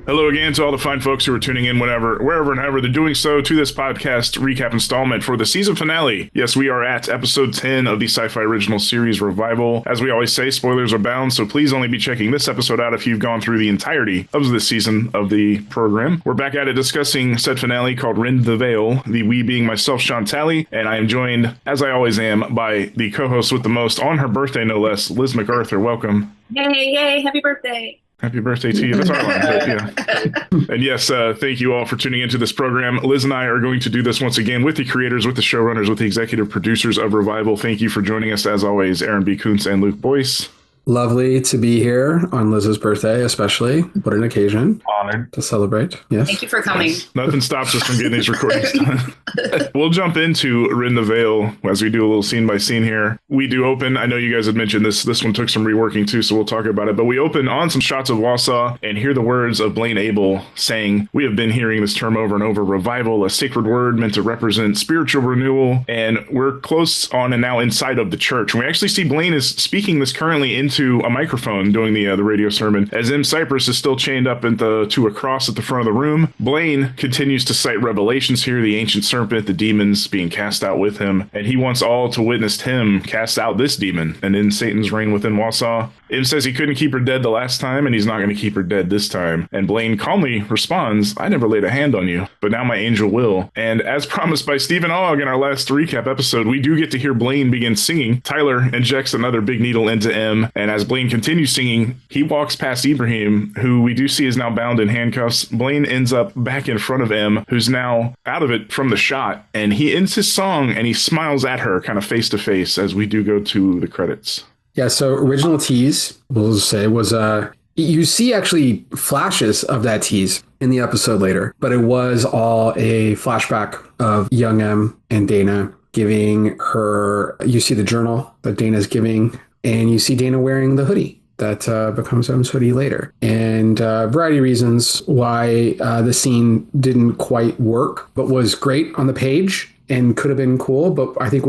Hello again to all the fine folks who are tuning in wherever and however they're doing so to this podcast recap installment for the season finale. Yes, we are at episode 10 of the sci-fi original series Revival. As we always say, spoilers are bound, so please only be checking this episode out if you've gone through the entirety of this season of the program. We're back at it discussing said finale called Rend the Veil, the we being myself, Sean Talley, and I am joined, as I always am, by the co-host with the most on her birthday, no less, Liz MacArthur. Welcome. Yay, happy birthday. Happy birthday to you. That's our line, but yeah. And yes, thank you all for tuning into this program. Liz and I are going to do this once again with the creators, with the showrunners, with the executive producers of Revival. Thank you for joining us, as always, Aaron B. Koontz and Luke Boyce. Lovely to be here on Liz's birthday, especially. What an occasion. Honored to celebrate. Yes. Thank you for coming. Nothing stops us from getting these recordings done. We'll jump into Rend the Veil as we do a little scene by scene here. We do open, I know you guys had mentioned this one took some reworking too, so we'll talk about it, but we open on some shots of Wausau and hear the words of Blaine Abel saying, we have been hearing this term over and over, revival, a sacred word meant to represent spiritual renewal, and we're close on and now inside of the church. And we actually see Blaine is speaking this currently into a microphone doing the radio sermon, as Em Cypress is still chained up to a cross at the front of the room. Blaine continues to cite revelations here, the ancient serpent, the demons being cast out with him, and he wants all to witness him cast out this demon and end Satan's reign within Wausau. Em says he couldn't keep her dead the last time, and he's not going to keep her dead this time. And Blaine calmly responds, I never laid a hand on you, but now my angel will. And as promised by Stephen Ogg in our last recap episode, we do get to hear Blaine begin singing. Tyler injects another big needle into Em, and as Blaine continues singing, he walks past Ibrahim, who we do see is now bound in handcuffs. Blaine ends up back in front of Em, who's now out of it from the shot, and he ends his song and he smiles at her kind of face to face as we do go to the credits. Yeah, so original tease, we'll say, was you see actually flashes of that tease in the episode later, but it was all a flashback of young Em and Dana giving her, you see the journal that Dana's giving, and you see Dana wearing the hoodie that becomes Em's hoodie later. And a variety of reasons why the scene didn't quite work, but was great on the page and could have been cool. But I think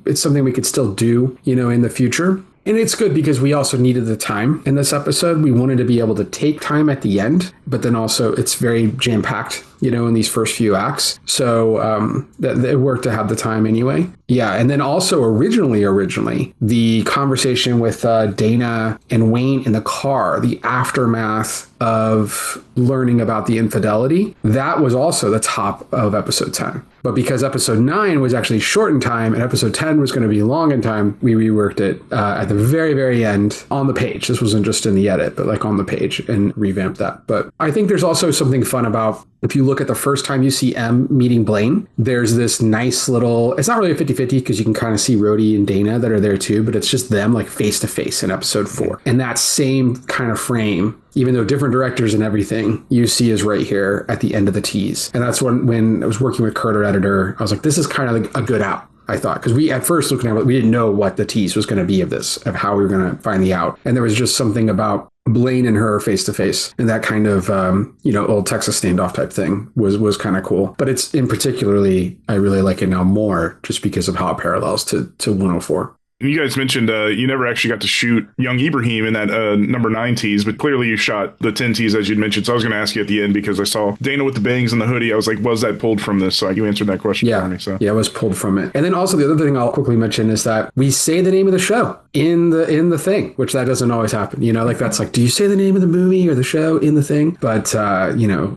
it's something we could still do, in the future. And it's good because we also needed the time in this episode. We wanted to be able to take time at the end, but then also it's very jam-packed, in these first few acts. So that it worked to have the time anyway. Yeah, and then also originally, the conversation with Dana and Wayne in the car, the aftermath of learning about the infidelity, that was also the top of episode 10. But because episode 9 was actually short in time and episode 10 was going to be long in time, we reworked it at the very, very end on the page. This wasn't just in the edit, but like on the page, and revamped that. But I think there's also something fun about, if you look at the first time you see Em meeting Blaine, there's this nice little, it's not really a 50-50 because you can kind of see Rhodey and Dana that are there too, but it's just them like face to face in episode 4. And that same kind of frame, even though different directors and everything, you see is right here at the end of the tease. And that's when I was working with Kurt, our editor, I was like, this is kind of like a good out, I thought, because we at first looking at it, we didn't know what the tease was going to be of this, of how we were going to find the out. And there was just something about Blaine and her face to face, and that kind of old Texas standoff type thing was kind of cool. But it's in particularly, I really like it now more just because of how it parallels to 104. You guys mentioned you never actually got to shoot young Ibrahim in that number 9 tease, but clearly you shot the 10 tease as you'd mentioned. So I was going to ask you at the end because I saw Dana with the bangs and the hoodie. I was like, was that pulled from this? So you answered that question for me. So. Yeah, it was pulled from it. And then also the other thing I'll quickly mention is that we say the name of the show in the thing, which that doesn't always happen. Like that's like, do you say the name of the movie or the show in the thing? But,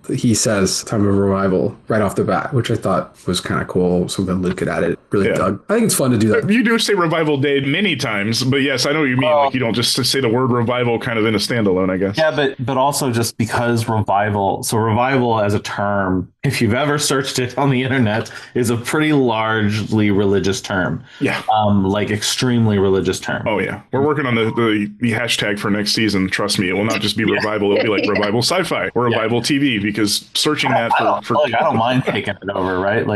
he says Time of Revival right off the bat, which I thought was kind of cool. Something Luke had added. Really dug. I think it's fun to do that. You do say Revival Day many times, but yes, I know what you mean. Like you don't just say the word revival kind of in a standalone, I guess. Yeah, but also just because revival as a term, if you've ever searched it on the internet, is a pretty largely religious term. Yeah. Like extremely religious term. Oh yeah. We're working on the hashtag for next season. Trust me, it will not just be revival. It'll be like revival sci-fi or revival TV, because searching that for I don't mind taking it over, right?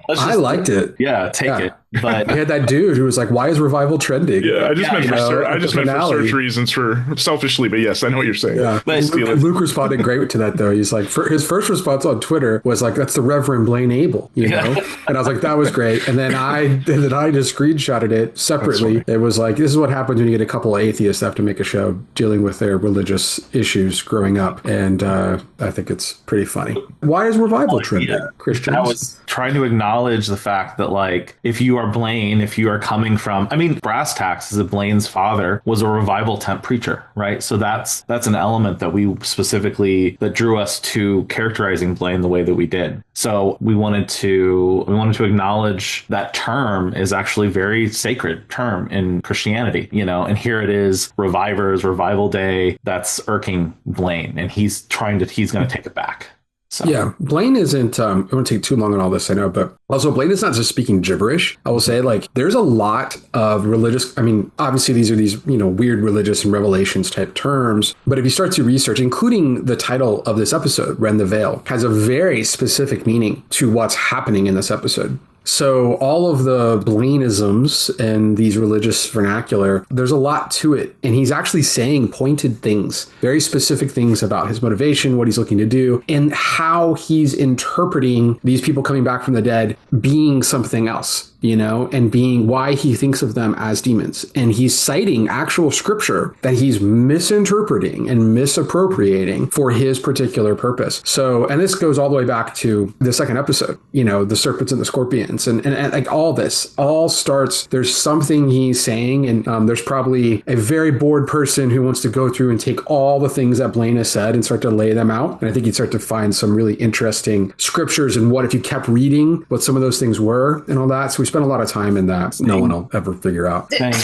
I liked it. Yeah, take it. But we had that dude who was like, why is revival trending? Yeah, I just meant for search reasons, for selfishly, but yes, I know what you're saying. Yeah. Luke responded great to that though. He's like, his first response on on Twitter was like, that's the Reverend Blaine Abel, you know? And I was like, that was great. And then I just screenshotted it separately. It was like, this is what happens when you get a couple of atheists that have to make a show dealing with their religious issues growing up. And I think it's pretty funny. Why is Revival trending, Christians? I was trying to acknowledge the fact that, like, if you are Blaine, if you are coming from, I mean, Brass Tacks, as Blaine's father, was a revival tent preacher, right? So that's an element that we specifically, that drew us to characterizing Blaine the way that we did. So we wanted to acknowledge that term is actually a very sacred term in Christianity, you know, and here it is, Revivers, Revival Day, that's irking Blaine, and he's going to take it back. So. Yeah, Blaine isn't, I won't take too long on all this, I know, but also Blaine is not just speaking gibberish. I will say, like, there's a lot of religious, I mean, obviously these are these, you know, weird religious and revelations type terms, but if you start to research, including the title of this episode, Rend the Veil, has a very specific meaning to what's happening in this episode. So all of the Blaineisms and these religious vernacular, there's a lot to it. And he's actually saying pointed things, very specific things about his motivation, what he's looking to do, and how he's interpreting these people coming back from the dead being something else, you know, and being why he thinks of them as demons. And he's citing actual scripture that he's misinterpreting and misappropriating for his particular purpose. So, and this goes all the way back to the second episode, you know, the serpents and the scorpions. And like all this all starts, there's something he's saying, and there's probably a very bored person who wants to go through and take all the things that Blaine has said and start to lay them out. And I think you'd start to find some really interesting scriptures and what if you kept reading what some of those things were and all that. So we spent a lot of time in that. No one will ever figure out. And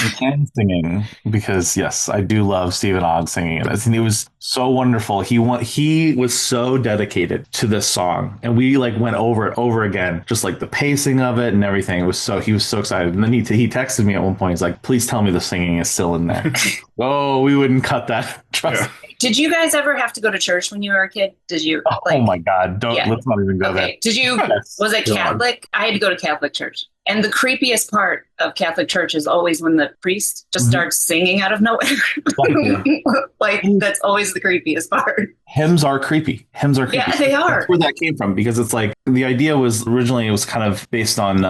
singing, because yes, I do love Stephen Ogg singing it. I think it was so wonderful. He was so dedicated to this song, and we like went over it over again, just like the pacing of it and everything. He was so excited. And then he texted me at one point. He's like, please tell me the singing is still in there. Oh, we wouldn't cut that. Trust me. Did you guys ever have to go to church when you were a kid? Did you? Oh my God. Let's not even go there. Did you, was it Catholic? I had to go to Catholic church. And the creepiest part of Catholic church is always when the priest just starts singing out of nowhere. Like, that's always the creepiest part. Hymns are creepy. Yeah, they are. That's where that came from, because it's like, the idea was originally, it was kind of based on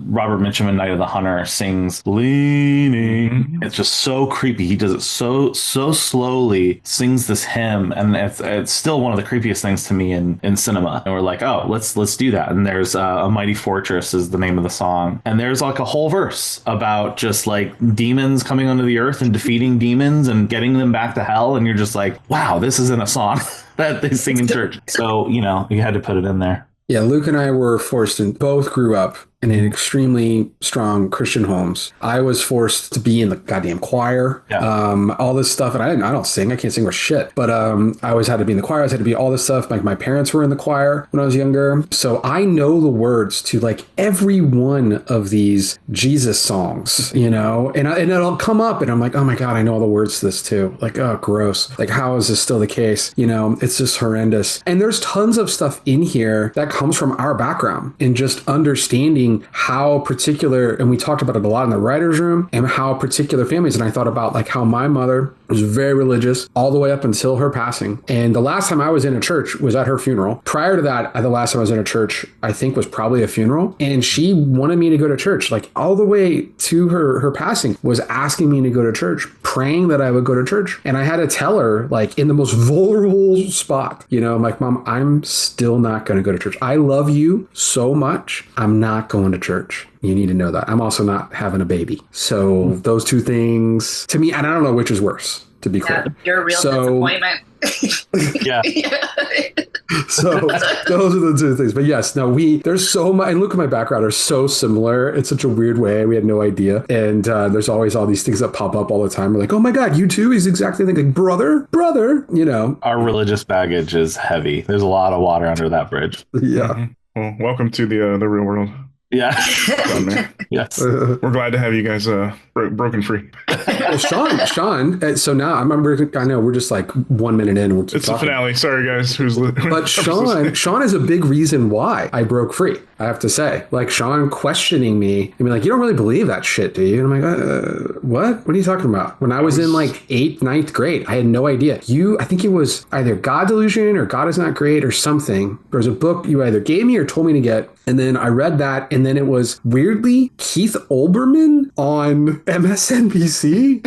Robert Mitchum in Night of the Hunter sings Leaning. It's just so creepy. He does it so slowly, sings this hymn, and it's still one of the creepiest things to me in cinema. And we're like, oh, let's do that. And there's A Mighty Fortress is the name of the song. And there's like a whole verse about just like demons coming onto the earth and defeating demons and getting them back to hell. And you're just like, wow, this isn't a song that they sing in church. So, you know, you had to put it in there. Yeah, Luke and I were forced, and both grew up in extremely strong Christian homes. I was forced to be in the goddamn choir, all this stuff. And I don't sing. I can't sing worth shit. But I always had to be in the choir. I always had to be all this stuff. Like my parents were in the choir when I was younger. So I know the words to like every one of these Jesus songs, you know, and it'll come up and I'm like, oh my God, I know all the words to this too. Like, oh, gross. Like, how is this still the case? You know, it's just horrendous. And there's tons of stuff in here that comes from our background and just understanding how particular, and we talked about it a lot in the writer's room, and how particular families. And I thought about like how my mother was very religious all the way up until her passing. And the last time I was in a church was at her funeral. Prior to that, the last time I was in a church, I think was probably a funeral. And she wanted me to go to church, like all the way to her passing, was asking me to go to church, praying that I would go to church. And I had to tell her, like in the most vulnerable spot, you know, I'm like, Mom, I'm still not going to go to church. I love you so much. I'm not going to church. You need to know that. I'm also not having a baby. So those two things, to me, and I don't know which is worse, to be clear. You're a real disappointment. Yeah. So those are the two things. But yes, no, there's so much, and look at my background, are so similar in such a weird way. We had no idea. And there's always all these things that pop up all the time. We're like, oh my God, you too? He's exactly like brother, you know. Our religious baggage is heavy. There's a lot of water under that bridge. Yeah. Well, welcome to the real world. Yeah. Yes. We're glad to have you guys broken free. Well, Shawn. So now I know we're just like 1 minute in. We'll keep it's talking. the finale. Sorry, guys. But Shawn is a big reason why I broke free. I have to say, like Shawn questioning me and be like, "You don't really believe that shit, do you?" And I'm like, "What? What are you talking about?" When I was in like 8th, 9th grade, I had no idea. I think it was either God Delusion or God is Not Great or something. There was a book you either gave me or told me to get. And then I read that, and then it was weirdly Keith Olbermann on MSNBC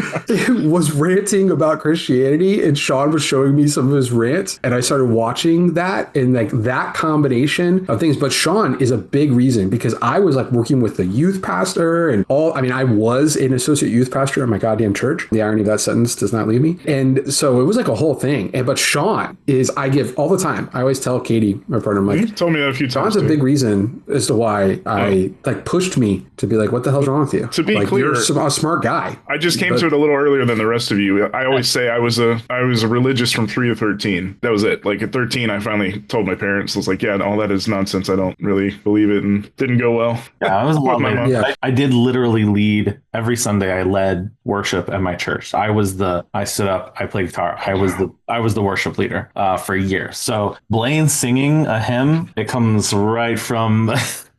was ranting about Christianity, and Shawn was showing me some of his rants, and I started watching that, and like that combination of things. But Shawn is a big reason because I was like working with the youth pastor and I was an associate youth pastor in my goddamn church. The irony of that sentence does not leave me. And so it was like a whole thing. But Shawn I give all the time. I always tell Katie, my partner, I'm like, you told me that a few times. Shawn's a big reason as to why I like pushed me to be like, what the hell's wrong with you? To be clear, you're a smart guy. I just came to it a little earlier than the rest of you. I always say I was a religious from 3 to 13. That was it. Like at 13, I finally told my parents, I was like, yeah, all that is nonsense. I don't really believe it, and didn't go well. Yeah, I was a lot my mom. Yeah. I did literally lead every Sunday. I led worship at my church. I stood up, I played guitar. I was the worship leader for years. So Blaine singing a hymn, it comes right from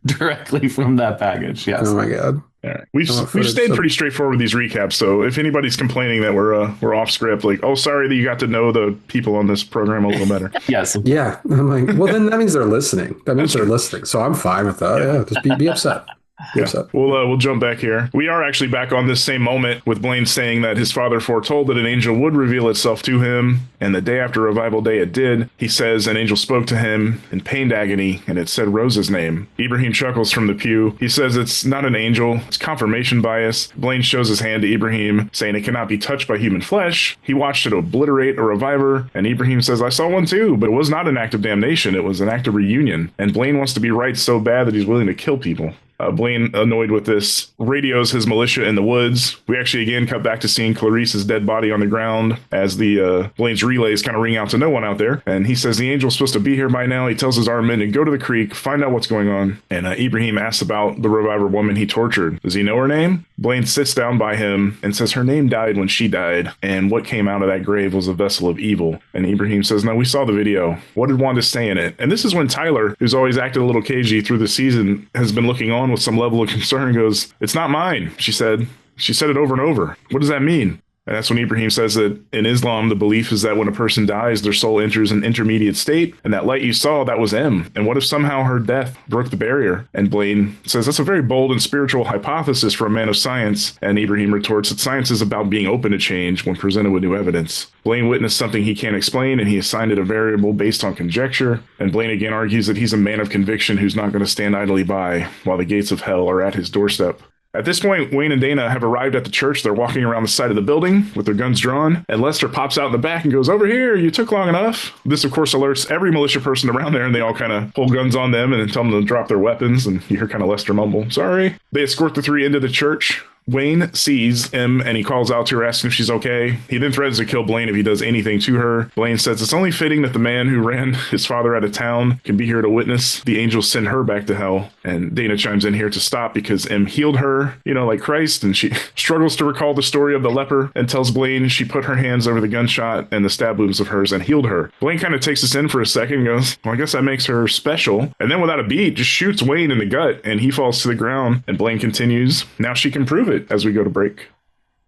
directly from that package. Yes. Oh my God. Yeah. We've stayed pretty straightforward with these recaps. So if anybody's complaining that we're off script, like, oh, sorry that you got to know the people on this program a little better. Yes. Yeah. I'm like, well, then that means they're listening. That means they're listening. So I'm fine with that. Yeah. Just be upset. Yeah. We'll jump back here. We are actually back on this same moment with Blaine saying that his father foretold that an angel would reveal itself to him, and the day after Revival Day it did. He says an angel spoke to him in pained agony, and it said Rose's name. Ibrahim chuckles from the pew. He says it's not an angel, it's confirmation bias. Blaine shows his hand to Ibrahim, saying it cannot be touched by human flesh. He watched it obliterate a reviver, and Ibrahim says, I saw one too, but it was not an act of damnation, it was an act of reunion. And Blaine wants to be right so bad that he's willing to kill people. Blaine, annoyed with this, radios his militia in the woods. We actually again cut back to seeing Clarice's dead body on the ground as the Blaine's relays kind of ring out to no one out there. And he says the angel's supposed to be here by now. He tells his armed men to go to the creek, find out what's going on. And Ibrahim asks about the reviver woman he tortured. Does he know her name? Blaine sits down by him and says her name died when she died, and what came out of that grave was a vessel of evil. And Ibrahim says, no, we saw the video. What did Wanda say in it? And this is when Tyler, who's always acted a little cagey through the season, has been looking on with some level of concern, goes, it's not mine, she said. She said it over and over. What does that mean? And that's when Ibrahim says that in Islam, the belief is that when a person dies, their soul enters an intermediate state, and that light you saw, that was Em. And what if somehow her death broke the barrier? And Blaine says that's a very bold and spiritual hypothesis for a man of science. And Ibrahim retorts that science is about being open to change when presented with new evidence. Blaine witnessed something he can't explain, and he assigned it a variable based on conjecture. And Blaine again argues that he's a man of conviction who's not going to stand idly by while the gates of hell are at his doorstep. At this point, Wayne and Dana have arrived at the church. They're walking around the side of the building with their guns drawn, and Lester pops out in the back and goes, over here, you took long enough. This, of course, alerts every militia person around there, and they all kind of hold guns on them and then tell them to drop their weapons, and you hear kind of Lester mumble, sorry. They escort the three into the church. Wayne sees Em and he calls out to her, asking if she's okay. He then threatens to kill Blaine if he does anything to her. Blaine says it's only fitting that the man who ran his father out of town can be here to witness the angels send her back to hell. And Dana chimes in here to stop because Em healed her, like Christ, and she struggles to recall the story of the leper and tells Blaine she put her hands over the gunshot and the stab wounds of hers and healed her. Blaine kind of takes this in for a second and goes, well, I guess that makes her special. And then without a beat, just shoots Wayne in the gut and he falls to the ground. And Blaine continues, now she can prove it, as we go to break.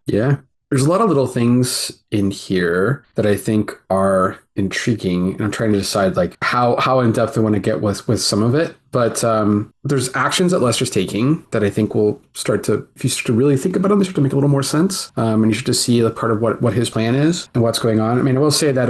Yeah. There's a lot of little things in here that I think are intriguing, and I'm trying to decide like how in depth I want to get with some of it. But there's actions that Lester's taking that I think will start to, if you start to really think about them, they start to make a little more sense. And you should just see the part of what his plan is and what's going on. I mean, I will say that,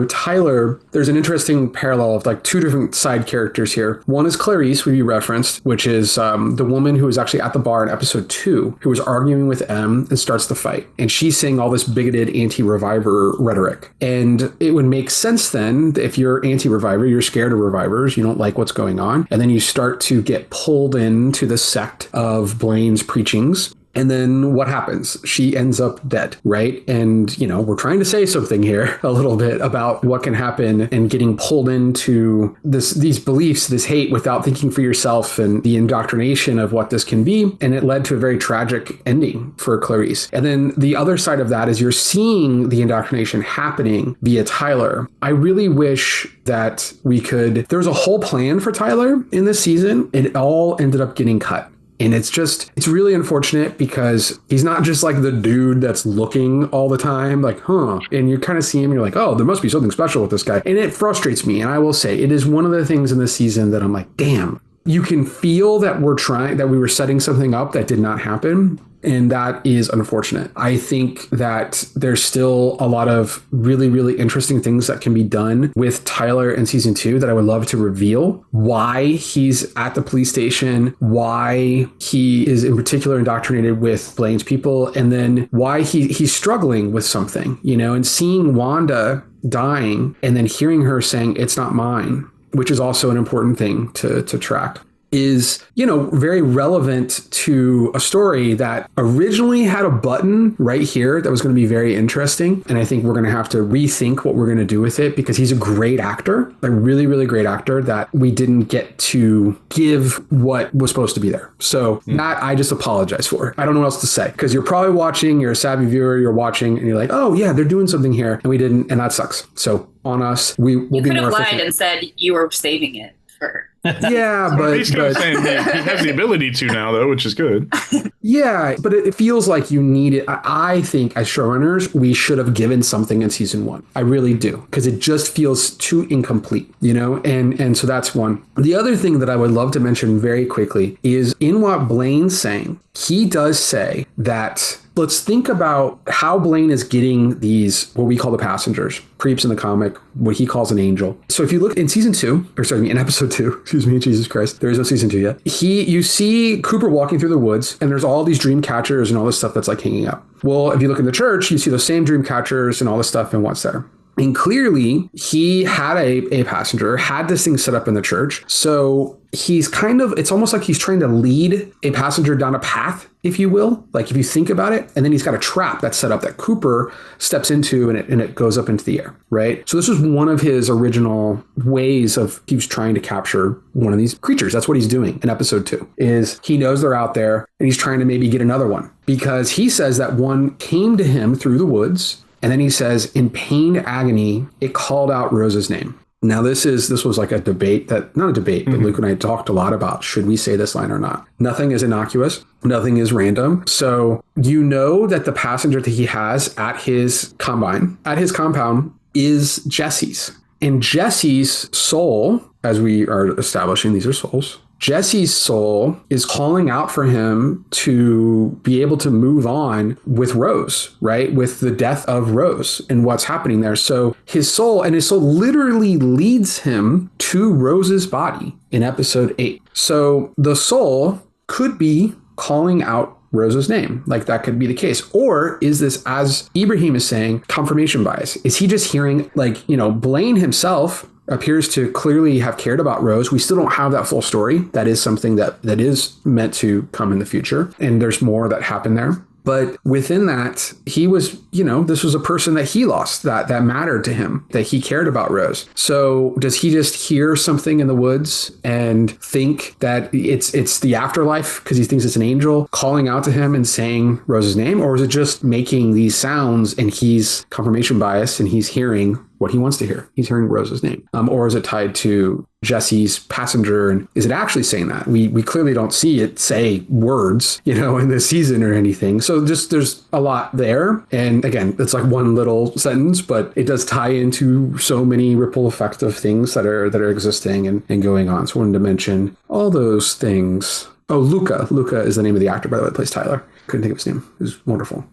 Tyler, there's an interesting parallel of like two different side characters here. One is Clarice, who you referenced, which is the woman who was actually at the bar in episode 2, who was arguing with Em and starts the fight. And she's saying all this bigoted anti-reviver rhetoric. And it would make sense then, if you're anti-reviver, you're scared of revivers, you don't like what's going on. And then you start to get pulled into the sect of Blaine's preachings. And then what happens? She ends up dead, right? And, we're trying to say something here a little bit about what can happen and getting pulled into these beliefs, this hate without thinking for yourself and the indoctrination of what this can be. And it led to a very tragic ending for Clarice. And then the other side of that is you're seeing the indoctrination happening via Tyler. I really wish that there was a whole plan for Tyler in this season. It all ended up getting cut. And it's really unfortunate because he's not just like the dude that's looking all the time, like, and you kind of see him, you're like, oh, there must be something special with this guy. And it frustrates me. And I will say it is one of the things in this season that I'm like, damn, you can feel that we were setting something up that did not happen. And that is unfortunate. I think that there's still a lot of really, really interesting things that can be done with Tyler in season 2 that I would love to reveal. Why he's at the police station, why he is in particular indoctrinated with Blaine's people, and then why he's struggling with something, and seeing Wanda dying and then hearing her saying, "It's not mine," which is also an important thing to track, is, very relevant to a story that originally had a button right here that was going to be very interesting. And I think we're going to have to rethink what we're going to do with it because he's a great actor, a really, really great actor that we didn't get to give what was supposed to be there. So that I just apologize for. I don't know what else to say because you're probably watching, you're a savvy viewer, you're watching and you're like, oh yeah, they're doing something here and we didn't. And that sucks. So on us, we'll be more efficient. You could have lied and said you were saving it for... Yeah, but he's kind of saying he has the ability to now, though, which is good. Yeah, but it feels like you need it. I think as showrunners, we should have given something in season 1. I really do, because it just feels too incomplete, and so that's one. The other thing that I would love to mention very quickly is in what Blaine's saying. He does say that let's think about how Blaine is getting these, what we call the passengers, creeps in the comic, what he calls an angel. So if you look in in episode 2, excuse me, Jesus Christ, there is no season 2 yet. You see Cooper walking through the woods and there's all these dream catchers and all this stuff that's like hanging up. Well, if you look in the church, you see those same dream catchers and all this stuff and what's there. And clearly he had a passenger, had this thing set up in the church. So he's it's almost like he's trying to lead a passenger down a path, if you will. Like if you think about it, and then he's got a trap that's set up that Cooper steps into and it goes up into the air, right? So this was one of his original ways of he was trying to capture one of these creatures. That's what he's doing in episode 2 is he knows they're out there and he's trying to maybe get another one because he says that one came to him through the woods. And then he says, in pain, agony, it called out Rose's name. Now, this was like a debate not a debate, but Luke and I talked a lot about, should we say this line or not? Nothing is innocuous. Nothing is random. So that the passenger that he has at his compound is Jesse's. And Jesse's soul, as we are establishing, these are souls. Jesse's soul is calling out for him to be able to move on with Rose, right? With the death of Rose and what's happening there. So his soul literally leads him to Rose's body in episode 8. So the soul could be calling out Rose's name. Like that could be the case. Or is this, as Ibrahim is saying, confirmation bias? Is he just hearing Blaine himself appears to clearly have cared about Rose. We still don't have that full story. That is something that is meant to come in the future. And there's more that happened there. But within that, he was, this was a person that he lost that mattered to him, that he cared about Rose. So does he just hear something in the woods and think that it's the afterlife because he thinks it's an angel calling out to him and saying Rose's name? Or is it just making these sounds and he's confirmation bias and he's hearing what he wants to hear? He's hearing Rose's name. Or is it tied to Jesse's passenger? And is it actually saying that? We clearly don't see it say words, in this season or anything. So just there's a lot there. And again, it's like one little sentence, but it does tie into so many ripple effects of things that are existing and going on. So I wanted to mention all those things. Oh, Luca. Luca is the name of the actor, by the way, that plays Tyler. Couldn't think of his name. It was wonderful.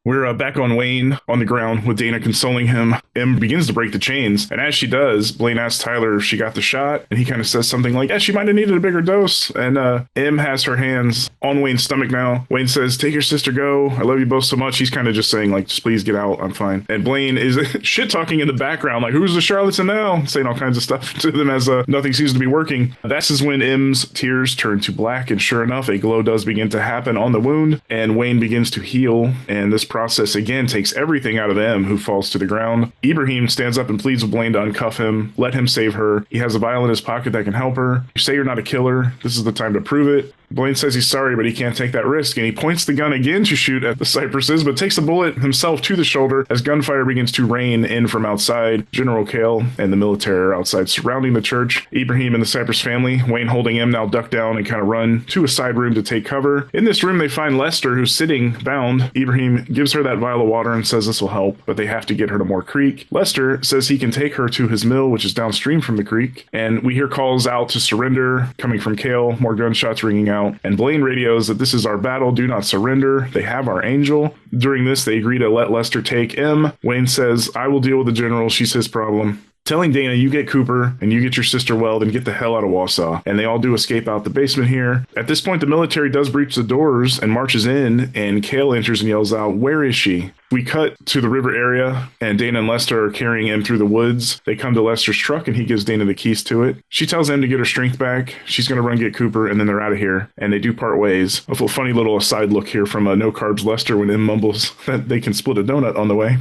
We're back on Wayne on the ground with Dana consoling him. Em begins to break the chains. And as she does, Blaine asks Tyler if she got the shot. And he kind of says something like, yeah, she might have needed a bigger dose. And Em has her hands on Wayne's stomach now. Wayne says, take your sister, go. I love you both so much. He's kind of just saying, like, just please get out. I'm fine. And Blaine is shit talking in the background, like, who's the charlatan now? Saying all kinds of stuff to them as nothing seems to be working. That's is when Em's tears turn to black. And sure enough, a glow does begin to happen on the wound. And Wayne begins to heal. And this process again takes everything out of Em, who falls to the ground. Ibrahim stands up and pleads with Blaine to uncuff him, let him save her. He has a vial in his pocket that can help her. You say you're not a killer. This is the time to prove it. Blaine says he's sorry, but he can't take that risk, and he points the gun again to shoot at the Cypresses, but takes a bullet himself to the shoulder as gunfire begins to rain in from outside. General Kale and the military are outside surrounding the church. Ibrahim and the Cypress family, Wayne holding him, now duck down and kind of run to a side room to take cover. In this room, they find Lester, who's sitting bound. Ibrahim gives her that vial of water and says this will help, but they have to get her to Moore Creek. Lester says he can take her to his mill, which is downstream from the creek, and we hear calls out to surrender coming from Kale, more gunshots ringing out. And Blaine radios that this is our battle, do not surrender. They have our angel. During this, they agree to let Lester take Em. Wayne says, I will deal with the general. She's his problem. Telling Dana, you get Cooper and you get your sister well, then get the hell out of Wausau. And they all do escape out the basement here. At this point, the military does breach the doors and marches in, and Kale enters and yells out, where is she? We cut to the river area, and Dana and Lester are carrying Em through the woods. They come to Lester's truck, and he gives Dana the keys to it. She tells Em to get her strength back. She's going to run get Cooper, and then they're out of here. And they do part ways. A funny little aside look here from No Carbs Lester when Em mumbles that they can split a donut on the way.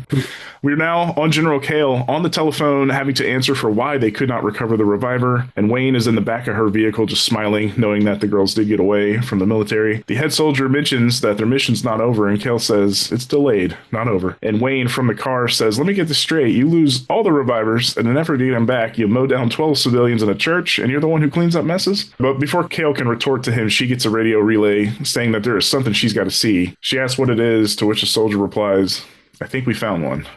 We're now on General Kale on the telephone, having to answer for why they could not recover the reviver. And Wayne is in the back of her vehicle just smiling, knowing that the girls did get away from the military. The head soldier mentions that their mission's not over, and Kale says it's delayed, not over. And Wayne from the car says, let me get this straight. You lose all the revivers. In an effort to get them back, you mow down 12 civilians in a church, and you're the one who cleans up messes? But before Kale can retort to him, she gets a radio relay saying that there is something she's got to see. She asks what it is, to which the soldier replies, I think we found one.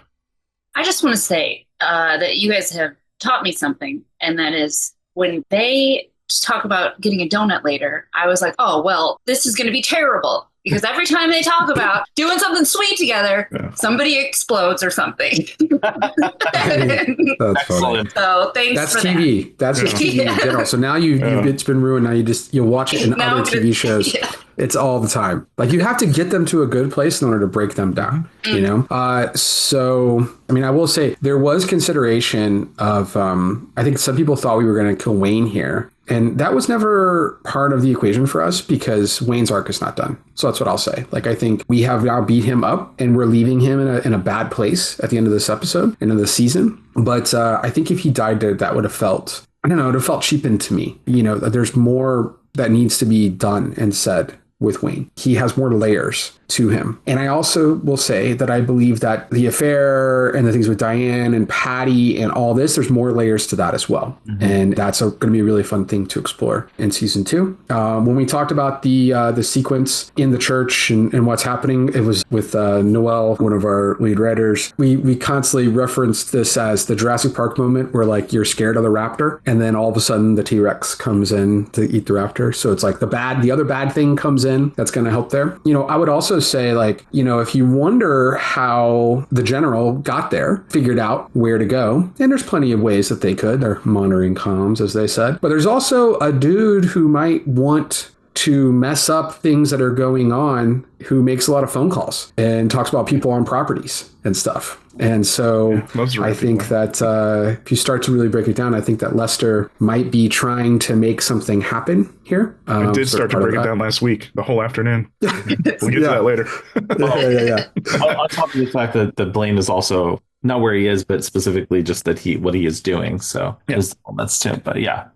I just want to say that you guys have taught me something, and that is when they talk about getting a donut later, I was like, oh, well, this is going to be terrible. Because every time they talk about doing something sweet together, somebody explodes or something. That's funny. So thanks That's for TV. that. That's just TV in general. So now it's been ruined. Now you'll watch it in other TV shows. Yeah. It's all the time. Like you have to get them to a good place in order to break them down, you know? So, I mean, I will say there was consideration of, I think some people thought we were going to kill Wayne here. And that was never part of the equation for us because Wayne's arc is not done. So that's what I'll say. Like, I think we have now beat him up and we're leaving him in a bad place at the end of this episode, end of the season. But I think if he died there, that would have felt, I don't know, it would have felt cheapened to me. You know, there's more that needs to be done and said with Wayne. He has more layers to him. And I also will say that I believe that the affair and the things with Diane and Patty and all this, there's more layers to that as well. Mm-hmm. And that's going to be a really fun thing to explore in season 2. When we talked about the sequence in the church and what's happening, it was with Noelle, one of our lead writers. We constantly referenced this as the Jurassic Park moment where like you're scared of the raptor and then all of a sudden the T-Rex comes in to eat the raptor. So it's like the other bad thing comes in that's going to help there. You know, I would also say, like, you know, if you wonder how the general got there, figured out where to go, and there's plenty of ways that they could. They're monitoring comms, as they said. But there's also a dude who might want to mess up things that are going on, who makes a lot of phone calls and talks about people on properties and stuff. And so I think that if you start to really break it down, I think that Lester might be trying to make something happen here. I did start to break it down last week, the whole afternoon. We'll get to that later. On top of the fact that Blaine is also not where he is, but specifically just that what he is doing. So there's elements to it, but yeah,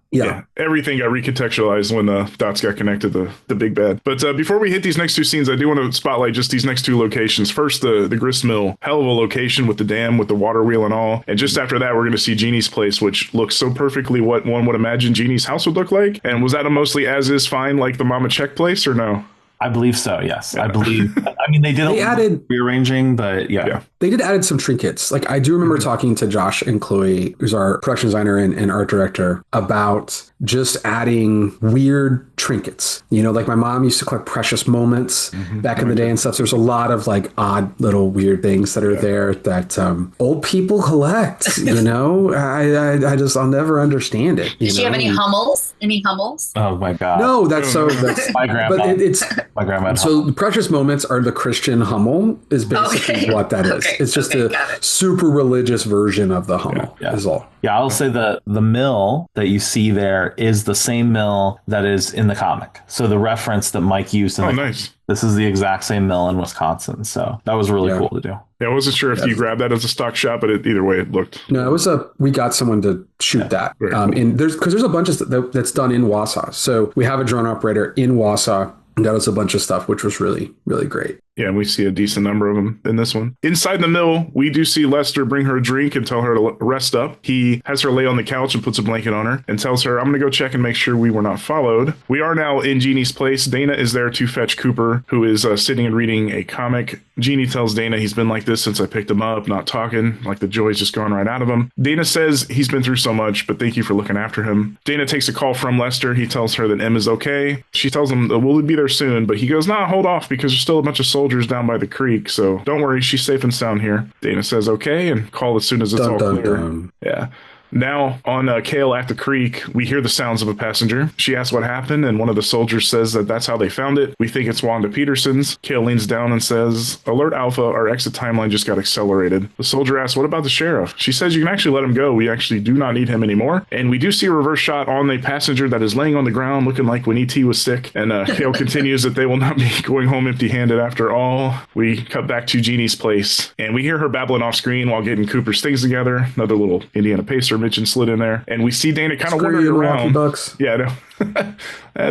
everything got recontextualized when the dots got connected to the big bad. But before we hit these next two scenes, I do want to spotlight just these next two locations. First, the grist mill, hell of a location with the dam, with the water wheel and all. And just after that, we're going to see Jeannie's place, which looks so perfectly what one would imagine Jeannie's house would look like. And was that a mostly as is fine, like the Mama Check place, or no? I believe so. Yes, I believe. I mean, they added rearranging, but yeah. They did added some trinkets. Like I do remember talking to Josh and Chloe, who's our production designer and art director, about just adding weird trinkets. You know, like my mom used to collect precious moments back in the day and stuff. So there's a lot of like odd little weird things that are there that old people collect. You know, I'll never understand it. Did she have any Hummels? Any Hummels? Oh my God! No, that's my grandma. But it's my grandma. So the precious moments are the Christian Hummel is basically what that is. It's just a super religious version of the Hummel is all. Yeah, I'll say the mill that you see there is the same mill that is in the comic. So the reference that Mike used in nice. This is the exact same mill in Wisconsin. So that was really cool to do. Yeah, I wasn't sure if you grabbed that as a stock shot, but either way it looked. No, it was we got someone to shoot that. Cool. And there's a bunch of that's done in Wausau. So we have a drone operator in Wausau. And got us a bunch of stuff, which was really, really great. Yeah, and we see a decent number of them in this one. Inside the mill, we do see Lester bring her a drink and tell her to rest up. He has her lay on the couch and puts a blanket on her and tells her, I'm going to go check and make sure we were not followed. We are now in Jeannie's place. Dana is there to fetch Cooper, who is sitting and reading a comic. Jeannie tells Dana he's been like this since I picked him up, not talking, like the joy's just gone right out of him. Dana says he's been through so much, but thank you for looking after him. Dana takes a call from Lester. He tells her that Em is okay. She tells him that we'll be there soon, but he goes, nah, hold off because there's still a bunch of soldiers down by the creek. So don't worry, she's safe and sound here. Dana says okay and call as soon as it's all clear. Yeah. Now, on Kale at the creek, we hear the sounds of a passenger. She asks what happened, and one of the soldiers says that that's how they found it. We think it's Wanda Peterson's. Kale leans down and says, Alert Alpha, our exit timeline just got accelerated. The soldier asks, what about the sheriff? She says you can actually let him go. We actually do not need him anymore. And we do see a reverse shot on the passenger that is laying on the ground looking like when E.T. was sick. And Kale continues that they will not be going home empty-handed after all. We cut back to Jeannie's place, and we hear her babbling off screen while getting Cooper's things together. Another little Indiana Pacer mention slid in there, and we see Dana kind of wandering around. Bucks. Yeah, I know.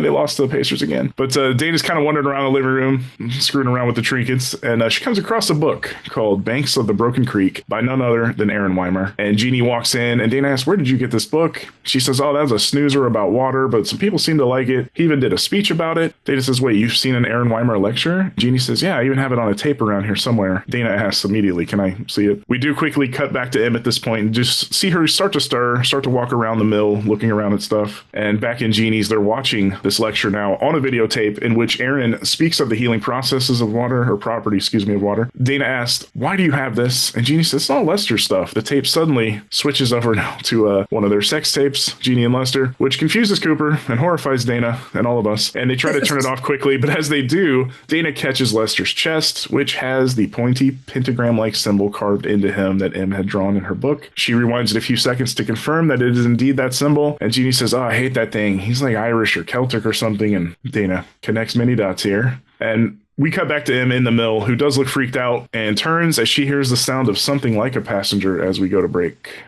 They lost to the Pacers again. But Dana's kind of wandering around the living room, screwing around with the trinkets, and she comes across a book called Banks of the Broken Creek by none other than Aaron Weimer. And Jeannie walks in, and Dana asks, where did you get this book? She says, oh, that was a snoozer about water, but some people seem to like it. He even did a speech about it. Dana says, wait, you've seen an Aaron Weimer lecture? Jeannie says, yeah, I even have it on a tape around here somewhere. Dana asks immediately, can I see it? We do quickly cut back to Em at this point and just see her start to walk around the mill, looking around at stuff. And back in Jeannie's, they're watching this lecture now on a videotape in which Aaron speaks of the healing processes of water, or properties, of water. Dana asked, why do you have this? And Jeannie says, it's all Lester stuff. The tape suddenly switches over now to one of their sex tapes, Jeannie and Lester, which confuses Cooper and horrifies Dana and all of us. And they try to turn it off quickly, but as they do, Dana catches Lester's chest, which has the pointy pentagram-like symbol carved into him that Em had drawn in her book. She rewinds it a few seconds to confirm that it is indeed that symbol. And Jeannie says, oh, I hate that thing. He's like Irish or Celtic or something. And Dana connects many dots here. And we cut back to Em in the mill, who does look freaked out and turns as she hears the sound of something like a passenger as we go to break.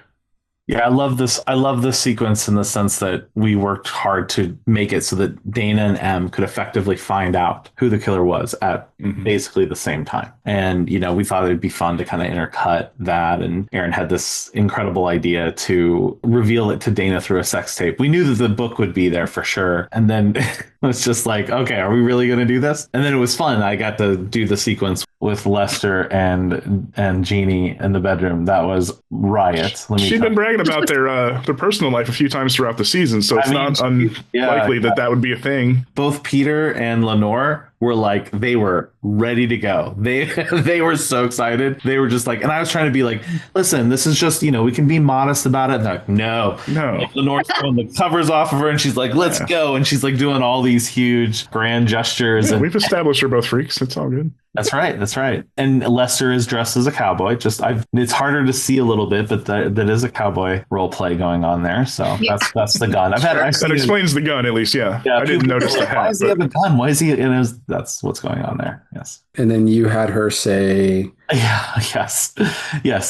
Yeah, I love this. I love this sequence in the sense that we worked hard to make it so that Dana and Em could effectively find out who the killer was at basically the same time. And, you know, we thought it'd be fun to kind of intercut that. And Aaron had this incredible idea to reveal it to Dana through a sex tape. We knew that the book would be there for sure. And then it was just like, okay, are we really going to do this? And then it was fun. I got to do the sequence with Lester and Jeannie in the bedroom. That was riot. She'd been bragging about their personal life a few times throughout the season, so it's not unlikely that would be a thing. Both Peter and Lenore were like, they were ready to go. They were so excited. They were just like, and I was trying to be like, listen, this is just, you know, we can be modest about it. And they're like, no. Like, Lenore's throwing the covers off of her, and she's like, let's go. And she's like doing all these huge grand gestures. Yeah, and we've established they're both freaks. It's all good. That's right. And Lester is dressed as a cowboy. It's harder to see a little bit, but that is a cowboy role play going on there. So that's the gun. That explains the gun, at least. Yeah. I didn't notice the hat. Why does he have a gun? Why is he? That's what's going on there. Yes. And then you had her say, yes.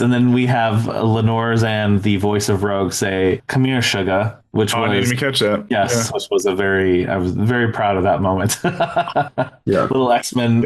And then we have Lenore's and the voice of Rogue say, come here, sugar. Which was, I didn't even catch that. Yes, which was I was very proud of that moment. Little X-Men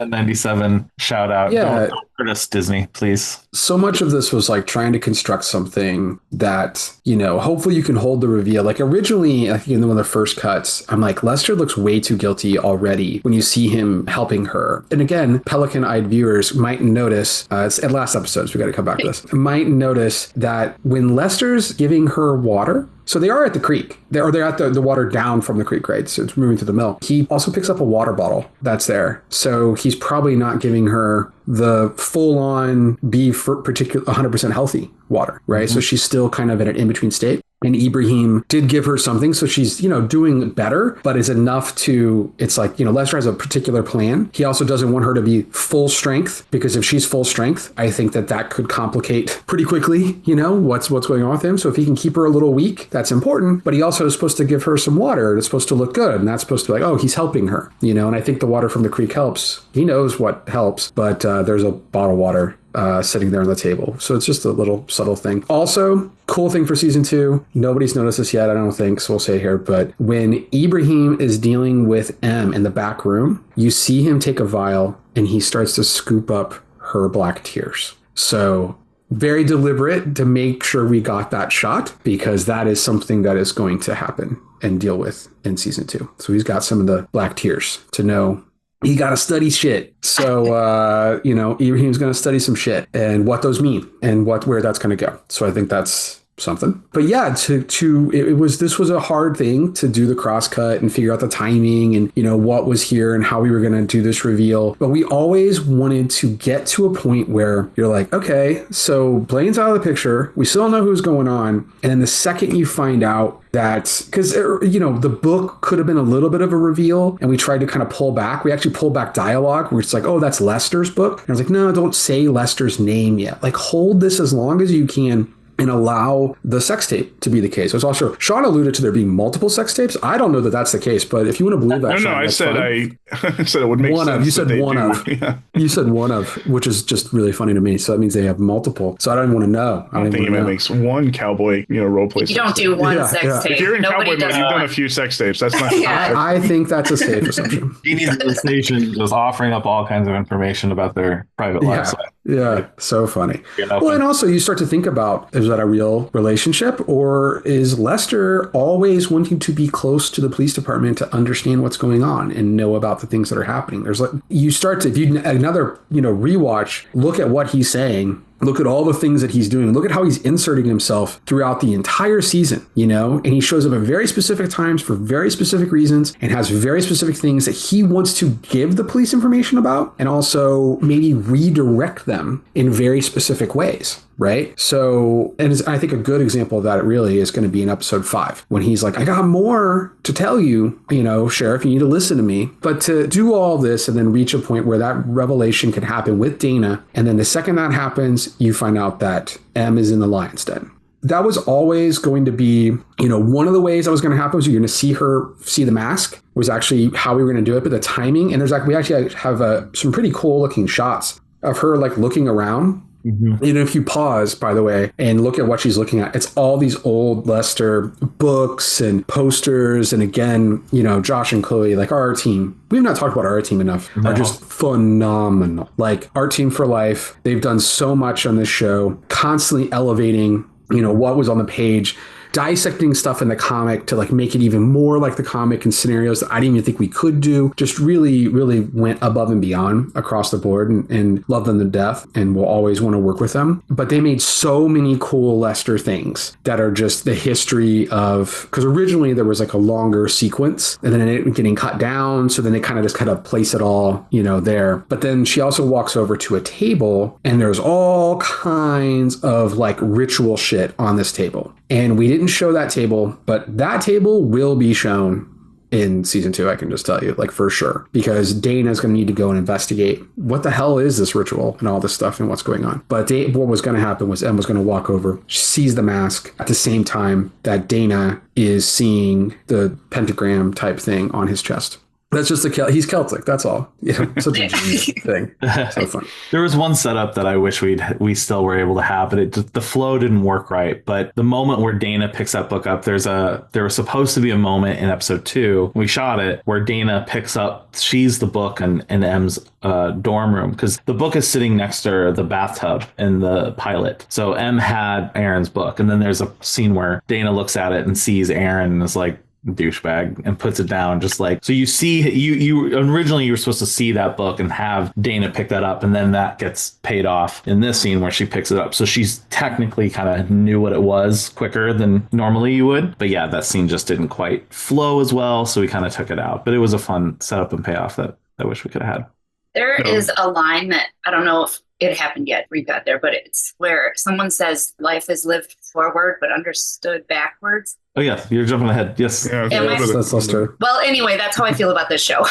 97 shout out. Yeah. Don't Hurt us, Disney, please. So much of this was like trying to construct something that, you know, hopefully you can hold the reveal. Like originally, I think in one of the first cuts, I'm like, Lester looks way too guilty already when you see him helping her. And again, pelican-eyed viewers might notice, it's at last episodes, we got to come back to this, might notice that when Lester's giving her water, so they are at the creek. They're at the water down from the creek, right? So it's moving to the mill. He also picks up a water bottle that's there. So he's probably not giving her the full-on particular 100% healthy water, right? Mm-hmm. So she's still kind of in an in-between state. And Ibrahim did give her something, so she's, you know, doing better, but is enough to, it's like, you know, Lester has a particular plan. He also doesn't want her to be full strength, because if she's full strength, I think that could complicate pretty quickly, you know, what's going on with him. So if he can keep her a little weak, that's important. But he also is supposed to give her some water. It's supposed to look good. And that's supposed to be like, oh, he's helping her, you know, and I think the water from the creek helps. He knows what helps, but there's a bottle of water sitting there on the table. So it's just a little subtle thing. Also, cool thing for season 2. Nobody's noticed this yet, I don't think, so we'll say it here. But when Ibrahim is dealing with Em in the back room, you see him take a vial and he starts to scoop up her black tears. So very deliberate to make sure we got that shot, because that is something that is going to happen and deal with in season 2. So he's got some of the black tears to know he got to study shit. So, you know, Ibrahim's going to study some shit and what those mean and where that's going to go. So I think that's something. But yeah, this was a hard thing to do the cross cut and figure out the timing and, you know, what was here and how we were going to do this reveal. But we always wanted to get to a point where you're like, okay, so Blaine's out of the picture. We still don't know who's going on. And then the second you find out that, because, you know, the book could have been a little bit of a reveal and we tried to kind of pull back. We actually pulled back dialogue where it's like, oh, that's Lester's book. And I was like, no, don't say Lester's name yet. Like, hold this as long as you can and allow the sex tape to be the case. It's also, Shawn alluded to there being multiple sex tapes. I don't know that that's the case, but if you want to believe that, no, Shawn, I said I said it would make sense. You said one of. Yeah. You said one of, which is just really funny to me. So that means they have multiple. So I don't even want to know. I think it makes one cowboy, you know, role play. You don't do one sex tape. If you're in cowboy mode, you've done a few sex tapes. That's not. I think that's a safe assumption. Genie's in the station just offering up all kinds of information about their private lives. Yeah, so funny. Well, and also you start to think about, is that a real relationship, or is Lester always wanting to be close to the police department to understand what's going on and know about the things that are happening? There's like, you start to, if you another, you know, rewatch, look at what he's saying. Look at all the things that he's doing. Look at how he's inserting himself throughout the entire season, you know, and he shows up at very specific times for very specific reasons and has very specific things that he wants to give the police information about and also maybe redirect them in very specific ways. Right. So, and I think a good example of that really is going to be in episode 5 when he's like, I got more to tell you, you know, Sheriff, you need to listen to me. But to do all this and then reach a point where that revelation can happen with Dana. And then the second that happens, you find out that Em is in the lion's den. That was always going to be, you know, one of the ways that was going to happen was you're going to see her see the mask was actually how we were going to do it. But the timing, and there's like, we actually have some pretty cool looking shots of her like looking around. Mm-hmm. You know, if you pause, by the way, and look at what she's looking at, it's all these old Lester books and posters. And again, you know, Josh and Chloe, like our team, we've not talked about our team enough, are just phenomenal. Like our team for life. They've done so much on this show, constantly elevating, you know, what was on the page, dissecting stuff in the comic to like make it even more like the comic and scenarios that I didn't even think we could do. Just really, really went above and beyond across the board and love them to death and will always want to work with them. But they made so many cool Lester things that are just the history of, because originally there was like a longer sequence and then it getting cut down. So then they kind of place it all, you know, there. But then she also walks over to a table and there's all kinds of like ritual shit on this table. And we didn't show that table, but that table will be shown in season 2, I can just tell you, like for sure, because Dana's going to need to go and investigate what the hell is this ritual and all this stuff and what's going on. But what was going to happen was Em was going to walk over, she sees the mask at the same time that Dana is seeing the pentagram type thing on his chest. That's just he's Celtic. That's all. Such a genius thing. So fun. There was one setup that I wish we still were able to have, but the flow didn't work right. But the moment where Dana picks that book up, there was supposed to be a moment in episode 2. We shot it where Dana picks up, she's the book in Em's dorm room, because the book is sitting next to the bathtub in the pilot. So Em had Aaron's book, and then there's a scene where Dana looks at it and sees Aaron and is like, douchebag, and puts it down. Just like, so you see, you originally you were supposed to see that book and have Dana pick that up, and then that gets paid off in this scene where she picks it up. So she's technically kind of knew what it was quicker than normally you would. But yeah, that scene just didn't quite flow as well, so we kind of took it out. But it was a fun setup and payoff that I wish we could have had. There is a line that I don't know if it happened yet, we got there, but it's where someone says life is lived forward but understood backwards. Oh yeah, you're jumping ahead. Yes. Yeah, that's true. Well, anyway, that's how I feel about this show.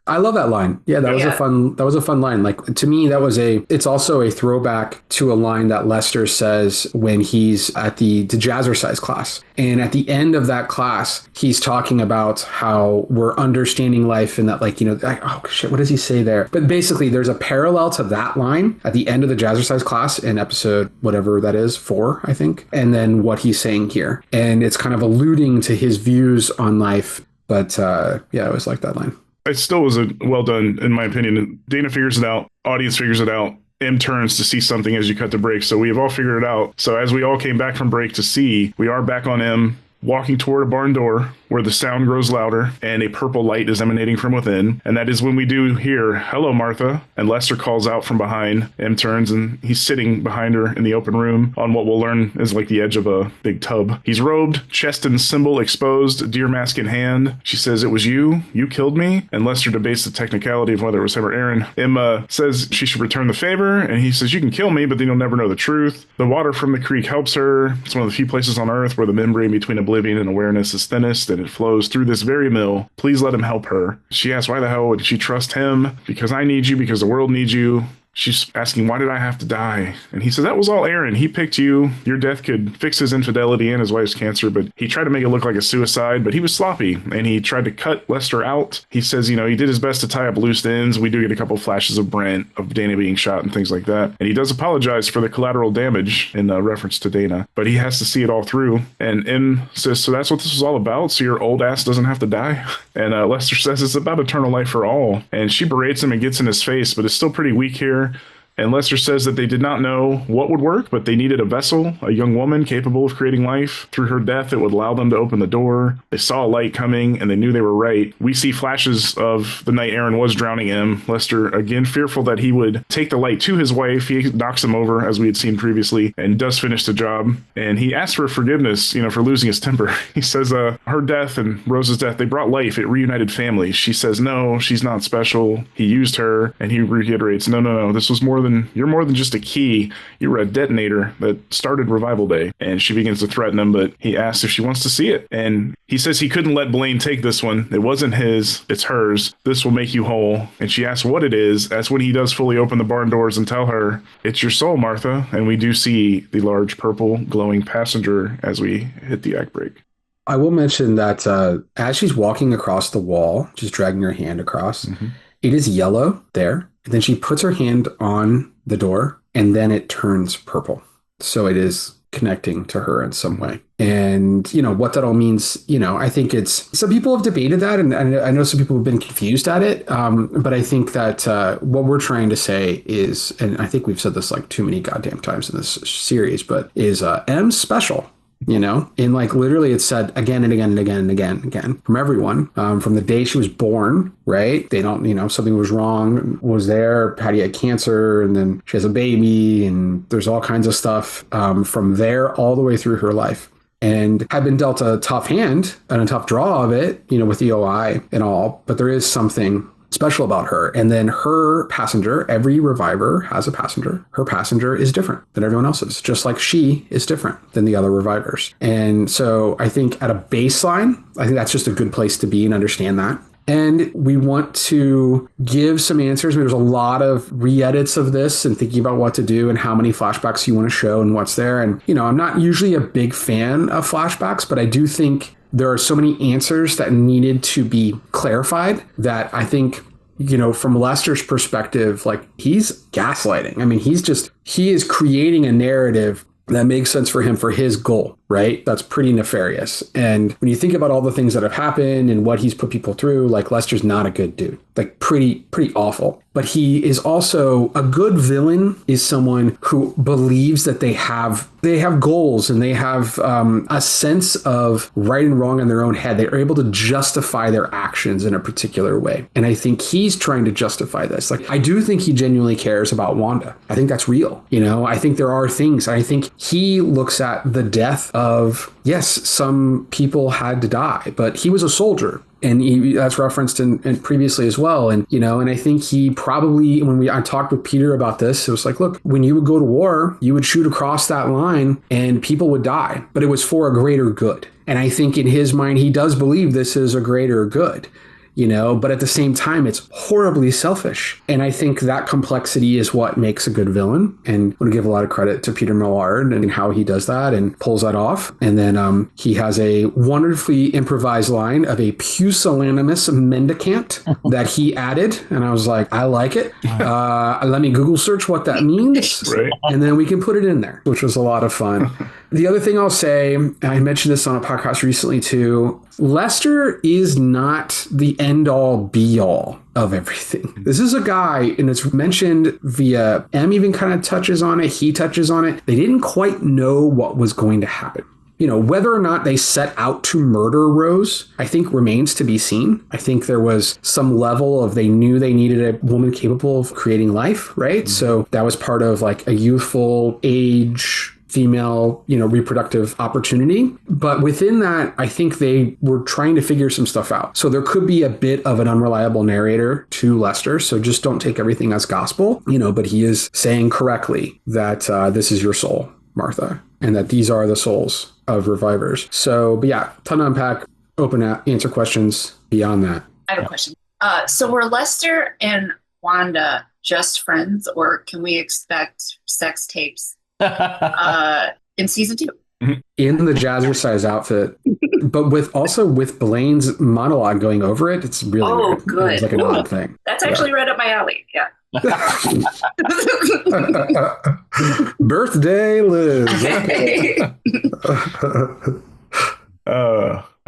I love that line. Yeah, that was a fun line. Like, to me, it's also a throwback to a line that Lester says when he's at the jazzercise class. And at the end of that class, he's talking about how we're understanding life, and that, like, oh shit, what does he say there? But basically, there's a parallel to that line at the end of the jazzercise class in episode whatever that is, 4, I think. And then what he's saying here. And it's kind of alluding to his views on life. But I always like that line. It still was well done, in my opinion. Dana figures it out. Audience figures it out. Em turns to see something as you cut the break. So we have all figured it out. So as we all came back from break to see, we are back on Em walking toward a barn door where the sound grows louder and a purple light is emanating from within. And that is when we do hear, "Hello, Martha." And Lester calls out from behind. Em turns and he's sitting behind her in the open room on what we'll learn is like the edge of a big tub. He's robed, chest and symbol exposed, deer mask in hand. She says, "It was you. You killed me." And Lester debates the technicality of whether it was him or Aaron. Em says she should return the favor. And he says, "You can kill me, but then you'll never know the truth." The water from the creek helps her. It's one of the few places on Earth where the membrane between oblivion and awareness is thinnest, and it flows through this very mill. Please let him help her. She asks, why the hell would she trust him? Because I need you, because the world needs you. She's asking, why did I have to die? And he says, that was all Aaron. He picked you. Your death could fix his infidelity and his wife's cancer, but he tried to make it look like a suicide, but he was sloppy, and he tried to cut Lester out. He says, he did his best to tie up loose ends. We do get a couple flashes of Brent, of Dana being shot and things like that. And he does apologize for the collateral damage in reference to Dana, but he has to see it all through. And Em says, so that's what this was all about? So your old ass doesn't have to die? And Lester says, it's about eternal life for all. And she berates him and gets in his face, but it's still pretty weak here. And Lester says that they did not know what would work, but they needed a vessel, a young woman capable of creating life. Through her death, it would allow them to open the door. They saw a light coming, and they knew they were right. We see flashes of the night Aaron was drowning him. Lester, again, fearful that he would take the light to his wife. He knocks him over, as we had seen previously, and does finish the job. And he asks for forgiveness, for losing his temper. He says her death and Rose's death, they brought life. It reunited families. She says, no, she's not special. He used her, and he reiterates, no, this was you're more than just a key. You were a detonator that started Revival Day. And she begins to threaten him, but he asks if she wants to see it. And he says he couldn't let Blaine take this one. It wasn't his, it's hers. This will make you whole. And she asks what it is. That's when he does fully open the barn doors and tell her, it's your soul, Martha. And we do see the large purple glowing passenger as we hit the act break. I will mention that as she's walking across the wall, she's dragging her hand across. Mm-hmm. It is yellow there. And then she puts her hand on the door, and then it turns purple. So it is connecting to her in some way. And, what that all means, I think some people have debated that, and I know some people have been confused at it. But I think that what we're trying to say is, and I think we've said this like too many goddamn times in this series, but is Em's special. And like literally it's said again and again and again and again and again from everyone, from the day she was born, right? They don't, something was wrong, was there, Patty had cancer, and then she has a baby, and there's all kinds of stuff from there all the way through her life. And had been dealt a tough hand and a tough draw of it, with the OI and all, but there is something special about her. And then her passenger, every reviver has a passenger. Her passenger is different than everyone else's, just like she is different than the other revivers. And so I think at a baseline, I think that's just a good place to be and understand that. And we want to give some answers. There's a lot of re-edits of this and thinking about what to do and how many flashbacks you want to show and what's there. And, I'm not usually a big fan of flashbacks, but I do think there are so many answers that needed to be clarified that I think, from Lester's perspective, like, he's gaslighting. I mean, he is creating a narrative that makes sense for him for his goal, right? That's pretty nefarious. And when you think about all the things that have happened and what he's put people through, like, Lester's not a good dude, like pretty awful. But he is also a good villain is someone who believes that they have goals and they have a sense of right and wrong in their own head. They're able to justify their actions in a particular way. And I think he's trying to justify this. Like, I do think he genuinely cares about Wanda. I think that's real. I think there are things. I think he looks at the death of, yes, some people had to die, but he was a soldier. And that's referenced in previously as well. And, and I think he probably, I talked with Peter about this, it was like, look, when you would go to war, you would shoot across that line and people would die, but it was for a greater good. And I think in his mind, he does believe this is a greater good. But at the same time, it's horribly selfish. And I think that complexity is what makes a good villain. And I want to give a lot of credit to Peter Millard and how he does that and pulls that off. And then he has a wonderfully improvised line of a pusillanimous mendicant that he added. And I was like, I like it. Let me Google search what that means. Right. And then we can put it in there, which was a lot of fun. The other thing I'll say, and I mentioned this on a podcast recently too, Lester is not the end-all, be-all of everything. This is a guy, and it's mentioned via Em even kind of touches on it, he touches on it. They didn't quite know what was going to happen. Whether or not they set out to murder Rose, I think remains to be seen. I think there was some level of they knew they needed a woman capable of creating life, right? Mm-hmm. So that was part of like a youthful age female, reproductive opportunity. But within that, I think they were trying to figure some stuff out. So there could be a bit of an unreliable narrator to Lester. So just don't take everything as gospel, but he is saying correctly that this is your soul, Martha, and that these are the souls of revivers. So, but yeah, ton to unpack, open answer questions beyond that. I have a question. So were Lester and Wanda just friends, or can we expect sex tapes in season 2? In the jazzercise outfit, but with Blaine's monologue going over it, it's really weird. Good. It's like an odd thing. That's actually right up my alley. Yeah. Birthday Liz.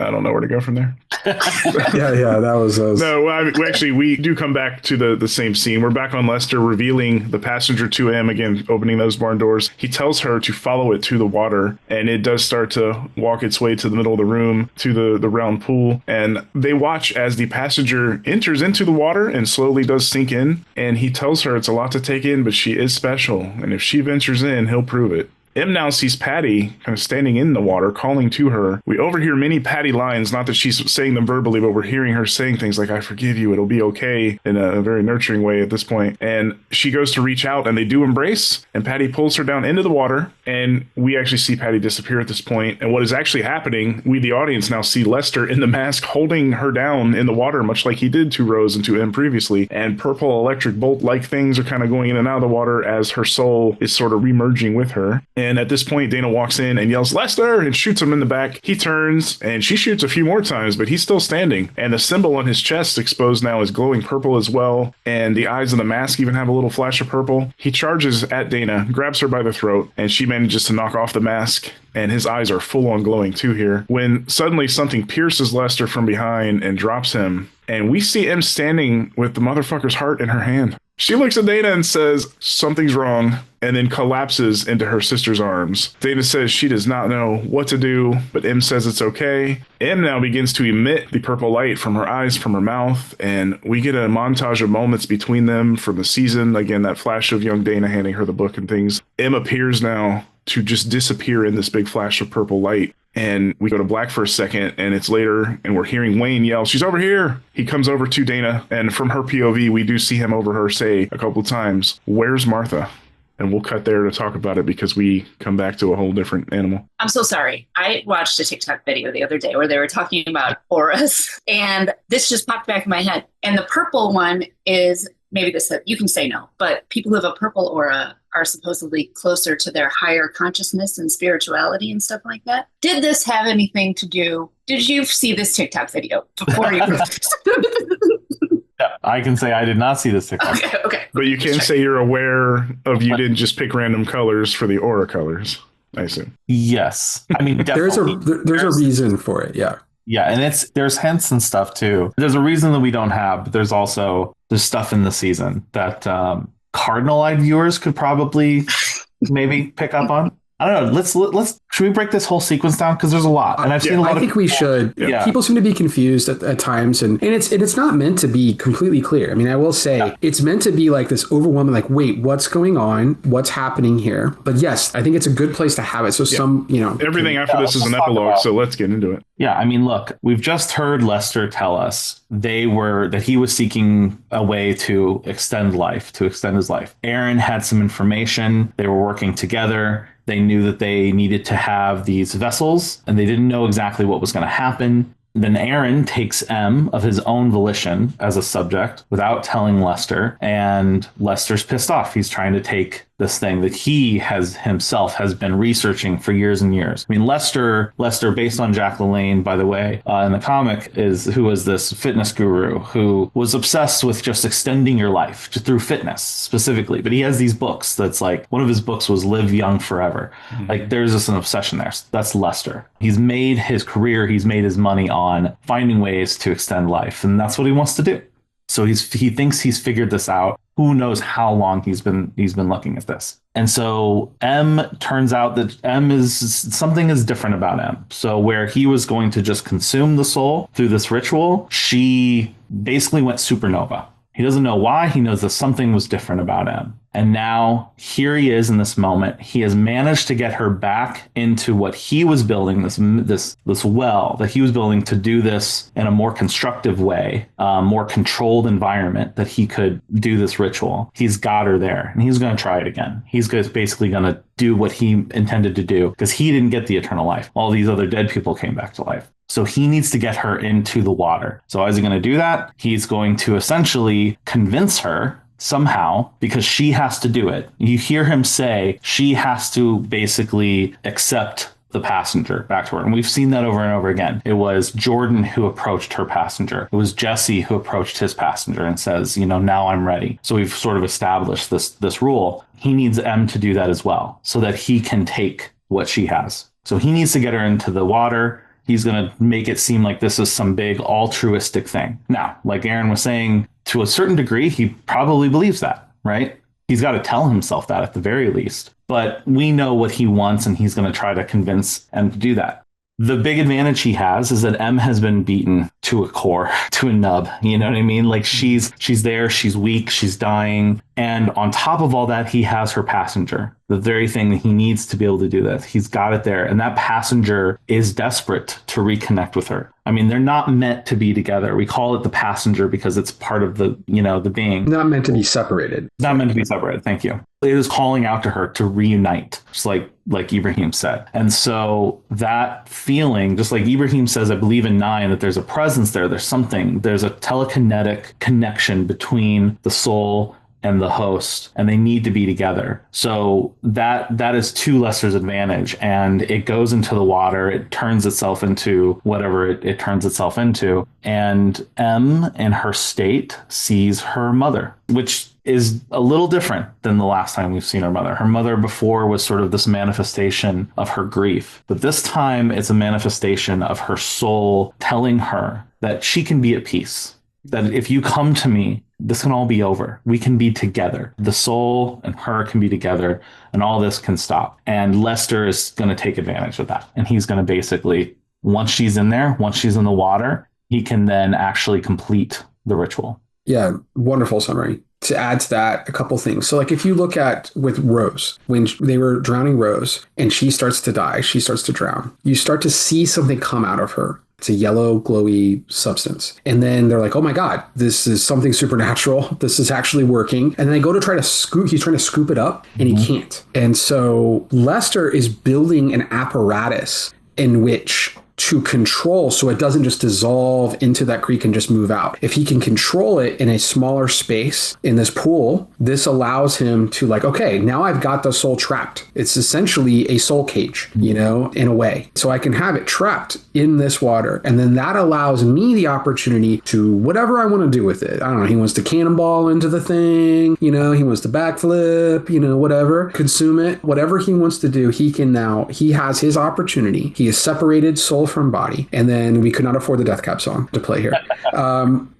I don't know where to go from there. yeah, that was. No, we do come back to the same scene. We're back on Lester revealing the passenger to Em, again, opening those barn doors. He tells her to follow it to the water, and it does start to walk its way to the middle of the room, to the round pool. And they watch as the passenger enters into the water and slowly does sink in. And he tells her it's a lot to take in, but she is special. And if she ventures in, he'll prove it. Em now sees Patty kind of standing in the water, calling to her. We overhear many Patty lines, not that she's saying them verbally, but we're hearing her saying things like, I forgive you, it'll be okay, in a very nurturing way at this point. And she goes to reach out, and they do embrace, and Patty pulls her down into the water, and we actually see Patty disappear at this point. And what is actually happening, we, the audience, now see Lester in the mask holding her down in the water, much like he did to Rose and to Em previously. And purple electric bolt-like things are kind of going in and out of the water as her soul is sort of remerging with her. And at this point, Dana walks in and yells, Lester, and shoots him in the back. He turns, and she shoots a few more times, but he's still standing. And the symbol on his chest exposed now is glowing purple as well. And the eyes of the mask even have a little flash of purple. He charges at Dana, grabs her by the throat, and she manages to knock off the mask. And his eyes are full on glowing too here, when suddenly something pierces Lester from behind and drops him. And we see Em standing with the motherfucker's heart in her hand. She looks at Dana and says, something's wrong, and then collapses into her sister's arms. Dana says she does not know what to do, but Em says it's okay. Em now begins to emit the purple light from her eyes, from her mouth, and we get a montage of moments between them from the season. Again, that flash of young Dana handing her the book and things. Em appears now to just disappear in this big flash of purple light. And we go to black for a second, and it's later, and we're hearing Wayne yell, she's over here. He comes over to Dana, and from her POV, we do see him over her say a couple of times, where's Martha? And we'll cut there to talk about it because we come back to a whole different animal. I'm so sorry. I watched a TikTok video the other day where they were talking about auras, and this just popped back in my head. And the purple one is, maybe this, you can say no, but people who have a purple aura are supposedly closer to their higher consciousness and spirituality and stuff like that. Did this have anything to do? did you see this TikTok video before you? Yeah, I can say I did not see this TikTok. Okay. But you can say you're aware of you didn't just pick random colors for the aura colors, I assume. Yes. I mean, there's a reason for it. Yeah. Yeah, and there's hints and stuff too. There's a reason that we don't have, but there's stuff in the season that cardinal-eyed viewers could probably maybe pick up on. I don't know. Should we break this whole sequence down? Because there's a lot, and I've seen a lot. I think we should. Yeah. People seem to be confused at times, and it's not meant to be completely clear. I mean, I will say it's meant to be like this overwhelming, like, wait, what's going on? What's happening here? But yes, I think it's a good place to have it. So everything after this is an epilogue. So let's get into it. Yeah, I mean, look, we've just heard Lester tell us that he was seeking a way to extend his life. Aaron had some information. They were working together. They knew that they needed to have these vessels, and they didn't know exactly what was going to happen. Then Aaron takes Em of his own volition as a subject without telling Lester, and Lester's pissed off. He's trying to take this thing that he has been researching for years and years. I mean, Lester, based on Jack LaLanne, by the way, in the comic, who was this fitness guru who was obsessed with just extending your life through fitness specifically. But he has these books that's like, one of his books was Live Young Forever. Mm-hmm. Like, there's just an obsession there. That's Lester. He's made his career, he's made his money on finding ways to extend life. And that's what he wants to do. So he thinks he's figured this out. Who knows how long he's been looking at this. And so turns out that something is different about Em. So where he was going to just consume the soul through this ritual, she basically went supernova. He doesn't know why. He knows that something was different about Em. And now here he is in this moment. He has managed to get her back into what he was building, this well that he was building to do this in a more constructive way, more controlled environment that he could do this ritual. He's got her there, and he's going to try it again. He's basically going to do what he intended to do, because he didn't get the eternal life. All these other dead people came back to life. So he needs to get her into the water. So how is he going to do that? He's going to essentially convince her somehow, because she has to do it. You hear him say she has to basically accept the passenger back to her. And we've seen that over and over again. It was Jordan who approached her passenger. It was Jesse who approached his passenger and says, now I'm ready. So we've sort of established this rule. He needs Em to do that as well, so that he can take what she has. So he needs to get her into the water. He's going to make it seem like this is some big altruistic thing. Now, like Aaron was saying, to a certain degree, he probably believes that, right? He's got to tell himself that at the very least. But we know what he wants, and he's going to try to convince Em to do that. The big advantage he has is that Em has been beaten to a core, to a nub. You know what I mean? Like she's there, she's weak, she's dying. And on top of all that, he has her passenger, the very thing that he needs to be able to do this. He's got it there. And that passenger is desperate to reconnect with her. I mean, they're not meant to be together. We call it the passenger because it's part of the being. Not meant to be separated. Not meant to be separated. Thank you. It is calling out to her to reunite, just like Ibrahim said. And so that feeling, just like Ibrahim says, I believe in 9, that there's a presence there. There's a telekinetic connection between the soul and the host, and they need to be together. So that is to Lester's advantage, and it goes into the water. It turns itself into whatever it turns itself into. And Em, in her state, sees her mother, which is a little different than the last time we've seen her mother. Her mother before was sort of this manifestation of her grief, but this time it's a manifestation of her soul telling her that she can be at peace, that if you come to me, this can all be over. We can be together. The soul and her can be together, and all this can stop. And Lester is going to take advantage of that. And he's going to basically, once she's in there, once she's in the water, he can then actually complete the ritual. Yeah, wonderful summary. To add to that, a couple things. So like if you look at with Rose, when they were drowning Rose and she starts to die, she starts to drown, you start to see something come out of her. It's a yellow, glowy substance. And then they're like, oh my God, this is something supernatural. This is actually working. And then they go to try to scoop, he's trying to scoop it up and he can't. And so Lester is building an apparatus in which to control so it doesn't just dissolve into that creek and just move out. If he can control it in a smaller space in this pool, this allows him to like, okay, now I've got the soul trapped. It's essentially a soul cage, you know, in a way. So I can have it trapped in this water. And then that allows me the opportunity to whatever I want to do with it. I don't know. He wants to cannonball into the thing, you know, he wants to backflip, you know, whatever, consume it, whatever he wants to do. He has his opportunity. He is separated soul from body. And then we could not afford the Death Cab song to play here.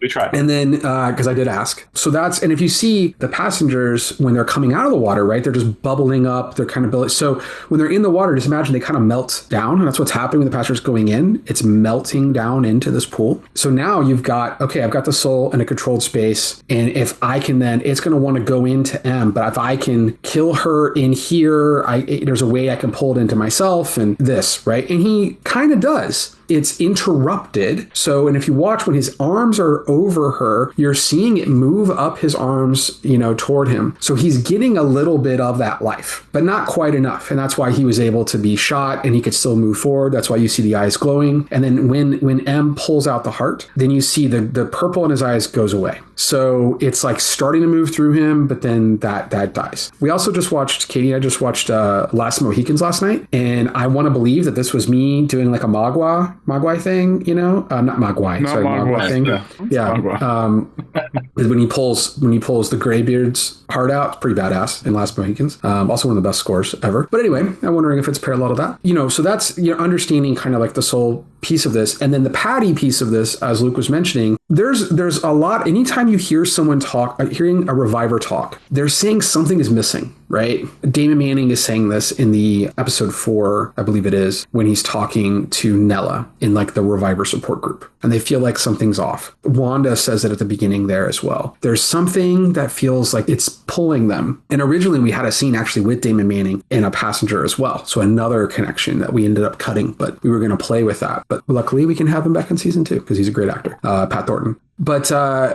We tried. And then, because I did ask. So and if you see the passengers, when they're coming out of the water, right, they're just bubbling up. They're kind of building. So when they're in the water, just imagine they kind of melt down. And that's what's happening with the passengers going in. It's melting down into this pool. So now you've got, okay, I've got the soul in a controlled space. And if I can then, it's going to want to go into Em. But if I can kill her in here, there's a way I can pull it into myself and this, right? And he kind of does. It's interrupted. So, and if you watch when his arms are over her, you're seeing it move up his arms, you know, toward him. So he's getting a little bit of that life, but not quite enough. And that's why he was able to be shot and he could still move forward. That's why you see the eyes glowing. And then when Em pulls out the heart, then you see the purple in his eyes goes away. So it's like starting to move through him, but then that dies. We also just watched, Katie and I just watched Last Mohicans last night. And I want to believe that this was me doing like a Mogwai thing, you know, not Mogwai, sorry, Mogwai thing. Yeah. When he pulls the Greybeard's heart out, it's pretty badass in Last Mohicans. Also one of the best scores ever. But anyway, I'm wondering if it's parallel to that, you know, so that's, you're understanding kind of like the soul piece of this. And then the Patty piece of this, as Luke was mentioning, there's a lot, anytime you hear someone talk, hearing a reviver talk, they're saying something is missing, right? Damon Manning is saying this in the episode 4, I believe it is, when he's talking to Nella in like the reviver support group, and they feel like something's off. Wanda says it at the beginning there as well. There's something that feels like it's pulling them. And originally we had a scene actually with Damon Manning and a passenger as well. So another connection that we ended up cutting, but we were going to play with that. But luckily we can have him back in season 2 because he's a great actor, Pat Thornton. But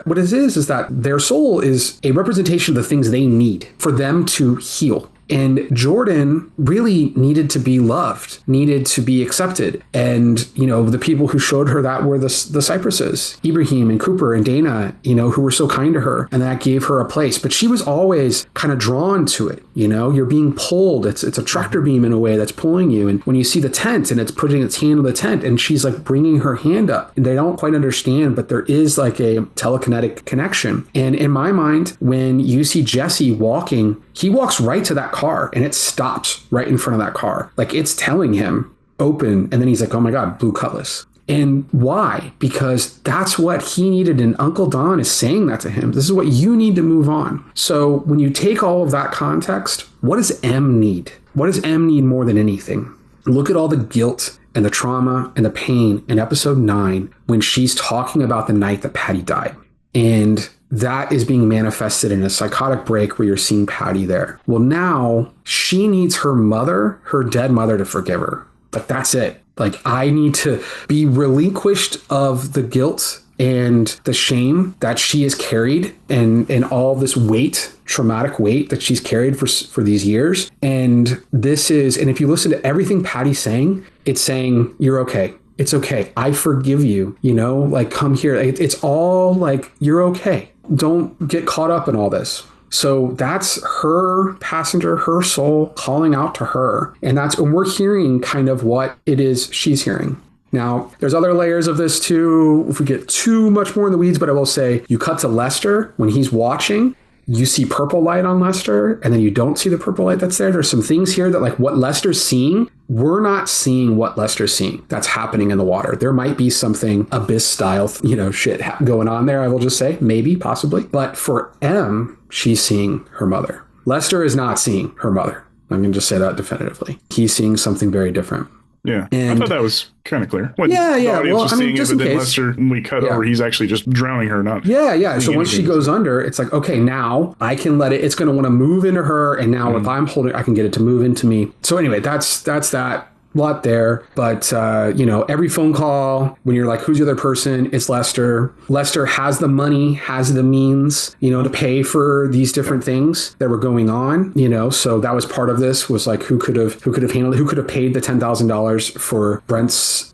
what it is that their soul is a representation of the things they need for them to heal. And Jordan really needed to be loved, needed to be accepted. And, you know, the people who showed her that were the Cypresses, Ibrahim and Cooper and Dana, you know, who were so kind to her, and that gave her a place. But she was always kind of drawn to it. You know, you're being pulled. It's a tractor beam in a way that's pulling you. And when you see the tent and it's putting its hand on the tent and she's like bringing her hand up, and they don't quite understand, but there is like a telekinetic connection. And in my mind, when you see Jesse walking, he walks right to that car and it stops right in front of that car. Like it's telling him open. And then he's like, oh my God, blue cutlass. And why? Because that's what he needed. And Uncle Don is saying that to him. This is what you need to move on. So when you take all of that context, what does Em need? What does Em need more than anything? Look at all the guilt and the trauma and the pain in episode 9 when she's talking about the night that Patty died. And that is being manifested in a psychotic break where you're seeing Patty there. Well, now she needs her mother, her dead mother, to forgive her. Like, that's it. Like, I need to be relinquished of the guilt and the shame that she has carried and all this weight, traumatic weight that she's carried for these years. And this is, and if you listen to everything Patty's saying, it's saying, you're okay. It's okay. I forgive you, you know, like, come here. It's all like, you're okay. Don't get caught up in all this. So that's her passenger, her soul calling out to her. And we're hearing kind of what it is she's hearing. Now, there's other layers of this too, if we get too much more in the weeds, but I will say you cut to Lester when he's watching. You see purple light on Lester, and then you don't see the purple light that's there. There's some things here that, like, what Lester's seeing, we're not seeing what Lester's seeing that's happening in the water. There might be something Abyss style, you know, shit going on there, I will just say. Maybe, possibly. But for Em, she's seeing her mother. Lester is not seeing her mother. I'm going to just say that definitively. He's seeing something very different. Yeah, and I thought that was kind of clear. When yeah. The audience was seeing just it, but then case. Lester, when we cut over, he's actually just drowning her, not. Yeah. So once she goes under, it's like, okay, now I can let it. It's going to want to move into her, and now if I'm holding, I can get it to move into me. So anyway, that's that. lot there. But, every phone call, when you're like, who's the other person? It's Lester. Lester has the money, has the means, to pay for these different things that were going on, so that was part of this, was like, who could have handled it? Who could have paid the $10,000 for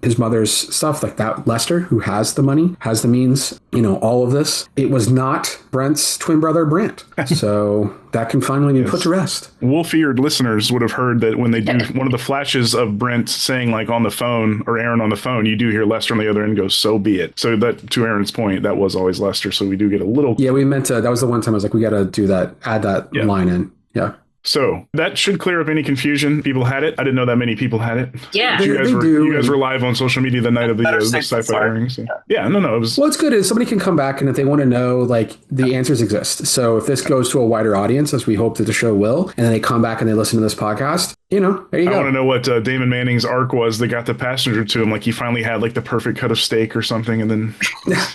his mother's stuff like that? Lester, who has the money, has the means, all of this. It was not Brent's twin brother, Brant. So that can finally be put to rest. Wolf-eared listeners would have heard that when they do one of the flashes of Brent saying like on the phone, or Aaron on the phone, you do hear Lester on the other end go, so be it. So that, to Aaron's point, that was always Lester. So we do get a little... Yeah, we meant to... That was the one time I was like, we got to do that, add that line in. Yeah. So that should clear up any confusion. People had it. I didn't know that many people had it. Yeah, they do. You guys were live on social media the night of the sci-fi airing. So. Yeah, no, it was. Well, it's good is somebody can come back, and if they want to know, like, the answers exist. So if this goes to a wider audience, as we hope that the show will, and then they come back and they listen to this podcast, there you go. I want to know what Damon Manning's arc was that got the passenger to him. Like, he finally had like the perfect cut of steak or something, and then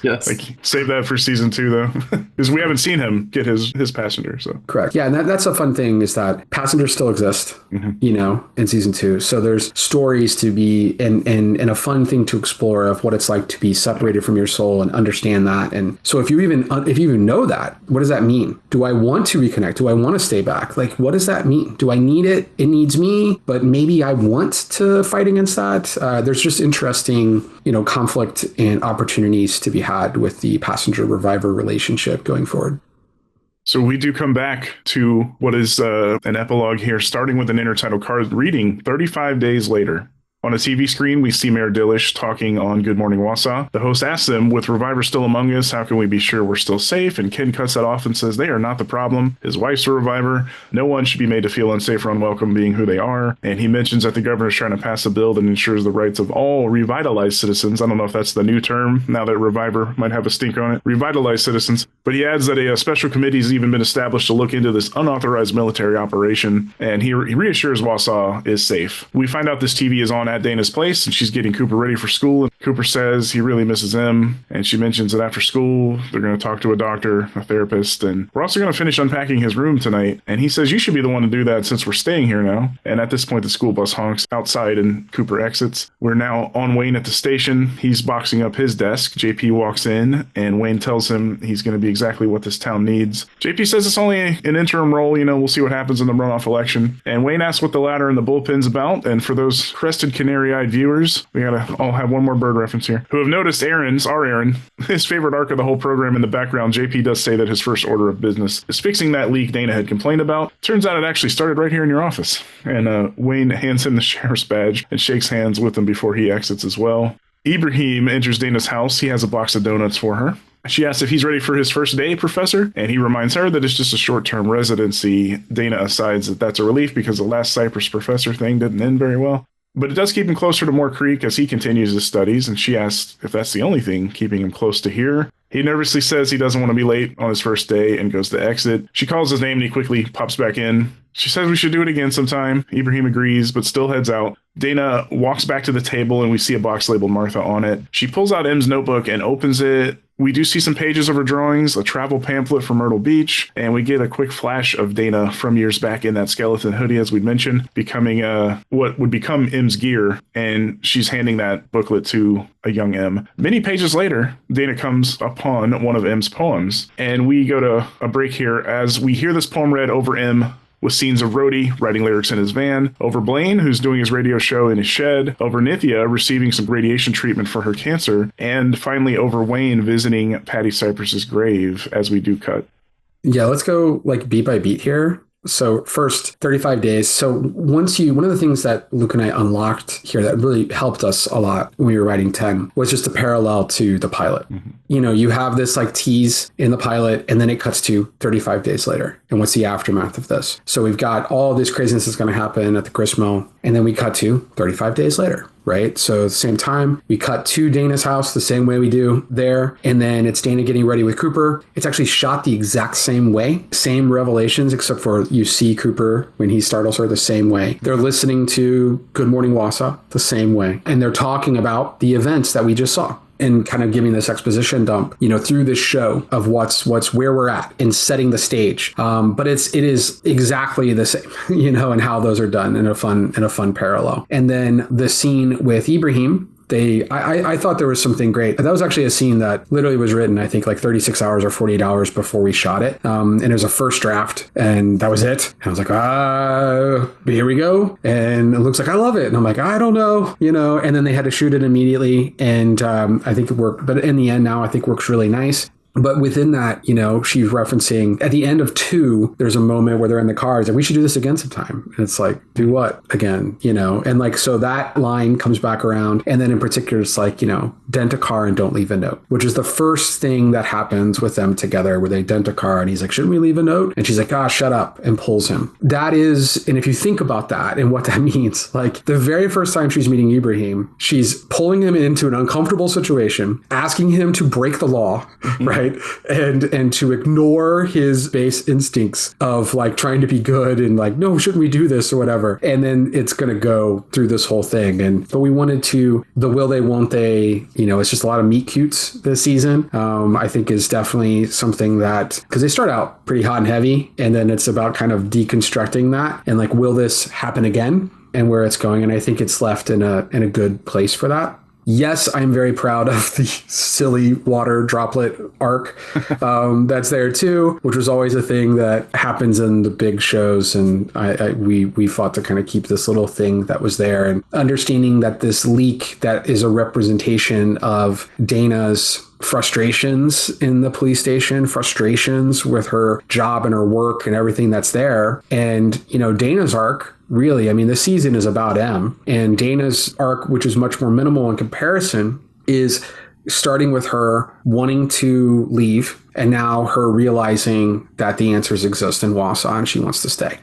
like save that for season 2 though, because we haven't seen him get his passenger. So correct. Yeah, and that's a fun thing is that passengers still exist, in season 2. So there's stories to be and a fun thing to explore of what it's like to be separated from your soul and understand that. And so if you even know that, what does that mean? Do I want to reconnect? Do I want to stay back? Like, what does that mean? Do I need it? It needs me, but maybe I want to fight against that. There's just interesting, conflict and opportunities to be had with the passenger reviver relationship going forward. So we do come back to what is an epilogue here, starting with an intertitle card reading 35 days later. On a TV screen, we see Mayor Dillish talking on Good Morning Wausau. The host asks them, with Reviver still among us, how can we be sure we're still safe? And Ken cuts that off and says they are not the problem. His wife's a Reviver. No one should be made to feel unsafe or unwelcome being who they are. And he mentions that the governor's trying to pass a bill that ensures the rights of all revitalized citizens. I don't know if that's the new term, now that Reviver might have a stink on it. Revitalized citizens. But he adds that a special committee has even been established to look into this unauthorized military operation. And he reassures Wausau is safe. We find out this TV is on at Dana's place, and she's getting Cooper ready for school. And Cooper says he really misses Em, and she mentions that after school they're going to talk to a doctor, a therapist, and we're also going to finish unpacking his room tonight. And he says, you should be the one to do that since we're staying here now. And at this point the school bus honks outside and Cooper exits. We're now on Wayne at the station. He's boxing up his desk. JP walks in and Wayne tells him he's going to be exactly what this town needs. JP says it's only an interim role, we'll see what happens in the runoff election. And Wayne asks what the ladder and the bullpen's about, and for those crested canary-eyed viewers, we gotta all have one more bird reference here, who have noticed Aaron, his favorite arc of the whole program in the background. JP does say that his first order of business is fixing that leak Dana had complained about. Turns out it actually started right here in your office. And Wayne hands him the sheriff's badge and shakes hands with him before he exits as well. Ibrahim enters Dana's house. He has a box of donuts for her. She asks if he's ready for his first day, Professor, and he reminds her that it's just a short-term residency. Dana asides that that's a relief because the last Cypress professor thing didn't end very well. But it does keep him closer to Moore Creek as he continues his studies, and she asks if that's the only thing keeping him close to here. He nervously says he doesn't want to be late on his first day and goes to exit. She calls his name and he quickly pops back in. She says we should do it again sometime. Ibrahim agrees, but still heads out. Dana walks back to the table and we see a box labeled Martha on it. She pulls out Em's notebook and opens it. We do see some pages of her drawings, a travel pamphlet from Myrtle Beach, and we get a quick flash of Dana from years back in that skeleton hoodie, as we'd mentioned, becoming what would become Em's gear, and she's handing that booklet to a young Em. Many pages later, Dana comes upon one of Em's poems, and we go to a break here as we hear this poem read over Em, with scenes of Rhodey writing lyrics in his van, over Blaine, who's doing his radio show in his shed, over Nithya receiving some radiation treatment for her cancer, and finally over Wayne visiting Patty Cypress's grave as we do cut. Yeah, let's go like beat by beat here. So first, 35 days. So one of the things that Luke and I unlocked here that really helped us a lot when we were writing 10 was just a parallel to the pilot. Mm-hmm. You have this like tease in the pilot and then it cuts to 35 days later. And what's the aftermath of this? So we've got all this craziness that's going to happen at the gristmill. And then we cut to 35 days later. Right? So at the same time, we cut to Dana's house the same way we do there. And then it's Dana getting ready with Cooper. It's actually shot the exact same way. Same revelations, except for you see Cooper when he startles her the same way. They're listening to Good Morning Wausau the same way. And they're talking about the events that we just saw. and kind of giving this exposition dump, through this show of what's where we're at and setting the stage. But it is exactly the same, and how those are done in a fun parallel. And then the scene with Ibrahim, I thought there was something great. That was actually a scene that literally was written, I think, like 36 hours or 48 hours before we shot it. And it was a first draft, and that was it. And I was like, here we go. And it looks like I love it. And I'm like, I don't know, and then they had to shoot it immediately. And I think it worked. But in the end now, I think works really nice. But within that, she's referencing at the end of 2, there's a moment where they're in the car. It's like, we should do this again sometime. And it's like, do what again? And like, so that line comes back around. And then in particular, it's like, dent a car and don't leave a note, which is the first thing that happens with them together, where they dent a car and he's like, shouldn't we leave a note? And she's like, shut up, and pulls him. That is, and if you think about that and what that means, like the very first time she's meeting Ibrahim, she's pulling him into an uncomfortable situation, asking him to break the law, right? And to ignore his base instincts of like trying to be good and like, no, shouldn't we do this or whatever? And then it's going to go through this whole thing. But we wanted to, the will they, won't they, it's just a lot of meet cutes this season. I think is definitely something that, because they start out pretty hot and heavy, and then it's about kind of deconstructing that and like, will this happen again, and where it's going. And I think it's left in a good place for that. Yes, I'm very proud of the silly water droplet arc that's there too, which was always a thing that happens in the big shows. And we fought to kind of keep this little thing that was there, and understanding that this leak that is a representation of Dana's frustrations in the police station, frustrations with her job and her work and everything that's there. And, Dana's arc, really, I mean, the season is about Em, and Dana's arc, which is much more minimal in comparison, is starting with her wanting to leave, and now her realizing that the answers exist in Wausau and she wants to stay,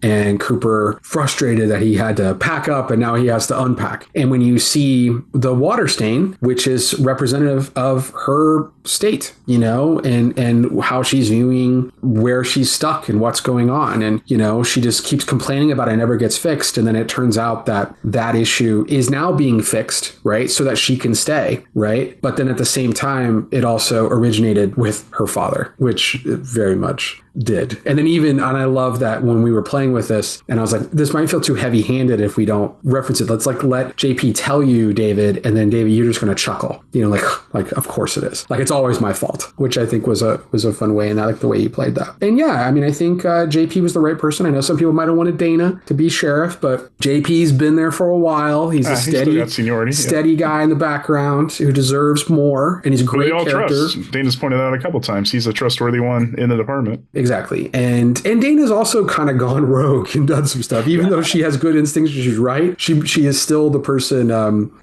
and Cooper frustrated that he had to pack up and now he has to unpack. And when you see the water stain, which is representative of her state, and how she's viewing where she's stuck and what's going on. And, she just keeps complaining about it, never gets fixed. And then it turns out that that issue is now being fixed, right? So that she can stay, right? But then at the same time, it also originated with her father, which it very much did. And then and I love that when we were playing with this, and I was like, this might feel too heavy handed if we don't reference it. Let's like let JP tell you, David, and then David, you're just going to chuckle, like, of course it is. Like, it's always my fault, which I think was a fun way. And I like the way you played that. And yeah, I mean, I think JP was the right person. I know some people might have wanted Dana to be sheriff, but JP's been there for a while. He's a steady guy in the background who deserves more. And he's a great character. Trust. Dana's pointed out a couple times. He's a trustworthy one in the department. Exactly. And Dana's also kind of gone rogue and done some stuff. Even though she has good instincts, she's right. She is still the person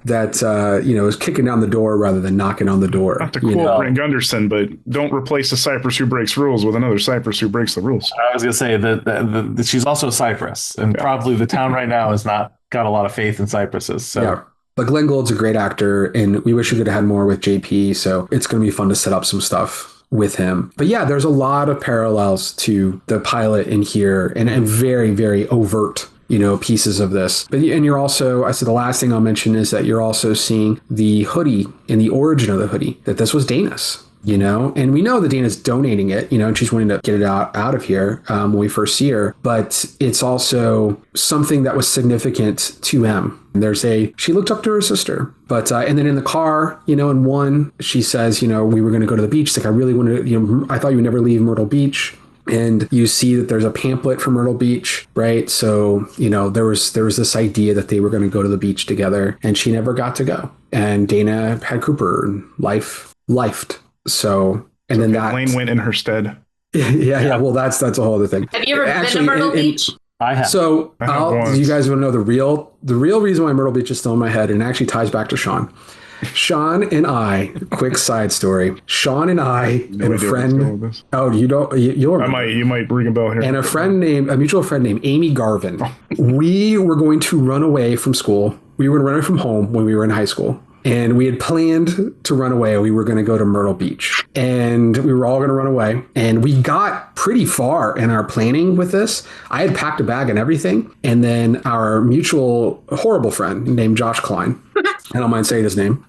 that is kicking down the door rather than knocking on the door. Not to quote Brent Gunderson, but don't replace a Cypress who breaks rules with another Cypress who breaks the rules. I was going to say that she's also a Cypress, and probably the town right now has not got a lot of faith in Cypresses. So. Yeah. But Glenn Gould's a great actor, and we wish we could have had more with JP. So it's going to be fun to set up some stuff with him. But yeah, there's a lot of parallels to the pilot in here, and very, very overt, pieces of this. But and you're also, I said the last thing I'll mention is that you're also seeing the hoodie and the origin of the hoodie, that this was Dana's. And we know that Dana's donating it, and she's wanting to get it out of here when we first see her. But it's also something that was significant to Em. She looked up to her sister, but, and then in the car, in one, she says, we were going to go to the beach. It's like, I really wanted to, I thought you would never leave Myrtle Beach. And you see that there's a pamphlet from Myrtle Beach, right? So, there was this idea that they were going to go to the beach together, and she never got to go. And Dana had Cooper, and lifed. So, and then that Lane went in her stead. Yeah. Well, that's a whole other thing. Have you ever been to Myrtle Beach? I have. So, you guys want to know the real reason why Myrtle Beach is still in my head, and it actually ties back to Shawn. Shawn and I, quick side story. Shawn and I and a friend. Oh, you don't. You'll. You might ring a bell here. And a mutual friend named Amy Garvin. We were going to run away from school. We were going to run away from home when we were in high school. And we had planned to run away. We were going to go to Myrtle Beach, and we were all going to run away. And we got pretty far in our planning with this. I had packed a bag and everything. And then our mutual horrible friend named Josh Klein I don't mind saying his name.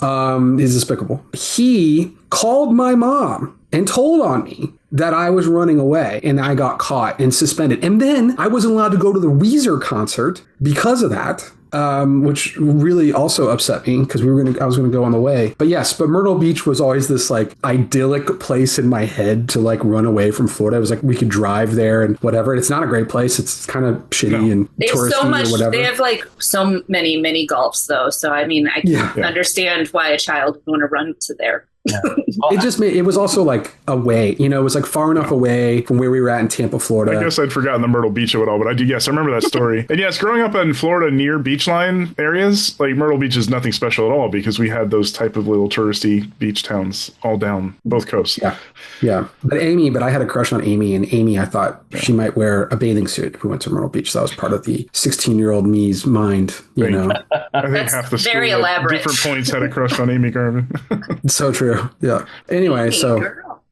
He's despicable. He called my mom and told on me that I was running away and I got caught and suspended. And then I wasn't allowed to go to the Weezer concert because of that. Which really also upset me because I was gonna go on the way. But yes, but Myrtle Beach was always this like idyllic place in my head to like run away from Florida. It was like we could drive there and whatever. It's not a great place. It's kind of shitty and touristy or whatever. They have like so many mini golfs though. So I mean, I can understand why a child would want to run to there. Yeah. Well, it was also like away, it was like far enough away from where we were at in Tampa, Florida. I guess I'd forgotten the Myrtle Beach of it all, but I remember that story. And yes, growing up in Florida near beachline areas, like Myrtle Beach is nothing special at all because we had those type of little touristy beach towns all down both coasts. Yeah. But I had a crush on Amy, and Amy, I thought she might wear a bathing suit if we went to Myrtle Beach. So that was part of the 16-year-old me's mind, I think half the school very elaborate. Different points had a crush on Amy Garvin. So true. Yeah. Anyway, so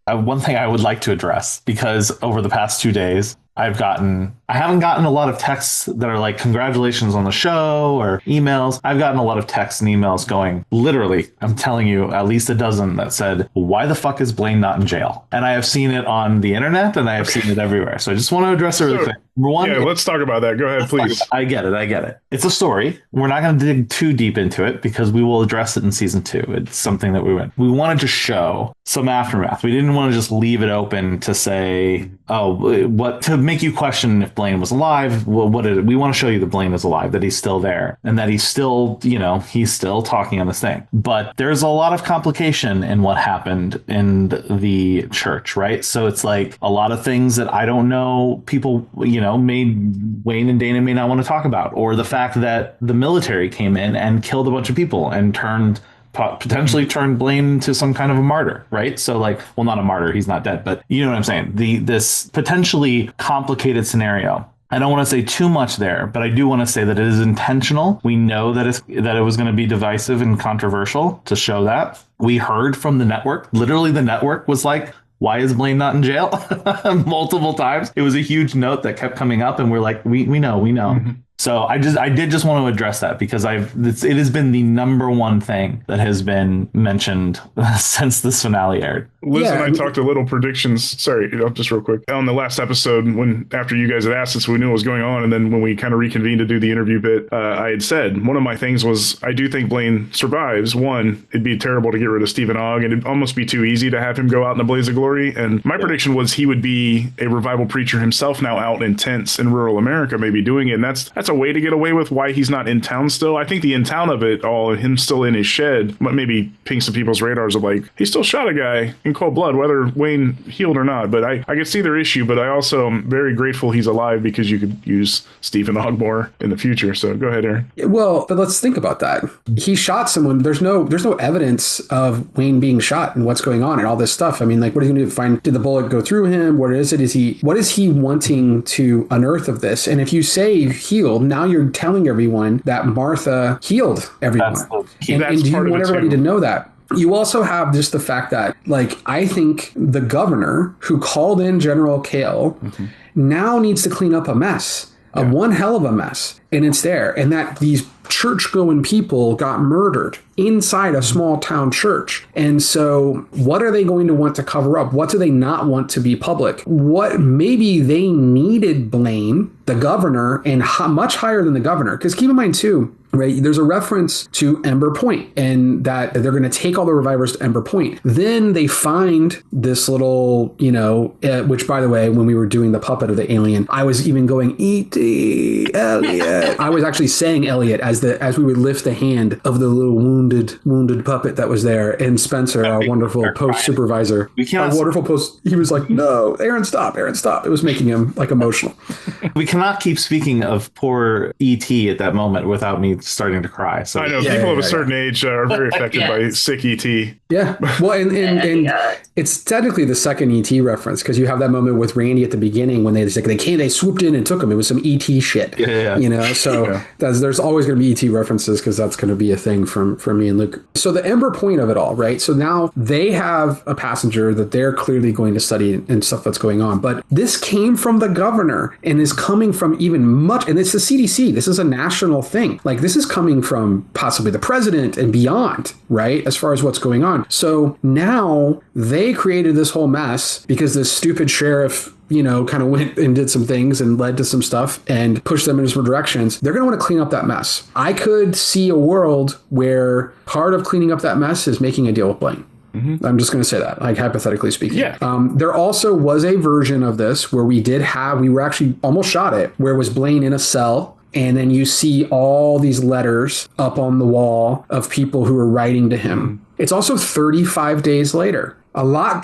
one thing I would like to address, because over the past 2 days, I haven't gotten a lot of texts that are like, congratulations on the show, or emails. I've gotten a lot of texts and emails going, literally, I'm telling you, at least a dozen that said, why the fuck is Blaine not in jail? And I have seen it on the internet and I have seen it everywhere. So I just want to address everything. Let's talk about that. Go ahead, please. I get it. It's a story. We're not going to dig too deep into it because we will address it in season 2. It's something that we wanted to show some aftermath. We didn't want to just leave it open to say, to make you question if Blaine was alive. Well, we want to show you that Blaine is alive, that he's still there, and that he's still, he's still talking on this thing. But there's a lot of complication in what happened in the church, right? So it's like a lot of things that I don't know people, Wayne and Dana may not want to talk about, or the fact that the military came in and killed a bunch of people and potentially turned Blaine into some kind of a martyr, right? So not a martyr, he's not dead, but you know what I'm saying? This potentially complicated scenario. I don't want to say too much there, but I do want to say that it is intentional. We know that it was going to be divisive and controversial to show that. We heard from the network. Literally, the network was like, why is Blaine not in jail? Multiple times. It was a huge note that kept coming up, and we're like, we know. Mm-hmm. So I did just want to address that because it has been the number one thing that has been mentioned since this finale aired. Liz and I talked a little predictions. Sorry, just real quick. On the last episode, after you guys had asked us, we knew what was going on. And then when we kind of reconvened to do the interview bit, I had said, one of my things was, I do think Blaine survives. One, it'd be terrible to get rid of Stephen Ogg, and it'd almost be too easy to have him go out in a blaze of glory. And my prediction was he would be a revival preacher himself now out in tents in rural America, maybe doing it. And that's a way to get away with why he's not in town still. I think the in town of it all, him still in his shed, maybe ping some people's radars of like, he still shot a guy in cold blood, whether Wayne healed or not. But I can see their issue, but I also am very grateful he's alive because you could use Stephen Ogg more in the future. So go ahead, Aaron. Well, but let's think about that. He shot someone. There's no evidence of Wayne being shot and what's going on and all this stuff. I mean, like, what are you going to find? Did the bullet go through him? What is it? What is he wanting to unearth of this? And if you say healed, now you're telling everyone that Martha healed everyone. And do you want everybody to know that? You also have just the fact that, I think the governor who called in General Kale now needs to clean up a mess, one hell of a mess. And it's there. And that these church-going people got murdered inside a small town church. And so what are they going to want to cover up? What do they not want to be public? What maybe they needed Blaine, the governor, and much higher than the governor. Because keep in mind, too, right, there's a reference to Ember Point and that they're going to take all the revivers to Ember Point. Then they find this little, which, by the way, when we were doing the puppet of the alien, I was even going, E.T. Elliot. I was actually saying Elliot as we would lift the hand of the little wounded puppet that was there. And Spencer, our wonderful post supervisor, he was like, no, Aaron, stop. It was making him emotional. We cannot keep speaking of poor E.T. at that moment without me starting to cry. So I know people of a certain age are very affected by sick E.T. Yeah. Well, and it's technically the second E.T. reference because you have that moment with Randy at the beginning when they swooped in and took him. It was some E.T. shit. Yeah. So there's always going to ET references because that's going to be a thing from me and Luke. So the Ember point of it all, right? So now they have a passenger that they're clearly going to study and stuff that's going on. But this came from the governor and is coming from even much, and it's the CDC. This is a national thing. Like this is coming from possibly the president and beyond, right? As far as what's going on. So now they created this whole mess because this stupid sheriff, you know, kind of went and did some things and led to some stuff and pushed them in some directions. They're going to want to clean up that mess. I could see a world where part of cleaning up that mess is making a deal with Blaine. I'm just going to say that, like hypothetically speaking. Yeah. There also was a version of this where we were actually almost shot it, where it was Blaine in a cell. And then you see all these letters up on the wall of people who are writing to him. It's also 35 days later. A lot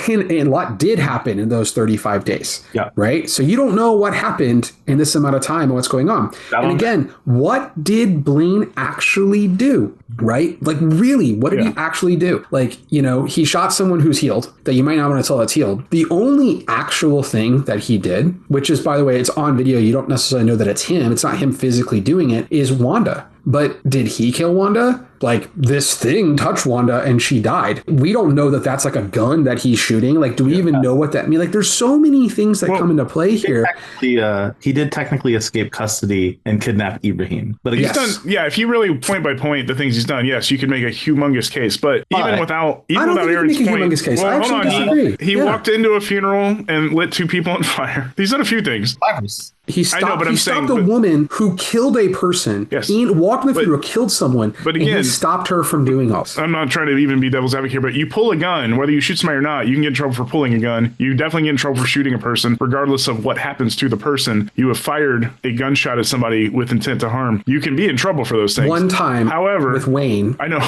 did happen in those 35 days. Yeah. Right. So you don't know what happened in this amount of time and what's going on. And again, what did Blaine actually do? Right. Like, really, what did he actually do? Like, you know, he shot someone who's healed that you might not want to tell that's healed. The only actual thing that he did, which is, by the way, it's on video. You don't necessarily know that it's him. It's not him physically doing it, is Wanda. But did he kill Wanda? Like, this thing touched Wanda and she died. We don't know that that's like a gun that he's shooting. Like, do we even know what that means? Like, there's so many things that come into play here. He did technically escape custody and kidnap Ibrahim. But he's done, if you really point by point the things he's done, yes, you could make a humongous case. But even without Aaron's point, well, hold on, he walked into a funeral and lit 2 people on fire. He's done a few things. He stopped a woman who killed a person. Yes. He walked in the funeral, killed someone, but again, and he stopped her from doing all. I'm not trying to even be devil's advocate here, but you pull a gun, whether you shoot somebody or not, you can get in trouble for pulling a gun. You definitely get in trouble for shooting a person, regardless of what happens to the person. You have fired a gunshot at somebody with intent to harm. You can be in trouble for those things. One time, however, with Wayne. I know.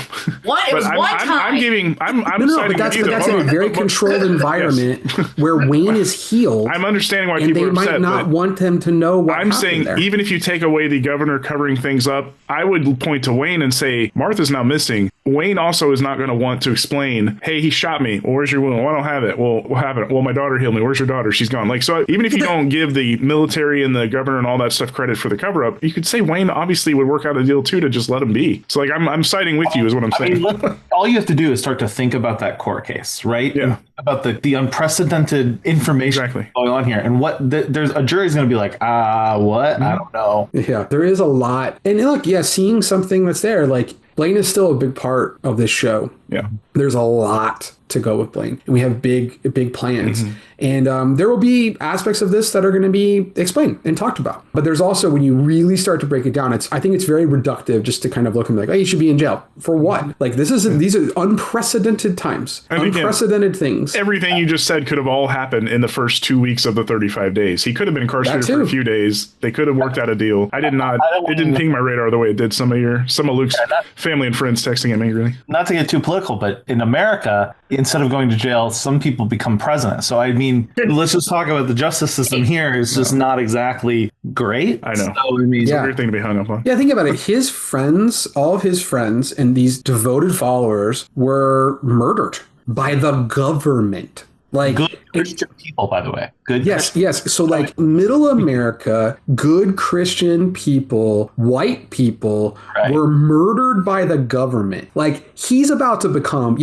What? It was one time. But that's in a very controlled environment where Wayne is healed. I'm understanding why and people they are upset. might not want them to know what I'm saying there. Even if you take away the governor covering things up, I would point to Wayne and say, Martha's now missing. Wayne also is not going to want to explain, hey, he shot me. Well, where's your wound? Well, I don't have it. Well, what happened? Well, my daughter healed me. Where's your daughter? She's gone. Like, so even if you don't give the military and the governor and all that stuff credit for the cover up, you could say Wayne obviously would work out a deal too to just let him be. So like, I'm siding with you is what I'm saying. All you have to do is start to think about that court case, right? Yeah. About the unprecedented information going on here. And what there's a jury's going to be like, what? I don't know. Yeah, there is a lot. And look, seeing something that's there, like Blaine is still a big part of this show. Yeah. There's a lot to go with Blaine. And we have big plans. And there will be aspects of this that are going to be explained and talked about. But there's also, when you really start to break it down, I think it's very reductive just to kind of look and be like, oh, you should be in jail. For what? Like, these are unprecedented times. And unprecedented things. Everything you just said could have all happened in the first 2 weeks of the 35 days. He could have been incarcerated for a few days. They could have worked out a deal. It didn't ping my radar the way it did some of Luke's family and friends texting at me, really. Not to get too political, but in America, instead of going to jail, some people become president. So, I mean, let's just talk about the justice system here. It's just not exactly great. I know. So, it's a weird thing to be hung up on. Yeah, think about it. His friends, all of his friends and these devoted followers were murdered by the government. Like, good Christian people, by the way. Yes. So like middle America, good Christian people, white people were murdered by the government. Like, he's about to become,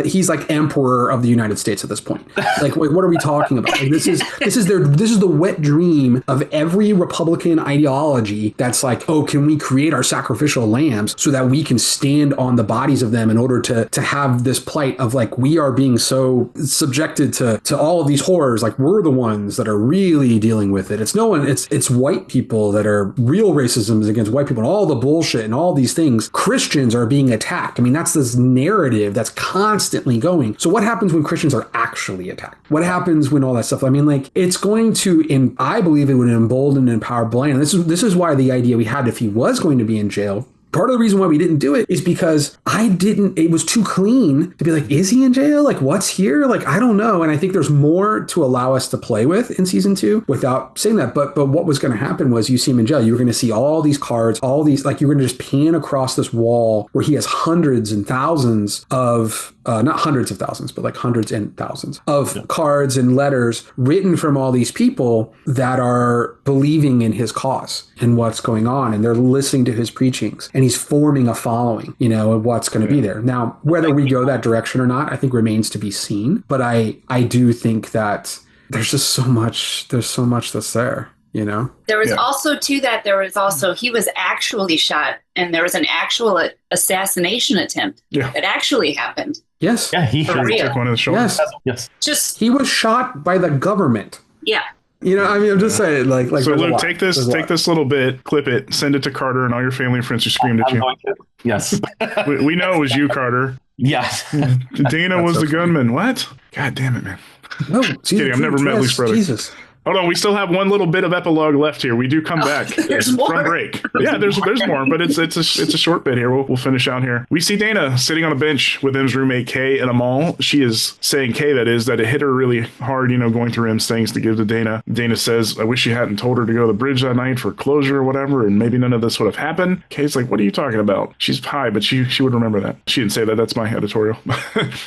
he's like emperor of the United States at this point. Like, what are we talking about? Like, this is the wet dream of every Republican ideology that's like, oh, can we create our sacrificial lambs so that we can stand on the bodies of them in order to have this plight of like, we are being so subjected to all of these horrors. Like, we're the ones that are really dealing with it. It's white people that are real racism is against white people and all the bullshit and all these things. Christians are being attacked. I mean, that's this narrative that's constantly going. So what happens when Christians are actually attacked? What happens when all that stuff? I mean, like, it's going to, I believe it would embolden and empower Blaine. And this is why the idea we had, if he was going to be in jail, part of the reason why we didn't do it is because it was too clean to be like, is he in jail? Like, what's here? Like, I don't know. And I think there's more to allow us to play with in season 2 without saying that. But what was going to happen was you see him in jail. You were going to see all these cards, all these, like, you were going to just pan across this wall where he has hundreds and thousands of not hundreds of thousands, but like hundreds and thousands of cards and letters written from all these people that are believing in his cause and what's going on. And they're listening to his preachings, and he's forming a following, of what's going to be there. Now, whether we go that direction or not, I think remains to be seen. But I do think that there's just so much that's there. There was also he was actually shot, and there was an actual assassination attempt that actually happened. Yes. Yeah, he took one of the shoulders. Yes. He was shot by the government. Yeah. I'm just saying, like. So Luke, take this little bit, clip it, send it to Carter and all your family and friends who screamed at you. Yes. we know it was you, Carter. Yes. Dana was the gunman. What? God damn it, man. No, kidding. I've never met Luke's brother. Jesus. Hold on, we still have one little bit of epilogue left here. We do come back there's more. from break. Yeah, there's more, but it's a short bit here. We'll finish out here. We see Dana sitting on a bench with Em's roommate Kay in a mall. She is saying, Kay, that it hit her really hard, going through Em's things to give to Dana. Dana says, I wish you hadn't told her to go to the bridge that night for closure or whatever, and maybe none of this would have happened. Kay's like, what are you talking about? She's high, but she would remember that. She didn't say that. That's my editorial.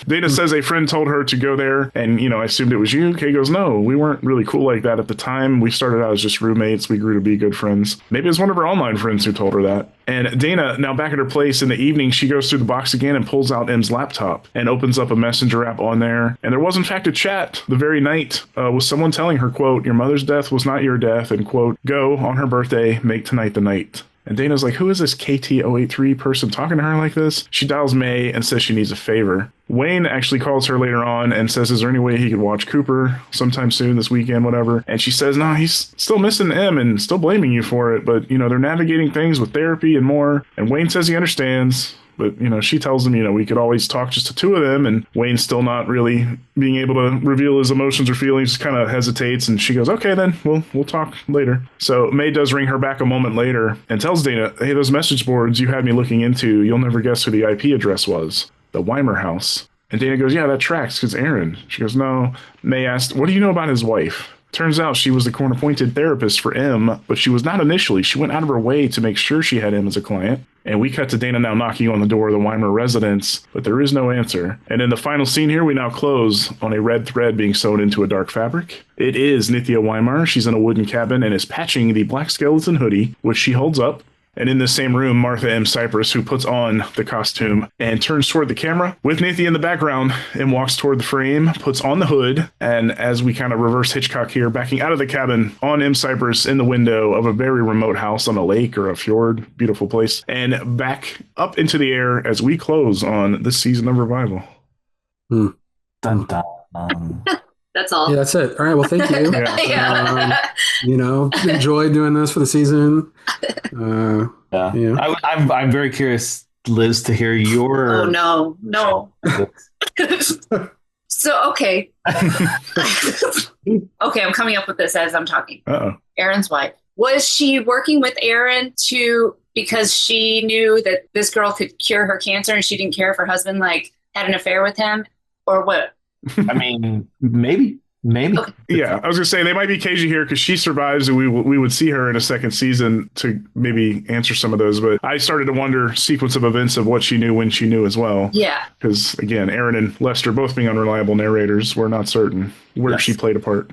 Dana says a friend told her to go there, and I assumed it was you. Kay goes, no, we weren't really cool like that at the time. We started out as just roommates. We grew to be good friends. Maybe it was one of her online friends who told her that. And Dana, now back at her place in the evening, she goes through the box again and pulls out Em's laptop and opens up a messenger app on there. And there was, in fact, a chat the very night with someone telling her, quote, your mother's death was not your death, and, quote, go on her birthday, make tonight the night. And Dana's like, who is this KT083 person talking to her like this? She dials May and says she needs a favor. Wayne actually calls her later on and says, is there any way he could watch Cooper sometime soon this weekend, whatever? And she says, no, he's still missing Em and still blaming you for it. But, they're navigating things with therapy and more. And Wayne says he understands. But, she tells him, we could always talk just the two of them. And Wayne's still not really being able to reveal his emotions or feelings, kind of hesitates. And she goes, okay, then we'll talk later. So May does ring her back a moment later and tells Dana, hey, those message boards you had me looking into, you'll never guess who the IP address was. The Weimer house. And Dana goes, yeah, that tracks because Aaron. She goes, no. May asked, what do you know about his wife? Turns out she was the court-appointed therapist for Em, but she was not initially. She went out of her way to make sure she had Em as a client. And we cut to Dana now knocking on the door of the Weimer residence, but there is no answer. And in the final scene here, we now close on a red thread being sewn into a dark fabric. It is Nithya Weimar. She's in a wooden cabin and is patching the black skeleton hoodie, which she holds up. And in the same room, Martha Em Cypress, who puts on the costume and turns toward the camera with Nithya in the background and walks toward the frame, puts on the hood. And as we kind of reverse Hitchcock here, backing out of the cabin on Em Cypress in the window of a very remote house on a lake or a fjord, beautiful place, and back up into the air as we close on this season of Revival. Dun, dun. That's all. Yeah, that's it. All right. Well, thank you. Enjoy doing this for the season. I'm very curious, Liz, to hear your. Oh no. So okay. Okay, I'm coming up with this as I'm talking. Aaron's wife. Was she working with Aaron because she knew that this girl could cure her cancer and she didn't care if her husband had an affair with him, or what? I mean, maybe. Okay. Yeah, I was gonna say they might be cagey here because she survives, and we would see her in a second season to maybe answer some of those. But I started to wonder sequence of events of what she knew when she knew as well. Yeah, because again, Aaron and Lester both being unreliable narrators, we're not certain where she played a part.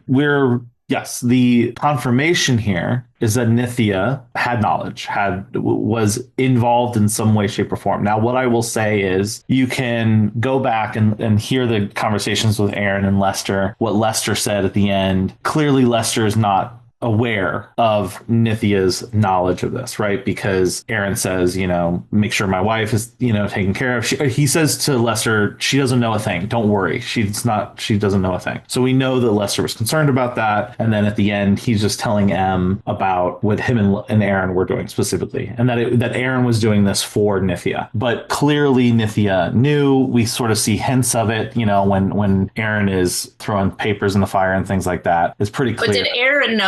Yes, the confirmation here is that Nithya had knowledge, was involved in some way, shape, or form. Now, what I will say is you can go back and hear the conversations with Aaron and Lester, what Lester said at the end. Clearly, Lester is not aware of Nithya's knowledge of this, right? Because Aaron says, make sure my wife is, taken care of. He says to Lester, she doesn't know a thing. Don't worry. She doesn't know a thing. So we know that Lester was concerned about that. And then at the end, he's just telling Em about what him and Aaron were doing specifically. And that Aaron was doing this for Nithya. But clearly Nithya knew. We sort of see hints of it, when Aaron is throwing papers in the fire and things like that. It's pretty clear. But did Aaron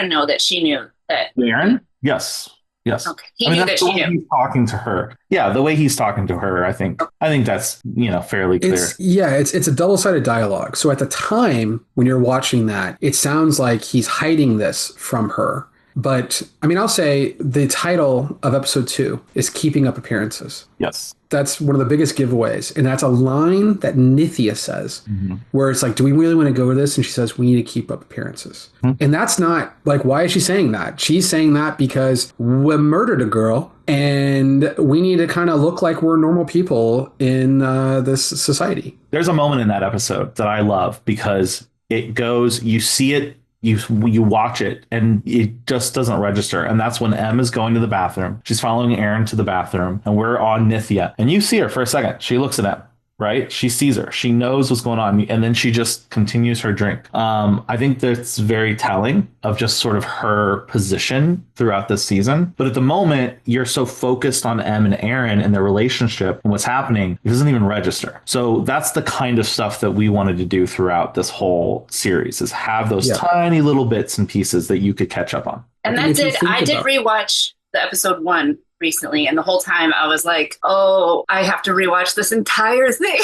know that she knew that? Aaron? Yes. Okay. He knew that she knew. He's talking to her. Yeah, the way he's talking to her, I think that's, fairly clear. It's a double-sided dialogue. So at the time when you're watching that, it sounds like he's hiding this from her. But I mean, I'll say the title of episode 2 is Keeping Up Appearances. Yes. That's one of the biggest giveaways. And that's a line that Nithya says, where it's like, do we really want to go with this? And she says, we need to keep up appearances. And that's not like, why is she saying that? She's saying that because we murdered a girl and we need to kind of look like we're normal people in this society. There's a moment in that episode that I love because it goes, you see it, you watch it, and it just doesn't register. And that's when Em is going to the bathroom. She's following Aaron to the bathroom, and we're on Nithya. And you see her for a second. She looks at Em, right? She sees her. She knows what's going on. And then she just continues her drink. I think that's very telling of just sort of her position throughout this season. But at the moment, you're so focused on Em and Aaron and their relationship and what's happening, it doesn't even register. So that's the kind of stuff that we wanted to do throughout this whole series, is have those tiny little bits and pieces that you could catch up on. And that's it. I did rewatch the episode 1 recently, and the whole time I was like, oh, I have to rewatch this entire thing.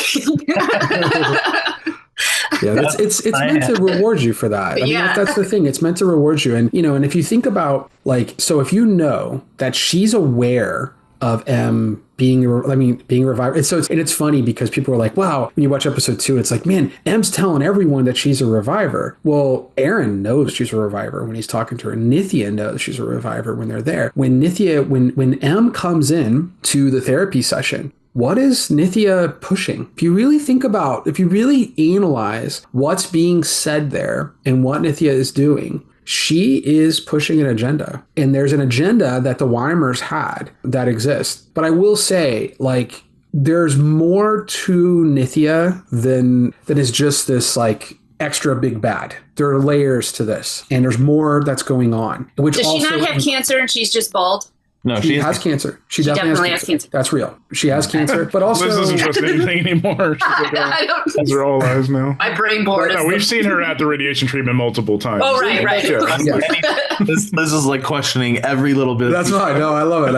It's meant to reward you for that. I mean, that's the thing. It's meant to reward you. And, you know, and if you think about, like, so if you know that she's aware of Em being revived. It's funny because people are like, wow, when you watch episode 2, it's like, man, Em's telling everyone that she's a reviver. Well, Aaron knows she's a reviver when he's talking to her. Nithya knows she's a reviver when they're there. When Em comes in to the therapy session, what is Nithya pushing? If you really analyze what's being said there and what Nithya is doing, she is pushing an agenda. And there's an agenda that the Weimers had that exists. But I will say, like, there's more to Nithya than is just this, like, extra big bad. There are layers to this. And there's more that's going on. Does she not have cancer and she's just bald? No, she has cancer. She definitely has cancer. That's real. She has cancer, but also Liz doesn't trust anything anymore. Those are all lies now. My brain board. No, we've seen her at the radiation treatment multiple times. Oh, right. This is like questioning every little bit. That's fine. No, I love it.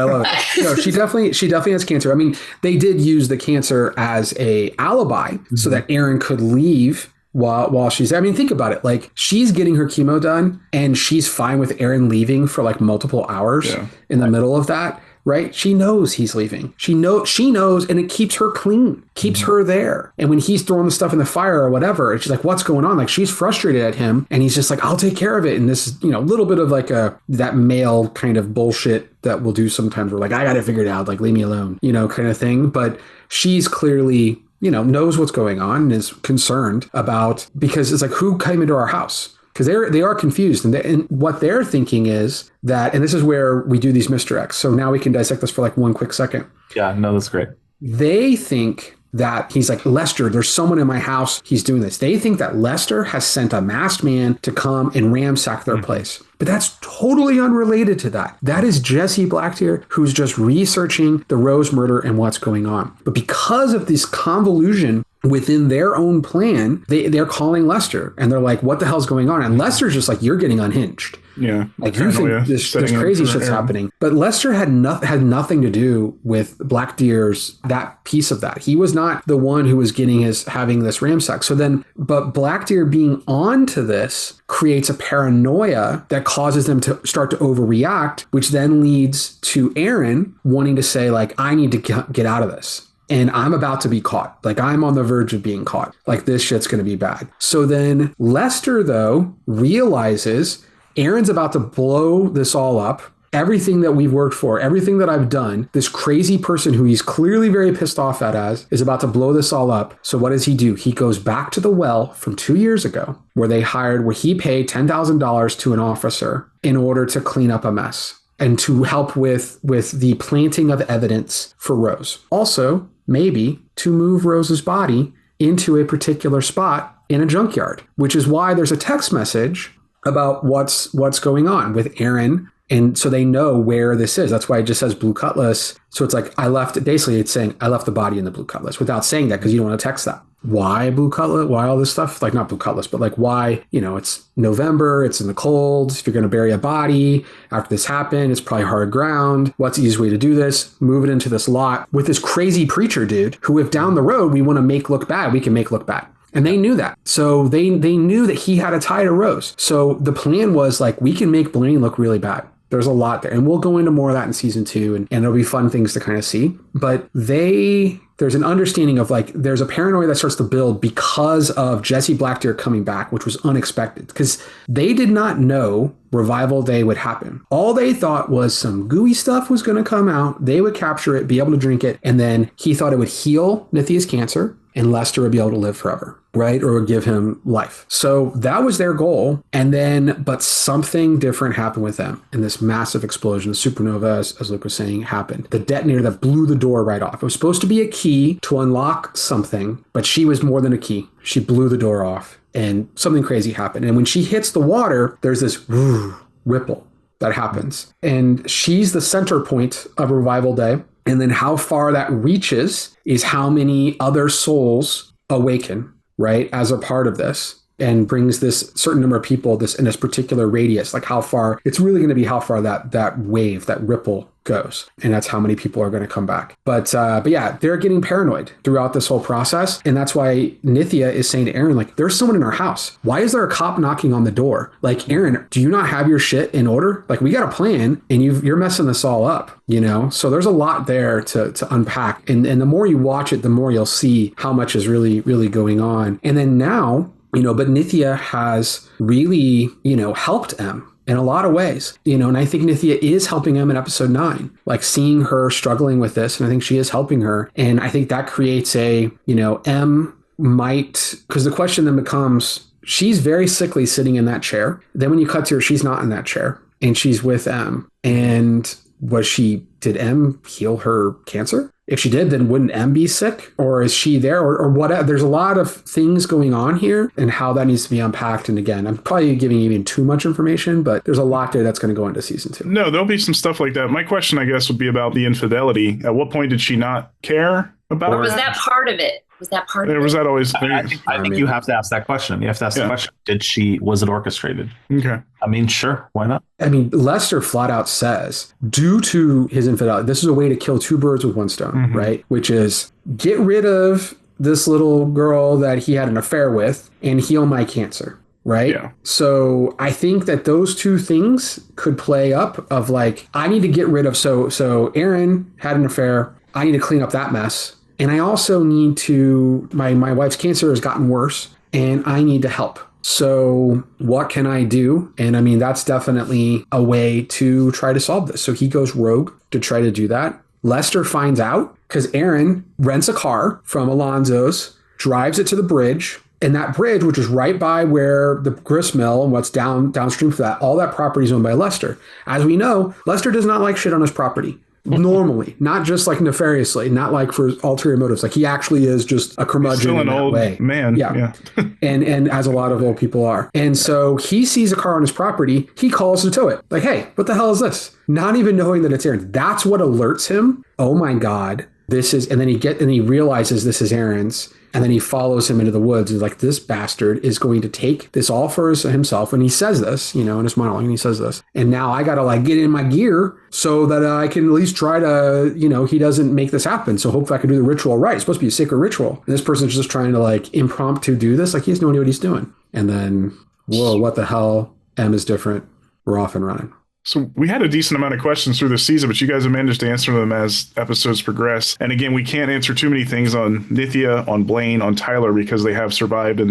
No, she definitely has cancer. I mean, they did use the cancer as a alibi so that Aaron could leave while she's there. I mean, think about it. Like, she's getting her chemo done and she's fine with Aaron leaving for like multiple hours in the middle of that, right? She knows he's leaving. She knows, and it keeps her clean, keeps her there. And when he's throwing the stuff in the fire or whatever, and she's like, what's going on? Like, she's frustrated at him and he's just like, I'll take care of it. And this is, little bit of like that male kind of bullshit that we'll do sometimes. We're like, I got to figure it out. Like, leave me alone, kind of thing. But she's clearly, knows what's going on and is concerned about, because it's like, who came into our house? Because they are confused. And what they're thinking is that, and this is where we do these misdirects. So now we can dissect this for like one quick second. Yeah, no, that's great. They think that he's like, Lester, there's someone in my house. He's doing this. They think that Lester has sent a masked man to come and ransack their place. But that's totally unrelated to that. That is Jesse Blackdeer, who's just researching the Rose murder and what's going on. But because of this convolution within their own plan, they're calling Lester and they're like, what the hell's going on? And Lester's just like, you're getting unhinged. Yeah. Like, you think this crazy shit's happening. But Lester had nothing to do with Blackdeer's, that piece of that. He was not the one who was having this ramsack. But Blackdeer being on to this creates a paranoia that causes them to start to overreact, which then leads to Aaron wanting to say, like, I need to get out of this. And I'm about to be caught. Like, I'm on the verge of being caught. Like, this shit's going to be bad. So then Lester, though, realizes Aaron's about to blow this all up. Everything that we've worked for, everything that I've done, this crazy person who he's clearly very pissed off at is about to blow this all up. So what does he do? He goes back to the well from 2 years ago where he paid $10,000 to an officer in order to clean up a mess and to help with the planting of evidence for Rose. Also, maybe to move Rose's body into a particular spot in a junkyard, which is why there's a text message about what's going on with Aaron. And so they know where this is. That's why it just says Blue Cutlass. So it's like, it's saying I left the body in the Blue Cutlass without saying that, because you don't want to text that. Why Blue Cutlass? Why all this stuff? Like, not Blue Cutlass, but like, why, it's November, it's in the cold. If you're going to bury a body after this happened, it's probably hard ground. What's the easiest way to do this? Move it into this lot with this crazy preacher dude who, if down the road we want to make look bad, we can make look bad. And they knew that. So they knew that he had a tie to Rose. So the plan was like, we can make Blaine look really bad. There's a lot there. And we'll go into more of that in season 2. And there'll be fun things to kind of see. But there's an understanding of like, there's a paranoia that starts to build because of Jesse Blackdeer coming back, which was unexpected because they did not know Revival Day would happen. All they thought was some gooey stuff was going to come out. They would capture it, be able to drink it. And then he thought it would heal Nithia's cancer and Lester would be able to live forever, right? Or would give him life. So that was their goal. And then, but something different happened with them. And this massive explosion, the supernova, as Luke was saying, happened. The detonator that blew the door right off. It was supposed to be a key to unlock something, but she was more than a key. She blew the door off and something crazy happened. And when she hits the water, there's this ripple that happens. And she's the center point of Revival Day. And then how far that reaches is how many other souls awaken, right, as a part of this, and brings this certain number of people in this particular radius, like how far, it's really going to be how far that wave, that ripple goes. And that's how many people are going to come back. But yeah, they're getting paranoid throughout this whole process. And that's why Nithya is saying to Aaron, like, there's someone in our house. Why is there a cop knocking on the door? Like, Aaron, do you not have your shit in order? Like, we got a plan and you're messing this all up, you know? So there's a lot there to unpack. And the more you watch it, the more you'll see how much is really, really going on. And then now, but Nithya has really, helped Em in a lot of ways, and I think Nithya is helping Em in episode 9, like seeing her struggling with this. And I think she is helping her. And I think that creates Em might, because the question then becomes, she's very sickly sitting in that chair. Then when you cut to her, she's not in that chair and she's with Em. And did Em heal her cancer? If she did, then wouldn't Em be sick? Or is she there? Or whatever? There's a lot of things going on here and how that needs to be unpacked. And again, I'm probably giving even too much information, but there's a lot there that's going to go into season 2. No, there'll be some stuff like that. My question, I guess, would be about the infidelity. At what point did she not care about it? Or was that part of it? Was that part of it? Was that always? I think you have to ask that question. You have to ask the question. Was it orchestrated? Okay. I mean, sure. Why not? I mean, Lester flat out says, due to his infidelity, this is a way to kill 2 birds with 1 stone, right? Which is get rid of this little girl that he had an affair with and heal my cancer. Right. Yeah. So I think that those 2 things could play up of like, I need to get rid of. So Aaron had an affair. I need to clean up that mess. And I also need to, my wife's cancer has gotten worse and I need to help. So what can I do? And I mean, that's definitely a way to try to solve this. So he goes rogue to try to do that. Lester finds out because Aaron rents a car from Alonzo's, drives it to the bridge. And that bridge, which is right by where the grist mill and what's downstream for that, all that property is owned by Lester. As we know, Lester does not like shit on his property. Normally, not just like nefariously, not like for ulterior motives. Like he actually is just a curmudgeon. Still an old way. Man. Yeah. and as a lot of old people are. And so he sees a car on his property. He calls to tow it. Like, hey, what the hell is this? Not even knowing that it's Aaron's. That's what alerts him. Oh my God, this is. And then he realizes this is Aaron's. And then he follows him into the woods and is like, this bastard is going to take this all for himself. And he says this, in his monologue, and he says this. And now I got to like get in my gear so that I can at least try to, he doesn't make this happen. So hopefully I can do the ritual right. It's supposed to be a sacred ritual. And this person's just trying to like impromptu do this. Like he has no idea what he's doing. And then, whoa, what the hell? Em is different. We're off and running. So we had a decent amount of questions through this season, but you guys have managed to answer them as episodes progress. And again, we can't answer too many things on Nithya, on Blaine, on Tyler, because they have survived and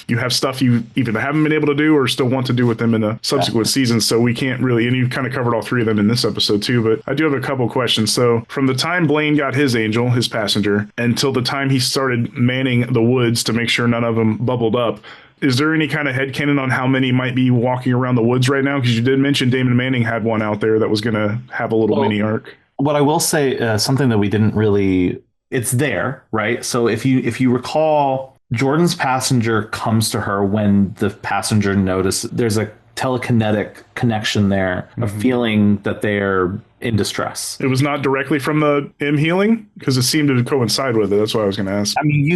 you have stuff you either haven't been able to do or still want to do with them in a subsequent season. So we can't really, and you've kind of covered all 3 of them in this episode too, but I do have a couple questions. So from the time Blaine got his angel, his passenger, until the time he started manning the woods to make sure none of them bubbled up, is there any kind of headcanon on how many might be walking around the woods right now? Because you did mention Damon Manning had one out there that was going to have a little mini arc. What I will say, something that we didn't really, it's there, right? So if you recall, Jordan's passenger comes to her when the passenger notices there's a telekinetic connection there, a feeling that they're in distress. It was not directly from the Em healing because it seemed to coincide with it. That's what I was going to ask. I mean,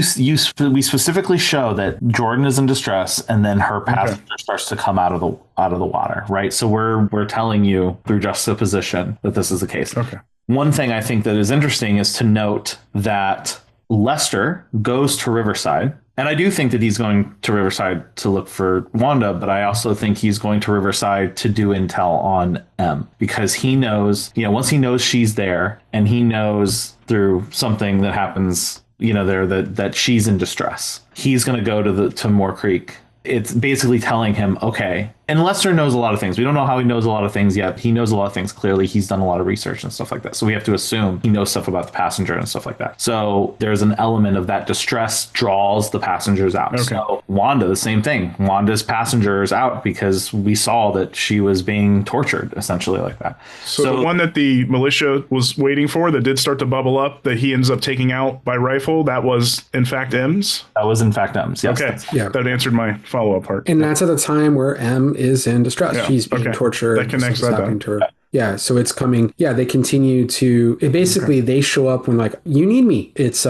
we specifically show that Jordan is in distress, and then her passenger starts to come out of the water, right? So we're telling you through juxtaposition that this is the case. Okay. One thing I think that is interesting is to note that Lester goes to Riverside And I do think that he's going to Riverside to look for Wanda, but I also think he's going to Riverside to do intel on Em, because he knows, once he knows she's there, and he knows through something that happens, there that she's in distress, he's going to go to Moore Creek. It's basically telling him, okay, and Lester knows a lot of things. We don't know how he knows a lot of things yet. He knows a lot of things. Clearly, he's done a lot of research and stuff like that. So we have to assume he knows stuff about the passenger and stuff like that. So there's an element of that distress draws the passengers out. Okay. So Wanda, the same thing. Wanda's passenger is out because we saw that she was being tortured, essentially like that. So the one that the militia was waiting for that did start to bubble up, that he ends up taking out by rifle, that was in fact Em's? That was in fact Em's, yes. Okay, yeah. That answered my follow-up part. And that's at the time where Em is in distress. Yeah. She's being tortured. That connects that down. To her. Yeah, so it's coming. Yeah, they continue to. They show up when you need me. It's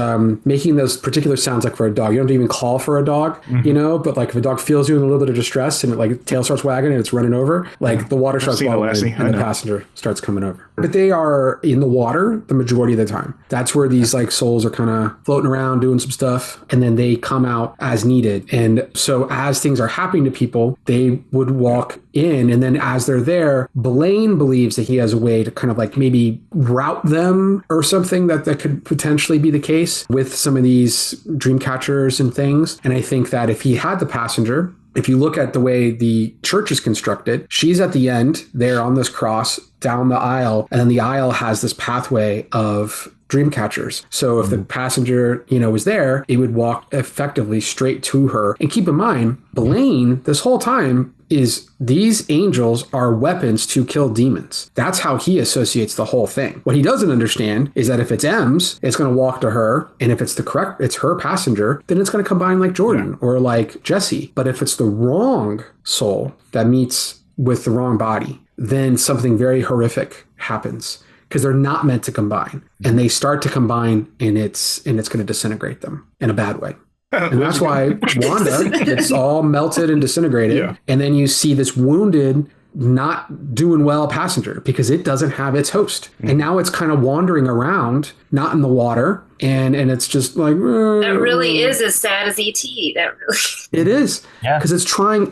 making those particular sounds like for a dog. You don't have to even call for a dog, But if a dog feels you in a little bit of distress and tail starts wagging and it's running over, the water starts bubbling and the passenger starts coming over. But they are in the water the majority of the time. That's where these souls are kind of floating around doing some stuff, and then they come out as needed. And so as things are happening to people, they would walk in, and then as they're there, Blaine believes that he has a way to kind of maybe route them or something that could potentially be the case with some of these dream catchers and things. And I think that if he had the passenger, if you look at the way the church is constructed, she's at the end there on this cross down the aisle, and then the aisle has this pathway of dream catchers. So if the passenger, was there, it would walk effectively straight to her. And keep in mind, Blaine, this whole time, is these angels are weapons to kill demons. That's how he associates the whole thing. What he doesn't understand is that if it's Em's, it's going to walk to her. And if it's it's her passenger, then it's going to combine like Jordan or like Jesse. But if it's the wrong soul that meets with the wrong body, then something very horrific happens. Because they're not meant to combine, and they start to combine, and it's going to disintegrate them in a bad way. And that's why Wanda gets all melted and disintegrated. Yeah. And then you see this wounded, not doing well passenger because it doesn't have its host. And now it's kind of wandering around, not in the water. And it's just that really is as sad as E.T. That really it is. Yeah. Because it's trying.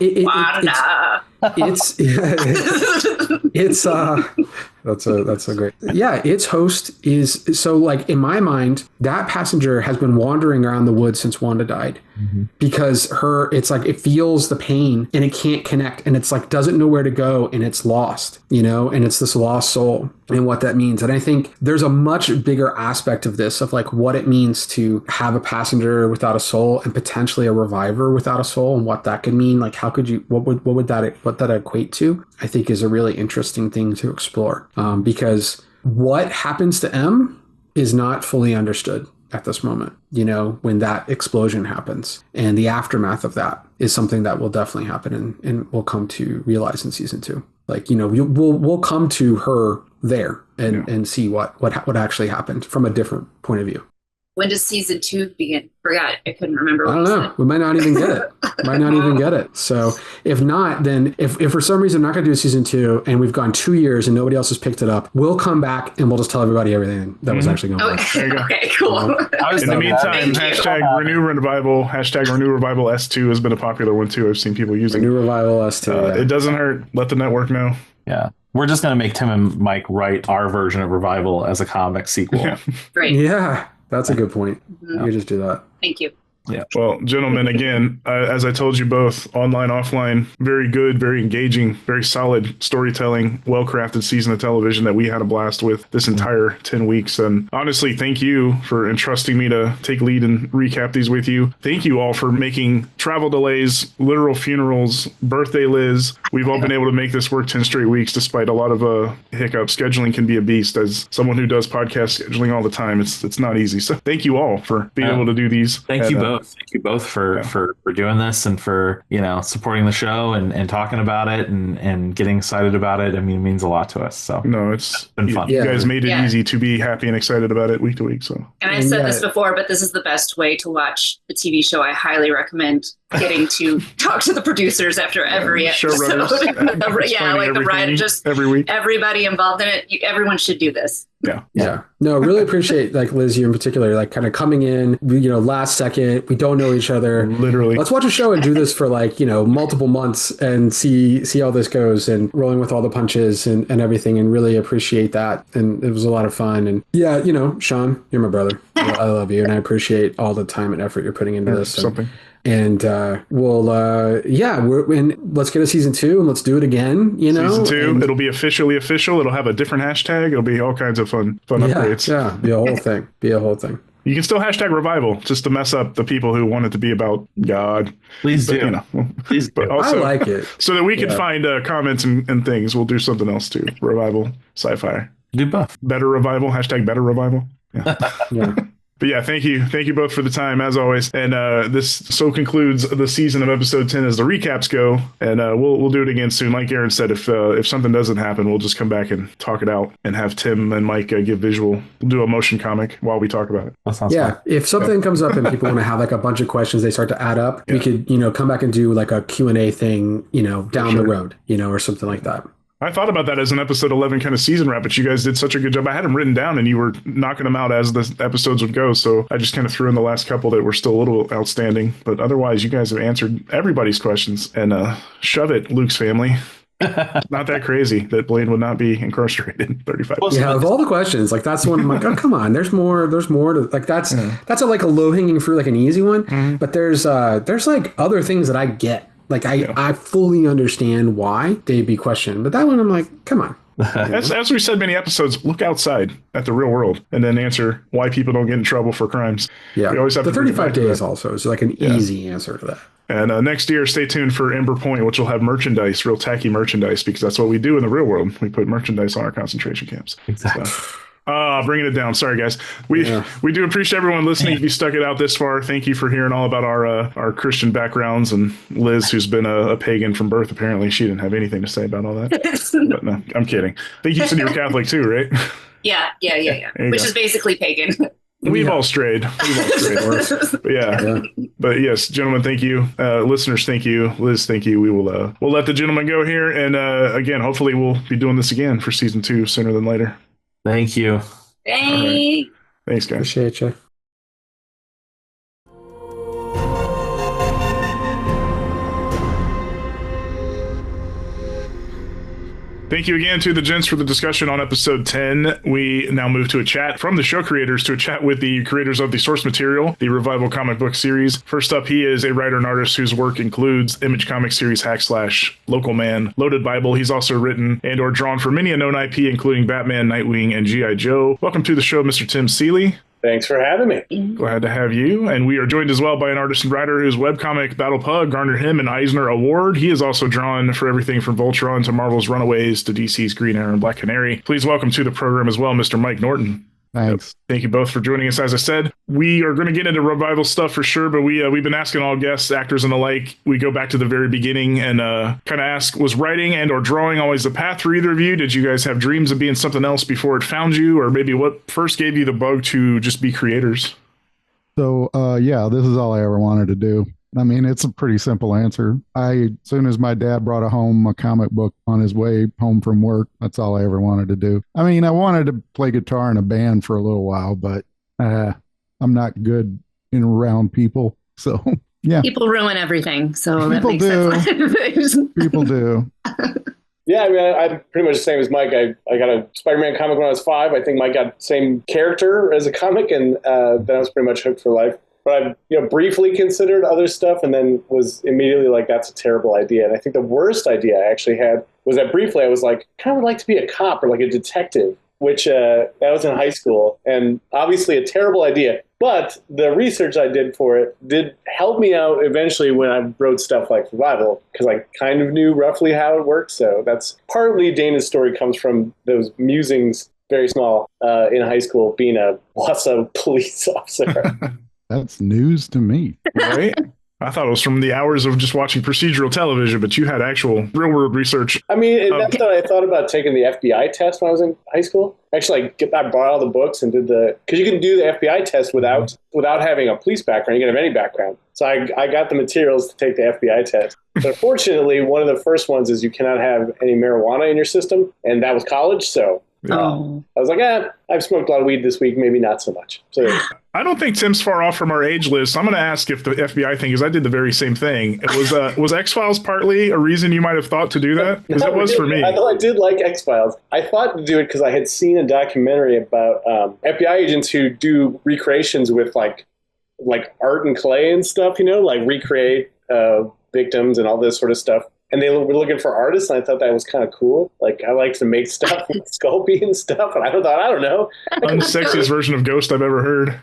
That's a great. Yeah, its host is so in my mind, that passenger has been wandering around the woods since Wanda died because it's it feels the pain and it can't connect and it's doesn't know where to go and it's lost, and it's this lost soul and what that means. And I think there's a much bigger aspect of this of what it means to have a passenger without a soul and potentially a reviver without a soul and what that could mean. How could you, what that equate to, I think is a really interesting thing to explore. Because what happens to Em is not fully understood at this moment, when that explosion happens, and the aftermath of that is something that will definitely happen and we'll come to realize in season 2. We'll come to her there and see what actually happened from a different point of view. When does season 2 begin? Forgot. I couldn't remember. I don't know. We might not even get it. So if not, then if for some reason I'm not going to do season 2 and we've gone 2 years and nobody else has picked it up, we'll come back and we'll just tell everybody everything that was actually going on. There you go. Okay, cool. In the meantime, #Renew Revival, #Renew Revival S2 has been a popular one too. I've seen people using Renew Revival S2. It doesn't hurt. Let the network know. Yeah. We're just going to make Tim and Mike write our version of Revival as a comic sequel. Yeah. Great. Yeah. That's a good point. You just do that. Thank you. Yeah. Well, gentlemen, again, as I told you both, online, offline, very good, very engaging, very solid storytelling, well-crafted season of television that we had a blast with this entire 10 weeks. And honestly, thank you for entrusting me to take lead and recap these with you. Thank you all for making travel delays, literal funerals, birthday Liz. We've all been able to make this work 10 straight weeks despite a lot of hiccups. Scheduling can be a beast. As someone who does podcast scheduling all the time, it's not easy. So thank you all for being able to do these. Thank you both. Thank you both for doing this and for supporting the show and talking about it and getting excited about it. I mean, it means a lot to us. So no, it's been fun. Yeah. You guys made it easy to be happy and excited about it week to week. So and I've said this before, but this is the best way to watch the TV show. I highly recommend getting to talk to the producers after every episode. Yeah, like the writer, just every week. Everybody involved in it. Everyone should do this. Yeah. No, really appreciate like Liz, you in particular, like kind of coming in, last second, we don't know each other. Literally. Let's watch a show and do this for like, multiple months and see how this goes and rolling with all the punches and everything, and really appreciate that. And it was a lot of fun. And yeah, Shawn, you're my brother. I love you. And I appreciate all the time and effort you're putting into this. And let's get a season 2 and let's do it again. Season 2, it'll be officially official. It'll have a different hashtag. It'll be all kinds of fun upgrades. Yeah, be a whole thing. You can still hashtag revival just to mess up the people who want it to be about God. Please do. Please do. But also, I like it. So that we can find comments and things. We'll do something else too. Revival, sci-fi. Do both. Better revival. Hashtag better revival. Yeah. Yeah. But yeah, thank you both for the time as always. And this so concludes the season of episode 10 as the recaps go. And we'll do it again soon. Like Aaron said, if something doesn't happen, we'll just come back and talk it out and have Tim and Mike give visual. We'll do a motion comic while we talk about it. That sounds fun. If something comes up and people want to have like a bunch of questions, they start to add up. We could come back and do like a Q&A thing, down the road, or something like that. I thought about that as an episode 11 kind of season wrap, but you guys did such a good job. I had them written down and you were knocking them out as the episodes would go. So I just kind of threw in the last couple that were still a little outstanding. But otherwise, you guys have answered everybody's questions. And shove it, Luke's family. Not that crazy that Blaine would not be incarcerated 35 years. Yeah, of all the questions, like that's one I'm like, oh, come on, there's more to like that's like a low-hanging fruit, like an easy one. Mm-hmm. But there's like other things that I get. Like, I fully understand why they'd be questioned. But that one, I'm like, come on. As we said many episodes, look outside at the real world and then answer why people don't get in trouble for crimes. Yeah. We always have the 35 days also is like an easy answer to that. And next year, stay tuned for Ember Point, which will have merchandise, real tacky merchandise, because that's what we do in the real world. We put merchandise on our concentration camps. Exactly. So. Bringing it down. Sorry, guys. We do appreciate everyone listening. If you stuck it out this far, thank you for hearing all about our Christian backgrounds. And Liz, who's been a pagan from birth, apparently she didn't have anything to say about all that. But no, I'm kidding. I think you said you were Catholic too, right? Yeah. Which is basically pagan. We've all strayed. But But yes, gentlemen, thank you. Listeners, thank you. Liz, thank you. We'll let the gentleman go here. And again, hopefully we'll be doing this again for season 2 sooner than later. Thank you. Thanks. Right. Thanks, guys. Appreciate you. Thank you again to the gents for the discussion on episode 10. We now move to a chat from the show creators to a chat with the creators of the source material, the Revival comic book series. First up, he is a writer and artist whose work includes Image Comic Series Hack Slash, Local Man, Loaded Bible. He's also written and or drawn for many a known IP, including Batman, Nightwing, and G.I. Joe. Welcome to the show, Mr. Tim Seeley. Thanks for having me. Glad to have you. And we are joined as well by an artist and writer whose webcomic Battlepug garnered him an Eisner Award. He has also drawn for everything from Voltron to Marvel's Runaways to DC's Green Arrow and Black Canary. Please welcome to the program as well, Mr. Mike Norton. Thanks. Thank you both for joining us. As I said, we are going to get into revival stuff for sure, but we've been asking all guests, actors and the like. We go back to the very beginning and kind of ask, was writing and or drawing always the path for either of you? Did you guys have dreams of being something else before it found you? Or maybe what first gave you the bug to just be creators? So, this is all I ever wanted to do. I mean, it's a pretty simple answer. As soon as my dad brought home a comic book on his way home from work, that's all I ever wanted to do. I mean, I wanted to play guitar in a band for a little while, but I'm not good in around people. So, yeah. People ruin everything. So that makes sense. People do. Yeah, I mean, I'm pretty much the same as Mike. I got a Spider-Man comic when I was 5. I think Mike got the same character as a comic, and then I was pretty much hooked for life. But I briefly considered other stuff and then was immediately like, that's a terrible idea. And I think the worst idea I actually had was that briefly I was like, kind of would like to be a cop or like a detective, which that was in high school. And obviously a terrible idea. But the research I did for it did help me out eventually when I wrote stuff like Revival, because I kind of knew roughly how it worked. So that's partly Dana's story comes from those musings, very small, in high school, being a Wausau police officer. That's news to me. Right? I thought it was from the hours of just watchwatching procedural television, but you had actual real world research. I mean, that's what I thought about taking the FBI test when I was in high school. Actually, I bought all the books and did because you can do the FBI test without having a police background. You can have any background. So I got the materials to take the FBI test. But unfortunately, one of the first ones is you cannot have any marijuana in your system. And that was college. So I was like, I've smoked a lot of weed this week. Maybe not so much. So I don't think Tim's far off from our age list. So I'm going to ask if the FBI thing, because I did the very same thing. It was X-Files partly a reason you might have thought to do that? Because it was for me. I thought I did like X-Files. I thought to do it because I had seen a documentary about FBI agents who do recreations with like art and clay and stuff, like recreate victims and all this sort of stuff. And they were looking for artists, and I thought that was kind of cool. Like, I like to make stuff with Sculpey and stuff, and I don't know. Unsexiest version of Ghost I've ever heard.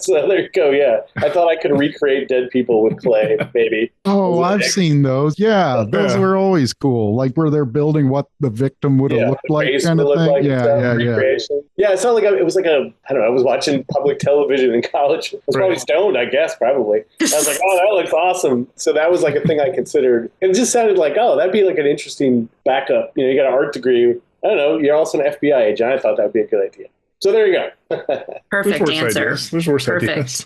So there you go, yeah. I thought I could recreate dead people with clay, maybe. Oh, I've seen those. Yeah, those were always cool. Like, where they're building what the victim would have looked like kind of thing. Like Yeah, it's not like it was like I don't know, I was watching public television in college. I was probably stoned, I guess, probably. I was like, oh, that looks awesome. So that was like a thing I considered. It just sounded like, oh, that'd be like an interesting backup. You got an art degree. I don't know. You're also an FBI agent. I thought that'd be a good idea. So there you go. Perfect answer. There's worse ideas.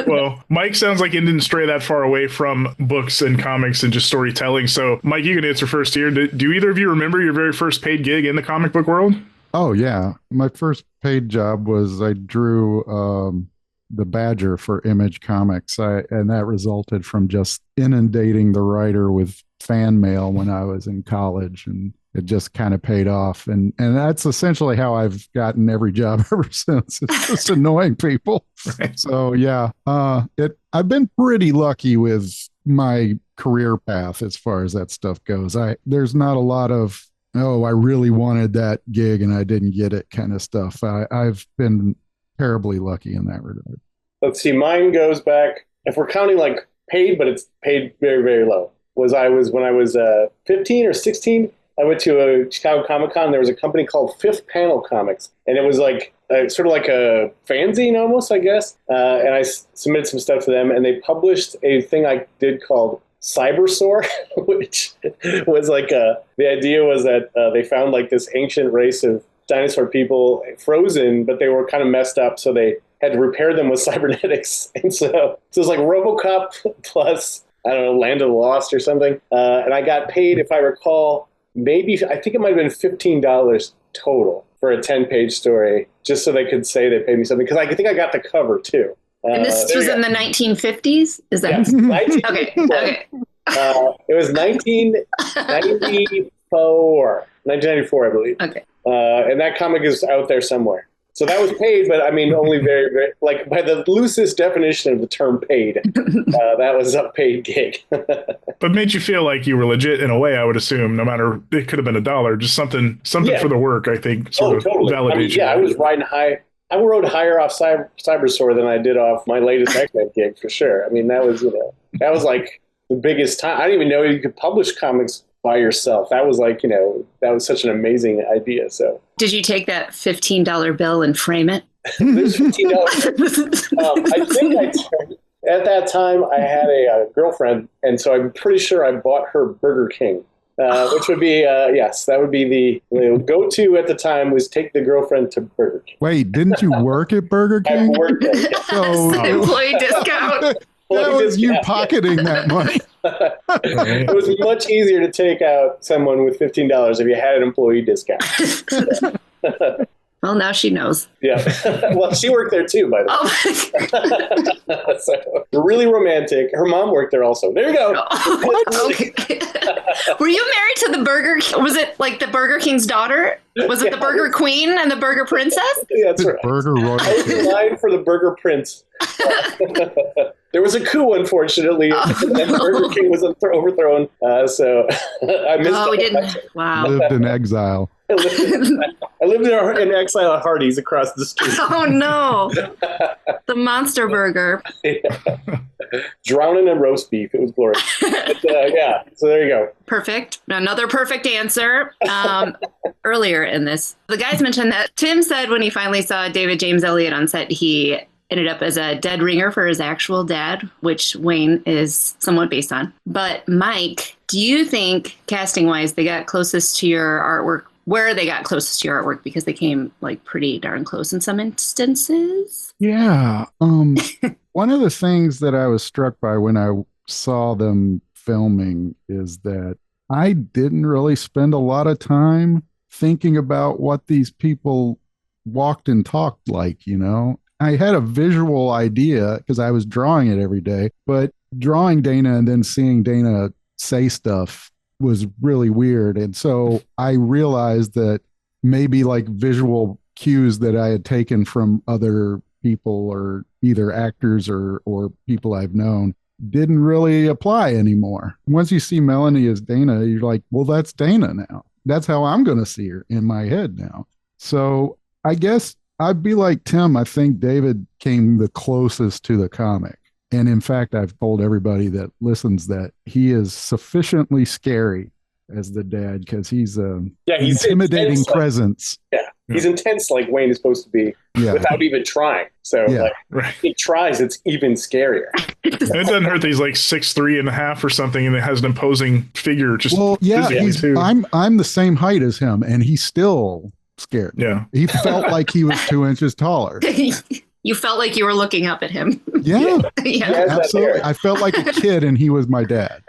Well, Mike sounds like he didn't stray that far away from books and comics and just storytelling. So, Mike, you can answer first here. Do either of you remember your very first paid gig in the comic book world? Oh, yeah. My first paid job was I drew the Badger for Image Comics, and that resulted from just inundating the writer with fan mail when I was in college, and it just kind of paid off. And that's essentially how I've gotten every job ever since. It's just annoying people. Right. So yeah, I've been pretty lucky with my career path as far as that stuff goes. There's not a lot of, I really wanted that gig and I didn't get it kind of stuff. I've been terribly lucky in that regard. Let's see, mine goes back, if we're counting like paid, but it's paid very, very low, when I was 15 or 16, I went to a Chicago Comic-Con. There was a company called Fifth Panel Comics, and it was like sort of like a fanzine almost, I guess. And I submitted some stuff to them, and they published a thing I did called Cybersaur, which was like the idea was that they found like this ancient race of dinosaur people frozen, but they were kind of messed up, so they had to repair them with cybernetics. And so it was like RoboCop plus, I don't know, Land of the Lost or something. And I got paid, if I recall, I think it might have been $15 total for a 10-page story, just so they could say they paid me something. Because I think I got the cover, too. And this was in the 1950s? Is that? Yes, Okay. It was 1994, I believe. Okay. And that comic is out there somewhere. So that was paid, but I mean, only very, very, like by the loosest definition of the term paid, that was a paid gig. But made you feel like you were legit in a way, I would assume, no matter, it could have been $1, just something for the work, I think, sort of totally. validates I was riding high. I rode higher off Cybersaur than I did off my latest X-Men gig, for sure. I mean, that was like the biggest time. I didn't even know you could publish comics by yourself. That was like, that was such an amazing idea. So did you take that $15 bill and frame it? There's $15. I think at that time I had a girlfriend, and so I'm pretty sure I bought her Burger King, which would be yes, that would be the go-to at the time, was take the girlfriend to Burger King. Wait, didn't you work at Burger King? I worked there. Yes. So employee discount. That was you pocketing that money. It was much easier to take out someone with $15 if you had an employee discount. Well, now she knows. Yeah. Well, she worked there too, by the way. So, really romantic. Her mom worked there also. There you go. Okay. Were you married to the Burger King? Was it like the Burger King's daughter? Was it the Burger Queen and the Burger Princess? Yeah, that's right. Burger royalty. I was in line for the Burger Prince. There was a coup, unfortunately, and Burger King was overthrown. So I missed it. We didn't. Wow. Lived in exile. I lived in exile at Hardee's across the street. Oh, no. The Monster Burger. Yeah. Drowning in roast beef. It was glorious. But, yeah, so there you go. Perfect. Another perfect answer. Earlier in this, the guys mentioned that Tim said when he finally saw David James Elliott on set, he ended up as a dead ringer for his actual dad, which Wayne is somewhat based on. But Mike, do you think casting-wise they got closest to your artwork? Where they got closest to your artwork, because they came like pretty darn close in some instances? Yeah. One of the things that I was struck by when I saw them filming is that I didn't really spend a lot of time thinking about what these people walked and talked like, you know. I had a visual idea because I was drawing it every day, but drawing Dana and then seeing Dana say stuff was really weird. And so I realized that maybe like visual cues that I had taken from other people or either actors or people I've known didn't really apply anymore. Once you see Melanie as Dana, you're like, well, that's Dana now. That's how I'm going to see her in my head now. So I guess I'd be like Tim. I think David came the closest to the comic. And in fact, I've told everybody that listens that he is sufficiently scary as the dad because he's he's intimidating intense, presence. He's intense like Wayne is supposed to be without even trying. So he tries, it's even scarier. It doesn't hurt that he's like 6'3.5" or something and it has an imposing figure. Just I'm the same height as him and he's still scared. Yeah. He felt like he was 2 inches taller. You felt like you were looking up at him. Yeah, absolutely. I felt like a kid and he was my dad.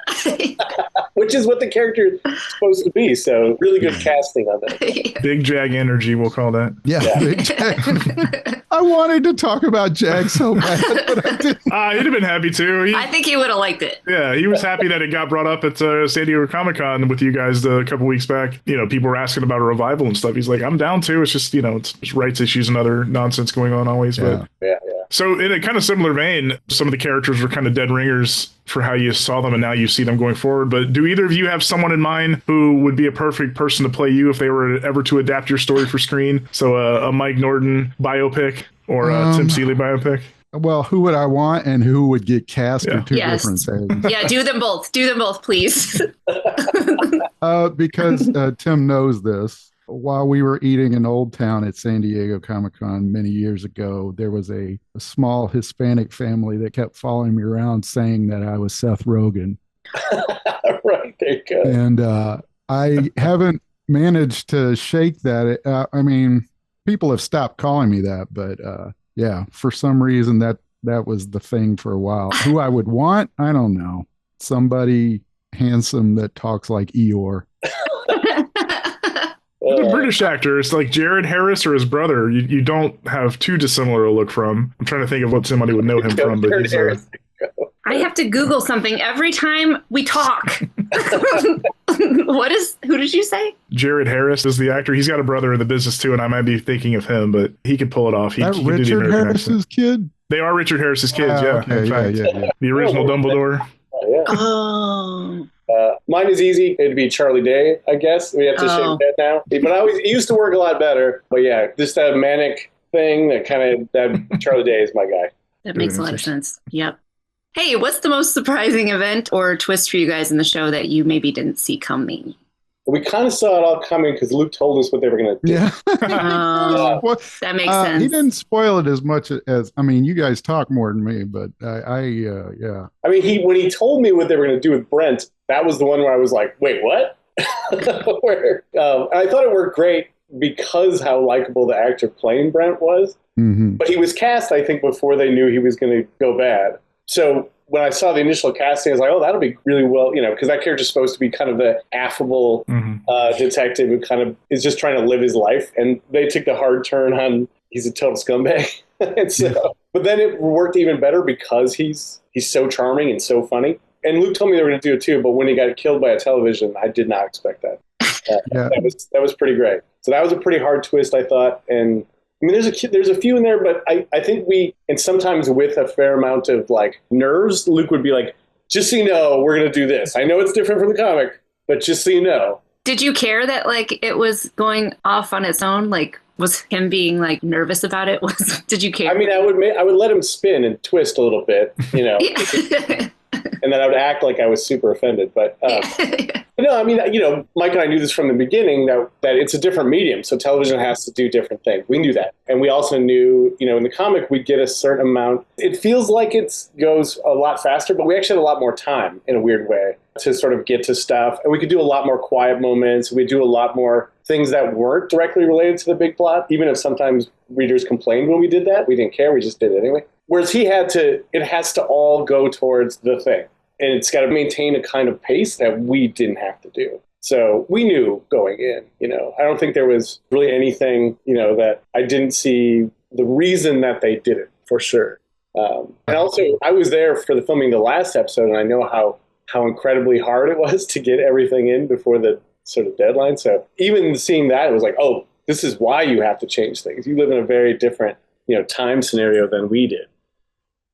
Which is what the character is supposed to be. So really good casting on that. Big Jag energy, we'll call that. Yeah. Big Jag. I wanted to talk about Jag so bad, but I didn't. He'd have been happy too. I think he would have liked it. Yeah, he was happy that it got brought up at San Diego Comic-Con with you guys a couple weeks back. You know, people were asking about a revival and stuff. He's like, I'm down too. It's just, it's just rights issues and other nonsense going on always. Yeah. But so in a kind of similar vein, some of the characters were kind of dead ringers for how you saw them and now you see them going forward. But do either of you have someone in mind who would be a perfect person to play you if they were ever to adapt your story for screen? So a Mike Norton biopic or a Tim Seeley biopic? Well, who would I want and who would get cast are two different things. Yeah, do them both. Do them both, please. Because Tim knows this. While we were eating in Old Town at San Diego Comic-Con many years ago, there was a small Hispanic family that kept following me around saying that I was Seth Rogen. Right, there you go. And I haven't managed to shake that. I mean, people have stopped calling me that, but for some reason that was the thing for a while. Who I would want, I don't know. Somebody handsome that talks like Eeyore. The British actor, it's like Jared Harris or his brother. You don't have too dissimilar a look from. I'm trying to think of what somebody would know him from. But I have to Google something every time we talk. Who did you say? Jared Harris is the actor. He's got a brother in the business too, and I might be thinking of him, but he could pull it off. He Richard Harris's kid? They are Richard Harris's kids, Okay, yeah. The original Dumbledore. Oh. Mine is easy. It'd be Charlie Day, I guess. We have to shake that now. But he used to work a lot better. But yeah, just that manic thing, that Charlie Day is my guy. That makes a lot of sense. Yep. Hey, what's the most surprising event or twist for you guys in the show that you maybe didn't see coming? We kind of saw it all coming because Luke told us what they were going to do. Yeah. That makes sense. He didn't spoil it as much as, I mean, you guys talk more than me, but yeah. I mean, when he told me what they were going to do with Brent, that was the one where I was like, wait, what? I thought it worked great because how likable the actor playing Brent was. Mm-hmm. But he was cast, I think, before they knew he was going to go bad. So when I saw the initial casting, I was like, oh, that'll be really well, because that character's supposed to be kind of the affable detective who kind of is just trying to live his life. And they took the hard turn on he's a total scumbag. But then it worked even better because he's so charming and so funny. And Luke told me they were going to do it too, but when he got killed by a television, I did not expect that. That was pretty great. So that was a pretty hard twist, I thought. And I mean, there's a few in there, but I think and sometimes with a fair amount of like nerves, Luke would be like, just so you know, we're going to do this. I know it's different from the comic, but just so you know. Did you care that like it was going off on its own? Like, was him being like nervous about it? Did you care? I mean, I would let him spin and twist a little bit, and then I would act like I was super offended. But no, I mean, Mike and I knew this from the beginning that it's a different medium. So television has to do different things. We knew that. And we also knew, in the comic, we'd get a certain amount. It feels like it goes a lot faster, but we actually had a lot more time in a weird way to sort of get to stuff. And we could do a lot more quiet moments. We do a lot more things that weren't directly related to the big plot. Even if sometimes readers complained when we did that, we didn't care. We just did it anyway. Whereas it has to all go towards the thing. And it's got to maintain a kind of pace that we didn't have to do. So we knew going in, I don't think there was really anything, that I didn't see the reason that they did it, for sure. And also, I was there for the filming the last episode, and I know how incredibly hard it was to get everything in before the sort of deadline. So even seeing that, it was like, oh, this is why you have to change things. You live in a very different, time scenario than we did.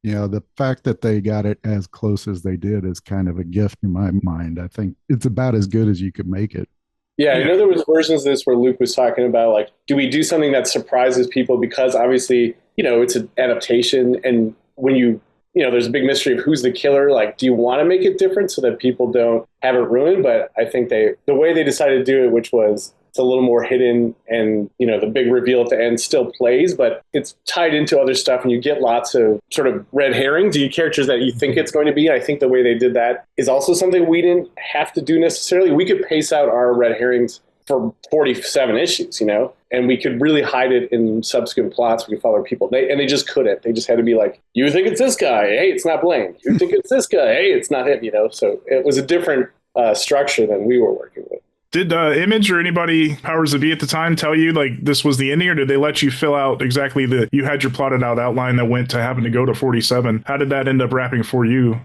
The fact that they got it as close as they did is kind of a gift in my mind. I think it's about as good as you could make it. Yeah, I know there was versions of this where Luke was talking about, like, do we do something that surprises people? Because obviously, it's an adaptation. And when there's a big mystery of who's the killer. Like, do you want to make it different so that people don't have it ruined? But I think the way they decided to do it, which was it's a little more hidden, and the big reveal at the end still plays, but it's tied into other stuff, and you get lots of sort of red herrings. You characters that you think it's going to be. I think the way they did that is also something we didn't have to do necessarily. We could pace out our red herrings for 47 issues, and we could really hide it in subsequent plots. We could follow people. They just couldn't. They just had to be like, you think it's this guy? Hey, it's not Blaine. You think it's this guy? Hey, it's not him, So it was a different structure than we were working with. Did Image or anybody powers that be at the time tell you like this was the ending, or did they let you fill out exactly you had your plotted out outline that went to happen to go to 47? How did that end up wrapping for you?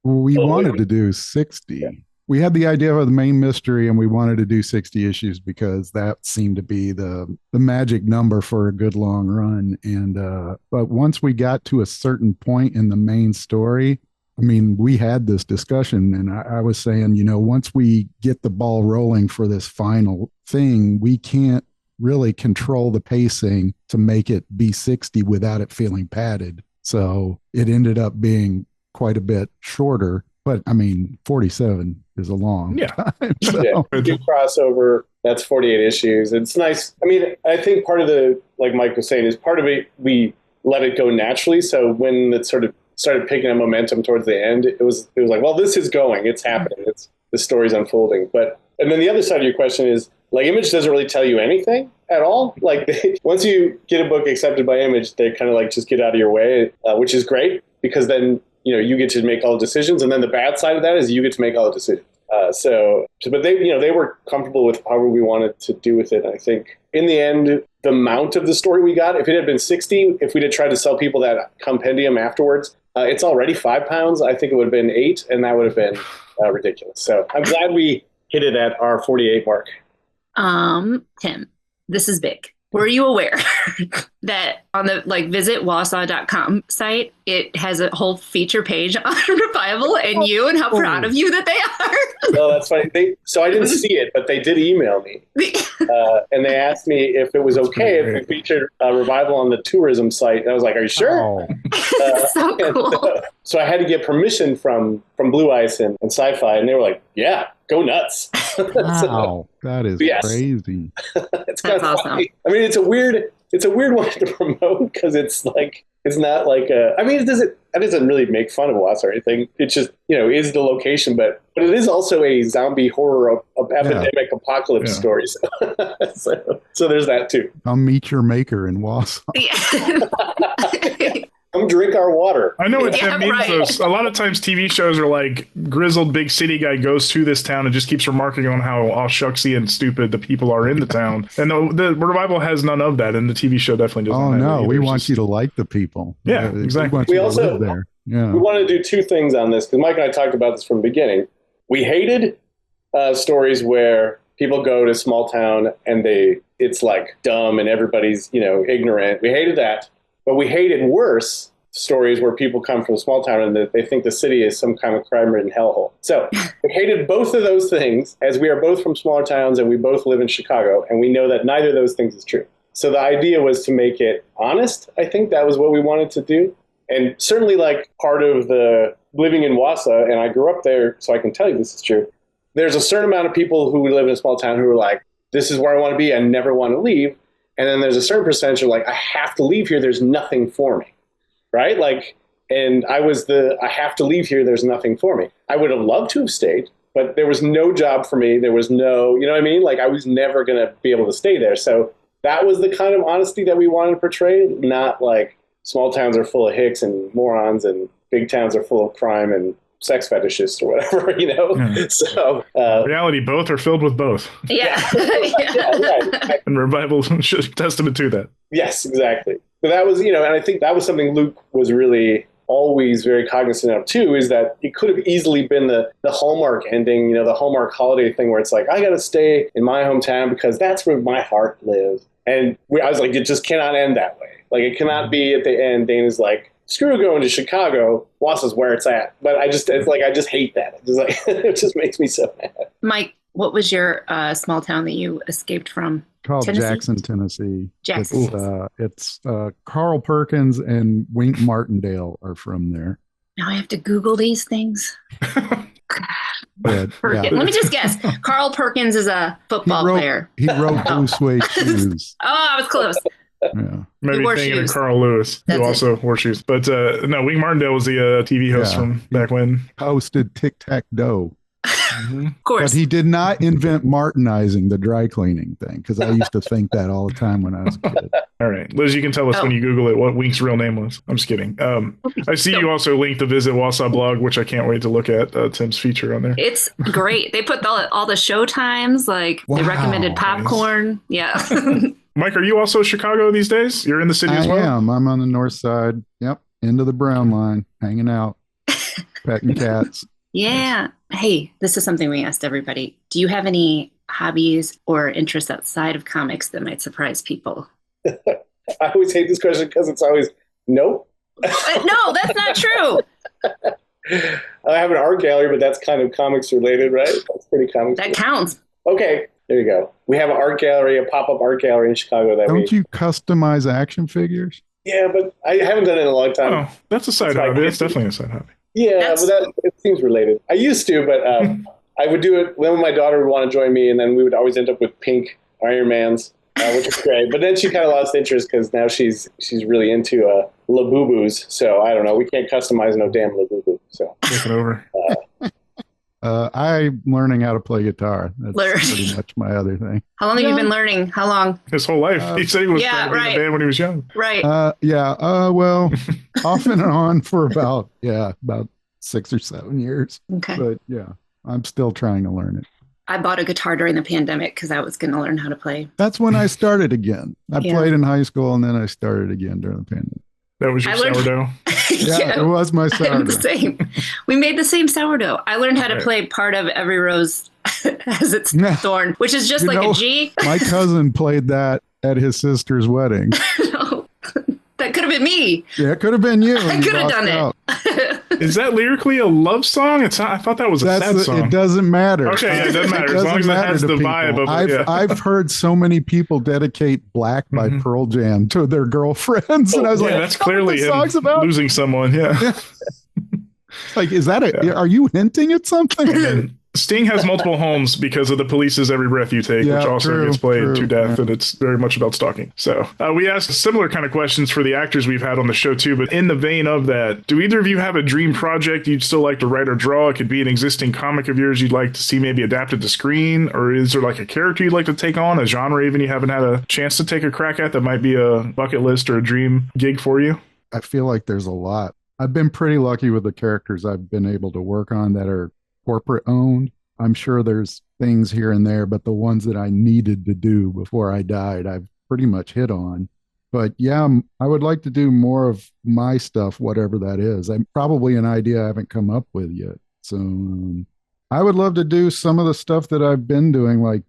We wanted to do 60. Yeah. We had the idea of the main mystery, and we wanted to do 60 issues because that seemed to be the magic number for a good long run. And but once we got to a certain point in the main story, I mean, we had this discussion, and I was saying, once we get the ball rolling for this final thing, we can't really control the pacing to make it be 60 without it feeling padded. So it ended up being quite a bit shorter. But I mean, 47 is a long time. So. Yeah, we do crossover. That's 48 issues. It's nice. I mean, I think part of like Mike was saying, is part of it, we let it go naturally. So when it sort of started picking up momentum towards the end, it was like, well, this is going, it's happening, the story's unfolding. And then the other side of your question is, like, Image doesn't really tell you anything at all. Like, once you get a book accepted by Image, they kind of like just get out of your way, which is great, because then you get to make all the decisions, and then the bad side of that is you get to make all the decisions. But they were comfortable with however we wanted to do with it. And I think in the end, the amount of the story we got, if it had been 60, if we'd have tried to sell people that compendium afterwards, it's already £5. I think it would have been $8, and that would have been ridiculous. So I'm glad we hit it at our 48 mark. Tim, this is big. Were you aware that on the visit wausau.com site, it has a whole feature page on Revival and you, and how proud of you that they are? No, that's funny. So I didn't see it, but they did email me. And they asked me if it was okay if we featured Revival on the tourism site. And I was like, are you sure? So cool. So I had to get permission from Blue Ice and Sci-Fi, and they were like, yeah, go nuts. Wow, that is crazy. It's kind of awesome. Funny. I mean, it's a weird one to promote, because it's like, it's not like it doesn't really make fun of Watts or anything. It just, is the location, but it is also a zombie horror epidemic apocalypse story. So there's that too. I'll meet your maker in Wausau. Come drink our water. I know what that means. Right. A lot of times TV shows are like, grizzled big city guy goes to this town and just keeps remarking on how shucksy and stupid the people are in the town. And the Revival has none of that, and the TV show definitely doesn't. Oh, no, we want you to like the people. Yeah, exactly. We also live there. Yeah. We want to do two things on this, because Mike and I talked about this from the beginning. We hated stories where people go to small town and it's like dumb and everybody's, ignorant. We hated that. But we hated worse stories where people come from a small town and they think the city is some kind of crime-ridden hellhole. So we hated both of those things, as we are both from smaller towns and we both live in Chicago, and we know that neither of those things is true. So the idea was to make it honest. I think that was what we wanted to do. And certainly like part of the living in Wausau, and I grew up there, so I can tell you this is true. There's a certain amount of people who live in a small town who are like, this is where I want to be. I never want to leave. And then there's a certain percentage of like, I have to leave here. There's nothing for me. Right? Like, and I have to leave here. There's nothing for me. I would have loved to have stayed, but there was no job for me. There was no, you know what I mean? Like I was never going to be able to stay there. So that was the kind of honesty that we wanted to portray. Not like small towns are full of hicks and morons and big towns are full of crime and sex fetishists or whatever, you know? Yeah. So reality, both are filled with both. Yeah. Right. And revival testament to that. Yes, exactly. But that was, you know, and I think that was something Luke was really always very cognizant of too, is that it could have easily been the Hallmark ending, you know, the Hallmark holiday thing where it's like, I got to stay in my hometown because that's where my heart lives. And I was like, it just cannot end that way. Like it cannot be at the end, Dana's like, screw going to Chicago, Wausau's where it's at. But I just hate that. It's like, it just makes me so mad. Mike, what was your small town that you escaped from? Called Tennessee? Jackson, Tennessee. Jackson. It's Carl Perkins and Wink Martindale are from there. Now I have to Google these things. Yeah. Let me just guess. Carl Perkins is a football player. He wrote Blue Suede Shoes. Oh, I was close. Yeah. Maybe thinking of Carl Lewis, who also wore shoes. But no, Wink Martindale was the TV host from back when. Hosted Tic Tac Dough. Of course. But he did not invent Martinizing, the dry cleaning thing, because I used to think that all the time when I was a kid. All right. Liz, you can tell us when you Google it what Wink's real name was. I'm just kidding. I see you also linked the Visit Wausau blog, which I can't wait to look at Tim's feature on there. It's great. They put all the show times, like they recommended popcorn. Nice. Yeah. Mike, are you also Chicago these days? You're in the city as well? I am. I'm on the north side. Yep. Into the Brown line, hanging out, petting cats. Yeah. Hey, this is something we asked everybody. Do you have any hobbies or interests outside of comics that might surprise people? I always hate this question because it's always, nope. No, that's not true. I have an art gallery, but that's kind of comics related, right? That's pretty comics. That counts. Okay. There you go. We have an art gallery, a pop-up art gallery in Chicago. Don't you customize action figures? Yeah, but I haven't done it in a long time. Oh, that's a side hobby. It's definitely a side hobby. Yeah, but it seems related. I used to, but I would do it when my daughter would want to join me, and then we would always end up with pink Iron Mans, which is great. But then she kind of lost interest because now she's really into Labubu's. So I don't know. We can't customize no damn Labubu. So looking over. I'm learning how to play guitar. That's pretty much my other thing. How long have you been learning? How long? His whole life. He said he was trying to be in the band when he was young. Right. Well, off and on for about 6 or 7 years. Okay. But yeah, I'm still trying to learn it. I bought a guitar during the pandemic because I was going to learn how to play. That's when I started again. I played in high school and then I started again during the pandemic. That was your sourdough? Yeah, it was my sourdough. The same. We made the same sourdough. I learned how to play part of Every Rose Has Its Thorn, which is just a G. My cousin played that at his sister's wedding. No, that could have been me. Yeah, it could have been you. I could have done it. Is that lyrically a love song? It's not. I thought that was a sad song. It doesn't matter. Okay, yeah, it doesn't matter. As long as it has the vibe of it. I've heard so many people dedicate Black by Pearl Jam to their girlfriends. And I was like, that's clearly him about? Losing someone. Yeah. Like, is that are you hinting at something? Sting has multiple homes because of the Police's Every Breath You Take, which also gets played to death, and it's very much about stalking. So we asked similar kind of questions for the actors we've had on the show too, but in the vein of that, do either of you have a dream project you'd still like to write or draw? It could be an existing comic of yours you'd like to see maybe adapted to screen, or is there like a character you'd like to take on, a genre even you haven't had a chance to take a crack at that might be a bucket list or a dream gig for you? I feel like there's a lot. I've been pretty lucky with the characters I've been able to work on that are corporate owned. I'm sure there's things here and there, but the ones that I needed to do before I died, I've pretty much hit on. But yeah, I would like to do more of my stuff, whatever that is. I'm probably an idea I haven't come up with yet. So I would love to do some of the stuff that I've been doing, like,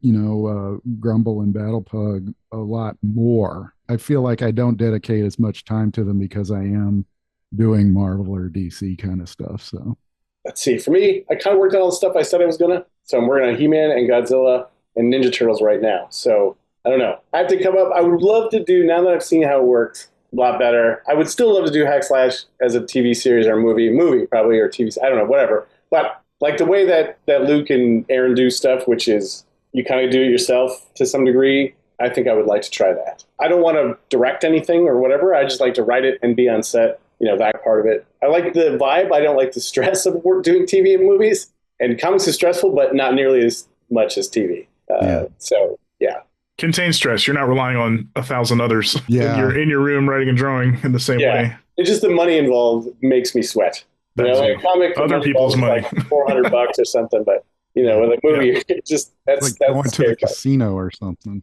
Grumble and Battlepug a lot more. I feel like I don't dedicate as much time to them because I am doing Marvel or DC kind of stuff. So. Let's see. For me, I kind of worked on all the stuff I said I was going to. So I'm working on He-Man and Godzilla and Ninja Turtles right now. So I don't know. I have to come up. I would love to do, now that I've seen how it works, a lot better. I would still love to do Hack Slash as a TV series or movie probably, or TV, I don't know, whatever. But like the way that Luke and Aaron do stuff, which is you kind of do it yourself to some degree, I think I would like to try that. I don't want to direct anything or whatever. I just like to write it and be on set, that part of it. I like the vibe. I don't like the stress of doing TV and movies. And comics is stressful, but not nearly as much as TV. So, yeah. Contains stress. You're not relying on 1,000 others in your room writing and drawing in the same way. It's just the money involved makes me sweat. Like comic, other people's money, like $400 or something. But with a movie, that's like going to the casino or something.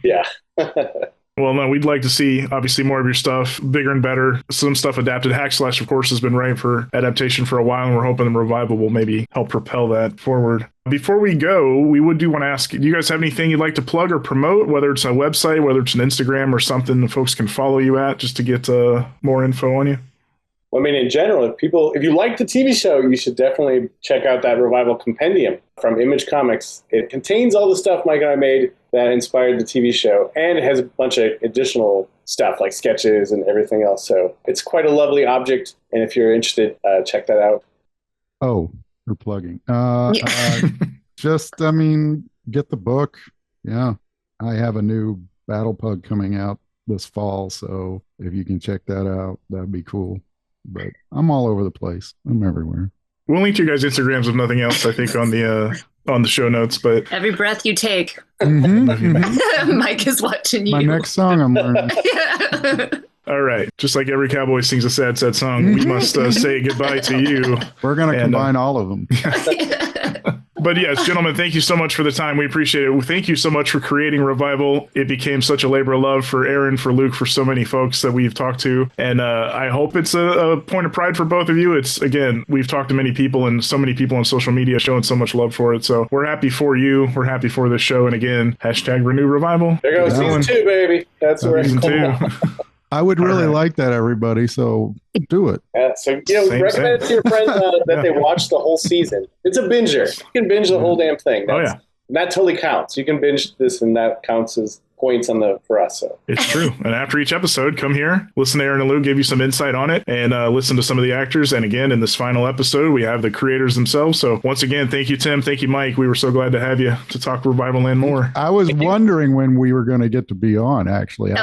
Yeah. Well, no, we'd like to see, obviously, more of your stuff, bigger and better. Some stuff adapted. Hack Slash, of course, has been ripe for adaptation for a while, and we're hoping the revival will maybe help propel that forward. Before we go, we do want to ask, do you guys have anything you'd like to plug or promote, whether it's a website, whether it's an Instagram or something that folks can follow you at, just to get more info on you? Well, I mean, in general, if you like the TV show, you should definitely check out that Revival Compendium from Image Comics. It contains all the stuff Mike and I made that inspired the TV show, and it has a bunch of additional stuff like sketches and everything else. So it's quite a lovely object, and if you're interested, check that out. Oh, you're plugging. Get the book. Yeah, I have a new Battlepug coming out this fall, so if you can check that out, that'd be cool. But I'm all over the place. I'm everywhere. We'll link to your guys' Instagrams if nothing else, I think, on the show notes. But every breath you take, mm-hmm. Mike is watching you. My next song I'm learning. All right. Just like every cowboy sings a sad, sad song, we must say goodbye to you. We're going to combine all of them. But yes, gentlemen, thank you so much for the time. We appreciate it. Thank you so much for creating Revival. It became such a labor of love for Aaron, for Luke, for so many folks that we've talked to. And I hope it's a point of pride for both of you. It's, again, we've talked to many people and so many people on social media showing so much love for it. So we're happy for you. We're happy for this show. And again, #Renew Revival. There goes season 2, baby. That's where season 2. I would really like that, everybody. So do it. Yeah, so recommend it to your friends that they watch the whole season. It's a binger. You can binge the whole damn thing. That totally counts. You can binge this, and that counts as points for us. So it's true. And after each episode, come here, listen to Aaron and Lou, give you some insight on it, and listen to some of the actors. And again, in this final episode, we have the creators themselves. So once again, thank you, Tim. Thank you, Mike. We were so glad to have you to talk Revival Land more. I was wondering when we were going to get to be on, actually.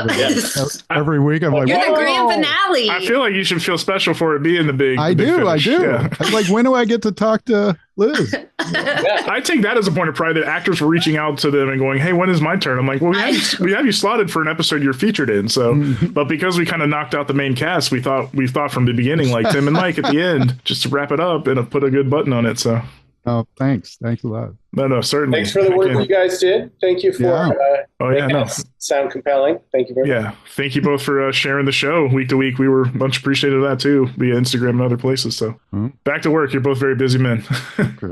Every week, I'm like, you're the grand finale. I feel like you should feel special for it being the big. I do. Yeah. I'm like, when do I get to talk to Liz? I take that as a point of pride that actors were reaching out to them and going, hey, when is my turn? I'm like, well, we have you slotted for an episode you're featured in. So, but because we kind of knocked out the main cast, we thought from the beginning, like Tim and Mike at the end, just to wrap it up and put a good button on it. So, oh, thanks a lot. No, certainly. Thanks for the work you guys did. Thank you for making it sound compelling. Thank you very much. Yeah, thank you both for sharing the show week to week. We were much appreciative of that too, via Instagram and other places. So back to work. You're both very busy men.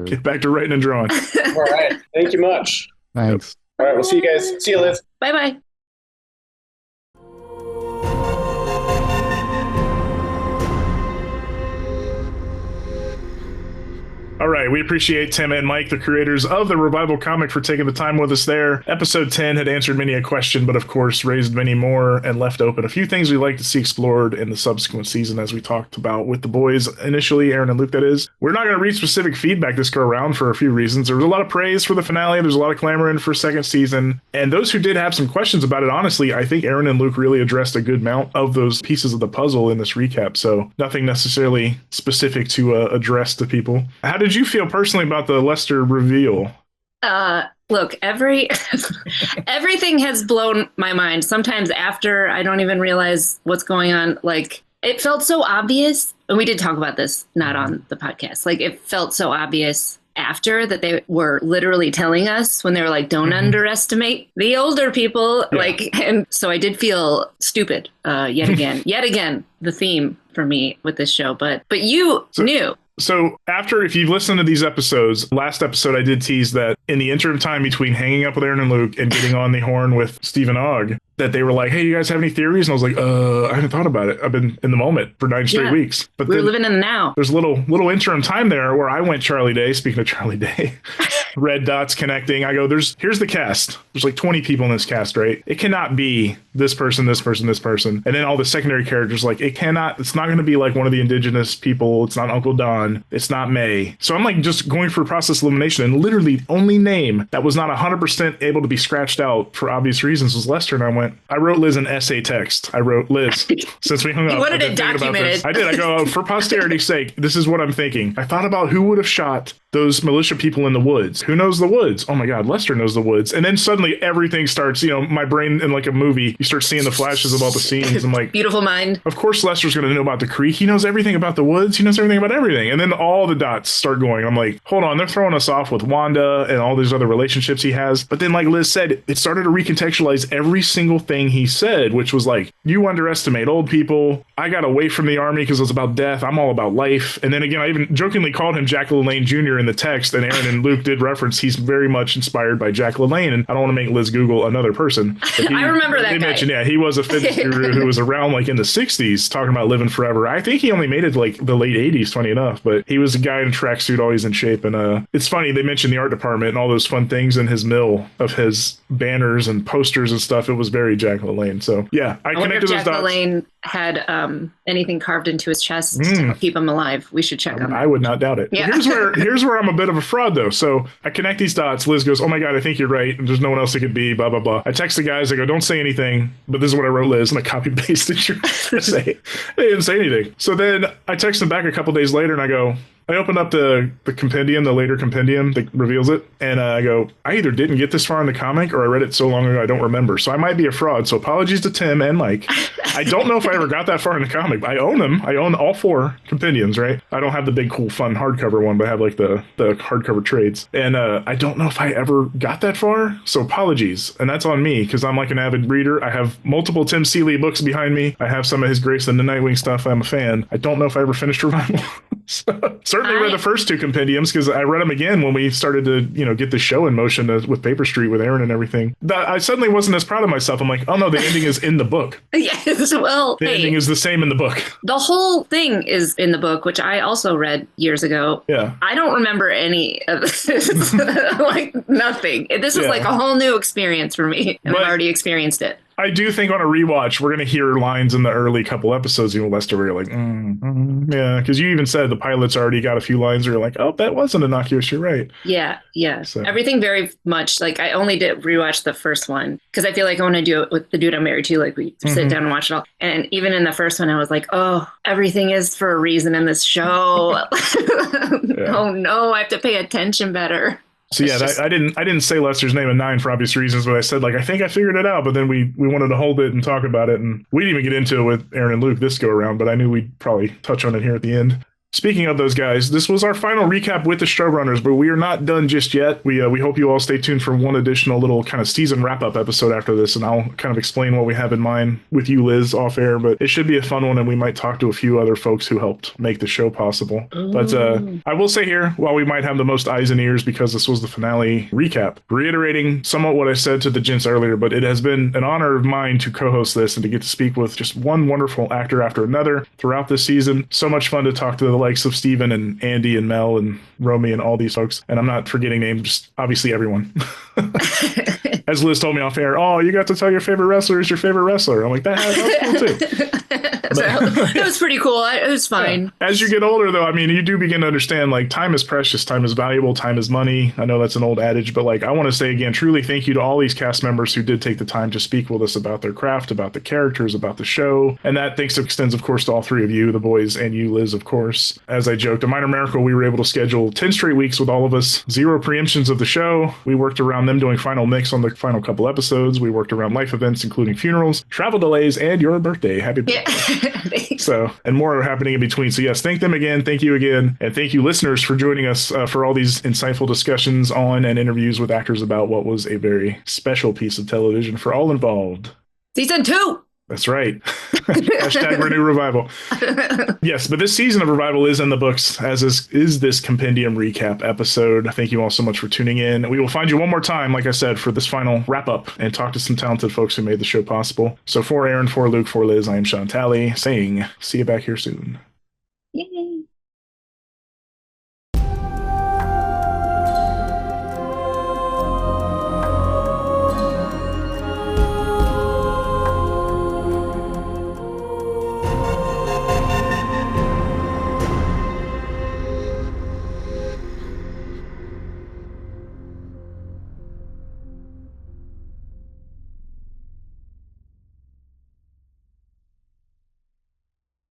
Get back to writing and drawing. All right. Thank you much. Thanks. All right. We'll see you guys. See you, Liz. Bye-bye. All right, we appreciate Tim and Mike, the creators of the Revival comic, for taking the time with us there. Episode 10 had answered many a question, but of course raised many more and left open a few things we'd like to see explored in the subsequent season, as we talked about with the boys initially, Aaron and Luke, that is. We're not going to read specific feedback this go around for a few reasons. There was a lot of praise for the finale. There's a lot of clamoring for second season. And those who did have some questions about it, honestly, I think Aaron and Luke really addressed a good amount of those pieces of the puzzle in this recap. So nothing necessarily specific to address to people. How did you feel personally about the Lester reveal? Look, everything has blown my mind. Sometimes after, I don't even realize what's going on. Like, it felt so obvious. And we did talk about this, not on the podcast. Like, it felt so obvious after that they were literally telling us when they were like, don't underestimate the older people. Yeah. Like, and so I did feel stupid yet again, the theme for me with this show. But you knew. So after, if you've listened to these episodes, last episode I did tease that in the interim time between hanging up with Aaron and Luke and getting on the horn with Stephen Ogg, that they were like, hey, you guys have any theories? And I was like, I haven't thought about it. I've been in the moment for 9 straight weeks. But we're living in the now. There's a little interim time there where I went Charlie Day, speaking of Charlie Day. red dots connecting. I go, here's the cast. There's like 20 people in this cast, right? It cannot be this person, this person, this person. And then all the secondary characters, like it's not going to be like one of the indigenous people. It's not Uncle Don. It's not May. So I'm like just going for process elimination, and literally the only name that was not 100% able to be scratched out for obvious reasons was Lester. And I wrote Liz an essay text. I wrote, Liz, since we hung up. You wanted it documented. I did. I go, for posterity's sake, this is what I'm thinking. I thought about who would have shot those militia people in the woods. Who knows the woods? Oh my God, Lester knows the woods. And then suddenly everything starts, my brain in like a movie, you start seeing the flashes of all the scenes. I'm like, beautiful mind. Of course Lester's going to know about the creek. He knows everything about the woods. He knows everything about everything. And then all the dots start going. I'm like, hold on, they're throwing us off with Wanda and all these other relationships he has. But then like Liz said, it started to recontextualize every single thing he said, which was like, you underestimate old people. I got away from the army because it was about death. I'm all about life. And then again, I even jokingly called him Jack LaLanne Jr. in the text, and Aaron and Luke did reference he's very much inspired by Jack LaLanne. And I don't want to make Liz Google another person. I remember that guy. Mentioned, yeah, he was a fitness guru who was around like in the 60s talking about living forever. I think he only made it like the late 80s, funny enough, but he was a guy in a tracksuit, always in shape. And it's funny, they mentioned the art department and all those fun things in his mill of his banners and posters and stuff. It was very Jack LaLanne. So yeah, I connected those dots. Jack LaLanne had anything carved into his chest to keep him alive. We should check on that. I would not doubt it. Yeah. Here's where I'm a bit of a fraud though. So I connect these dots. Liz goes, oh my God, I think you're right. There's no one else it could be, blah, blah, blah. I text the guys. I go, don't say anything, but this is what I wrote, Liz. And I copy pasted your say. They didn't say anything. So then I text them back a couple days later and I go, I opened up the compendium, the later compendium that reveals it, and I go, I either didn't get this far in the comic or I read it so long ago I don't remember. So I might be a fraud. So apologies to Tim and Mike. I don't know if I ever got that far in the comic. But I own them. I own all 4 compendiums, right? I don't have the big, cool, fun hardcover one, but I have like the hardcover trades. And I don't know if I ever got that far. So apologies. And that's on me because I'm like an avid reader. I have multiple Tim Seeley books behind me. I have some of his Grace and the Nightwing stuff. I'm a fan. I don't know if I ever finished Revival. Certainly read the first 2 compendiums because I read them again when we started to, get the show in motion with Paper Street with Aaron and everything. I suddenly wasn't as proud of myself. I'm like, oh no, the ending is in the book. Yes, well, the ending is the same in the book. The whole thing is in the book, which I also read years ago. Yeah. I don't remember any of this, like nothing. This was like a whole new experience for me, and I've already experienced it. I do think on a rewatch, we're going to hear lines in the early couple episodes, Lester, where you're like, yeah, because you even said the pilot's already got a few lines where you're like, oh, that wasn't innocuous. You're right. Yeah. So. Everything very much like I only did rewatch the first one because I feel like I want to do it with the dude I'm married to. Like we sit down and watch it all. And even in the first one, I was like, oh, everything is for a reason in this show. Oh no, I have to pay attention better. So yeah, I didn't say Lester's name in 9 for obvious reasons, but I said I think I figured it out. But then we wanted to hold it and talk about it, and we didn't even get into it with Aaron and Luke this go around. But I knew we'd probably touch on it here at the end. Speaking of those guys, this was our final recap with the showrunners, but we are not done just yet. We hope you all stay tuned for one additional little kind of season wrap-up episode after this, and I'll kind of explain what we have in mind with you, Liz, off air, but it should be a fun one, and we might talk to a few other folks who helped make the show possible. But I will say here, while we might have the most eyes and ears because this was the finale recap, reiterating somewhat what I said to the gents earlier, but it has been an honor of mine to co-host this and to get to speak with just one wonderful actor after another throughout this season. So much fun to talk to the likes of Steven and Andy and Mel and Romy and all these folks. And I'm not forgetting names, just obviously everyone. As Liz told me off air, oh, you got to tell your favorite wrestler is your favorite wrestler. I'm like, that's cool too. It was pretty cool. It was fine. Yeah. As you get older, though, I mean, you do begin to understand, time is precious, time is valuable, time is money. I know that's an old adage, but I want to say again, truly thank you to all these cast members who did take the time to speak with us about their craft, about the characters, about the show. And that thanks extends, of course, to all 3 of you, the boys, and you, Liz, of course. As I joked, a minor miracle, we were able to schedule 10 straight weeks with all of us, 0 preemptions of the show. We worked around them doing final mix on the final couple episodes. We worked around life events, including funerals, travel delays, and your birthday. Happy birthday. Yeah. So, and more are happening in between. So yes, thank them again. Thank you again. And thank you listeners for joining us for all these insightful discussions on and interviews with actors about what was a very special piece of television for all involved. Season 2. That's right. Hashtag Renew Revival. Yes, but this season of Revival is in the books, as is this compendium recap episode. Thank you all so much for tuning in. We will find you one more time, like I said, for this final wrap-up and talk to some talented folks who made the show possible. So for Aaron, for Luke, for Liz, I am Sean Talley, saying, see you back here soon.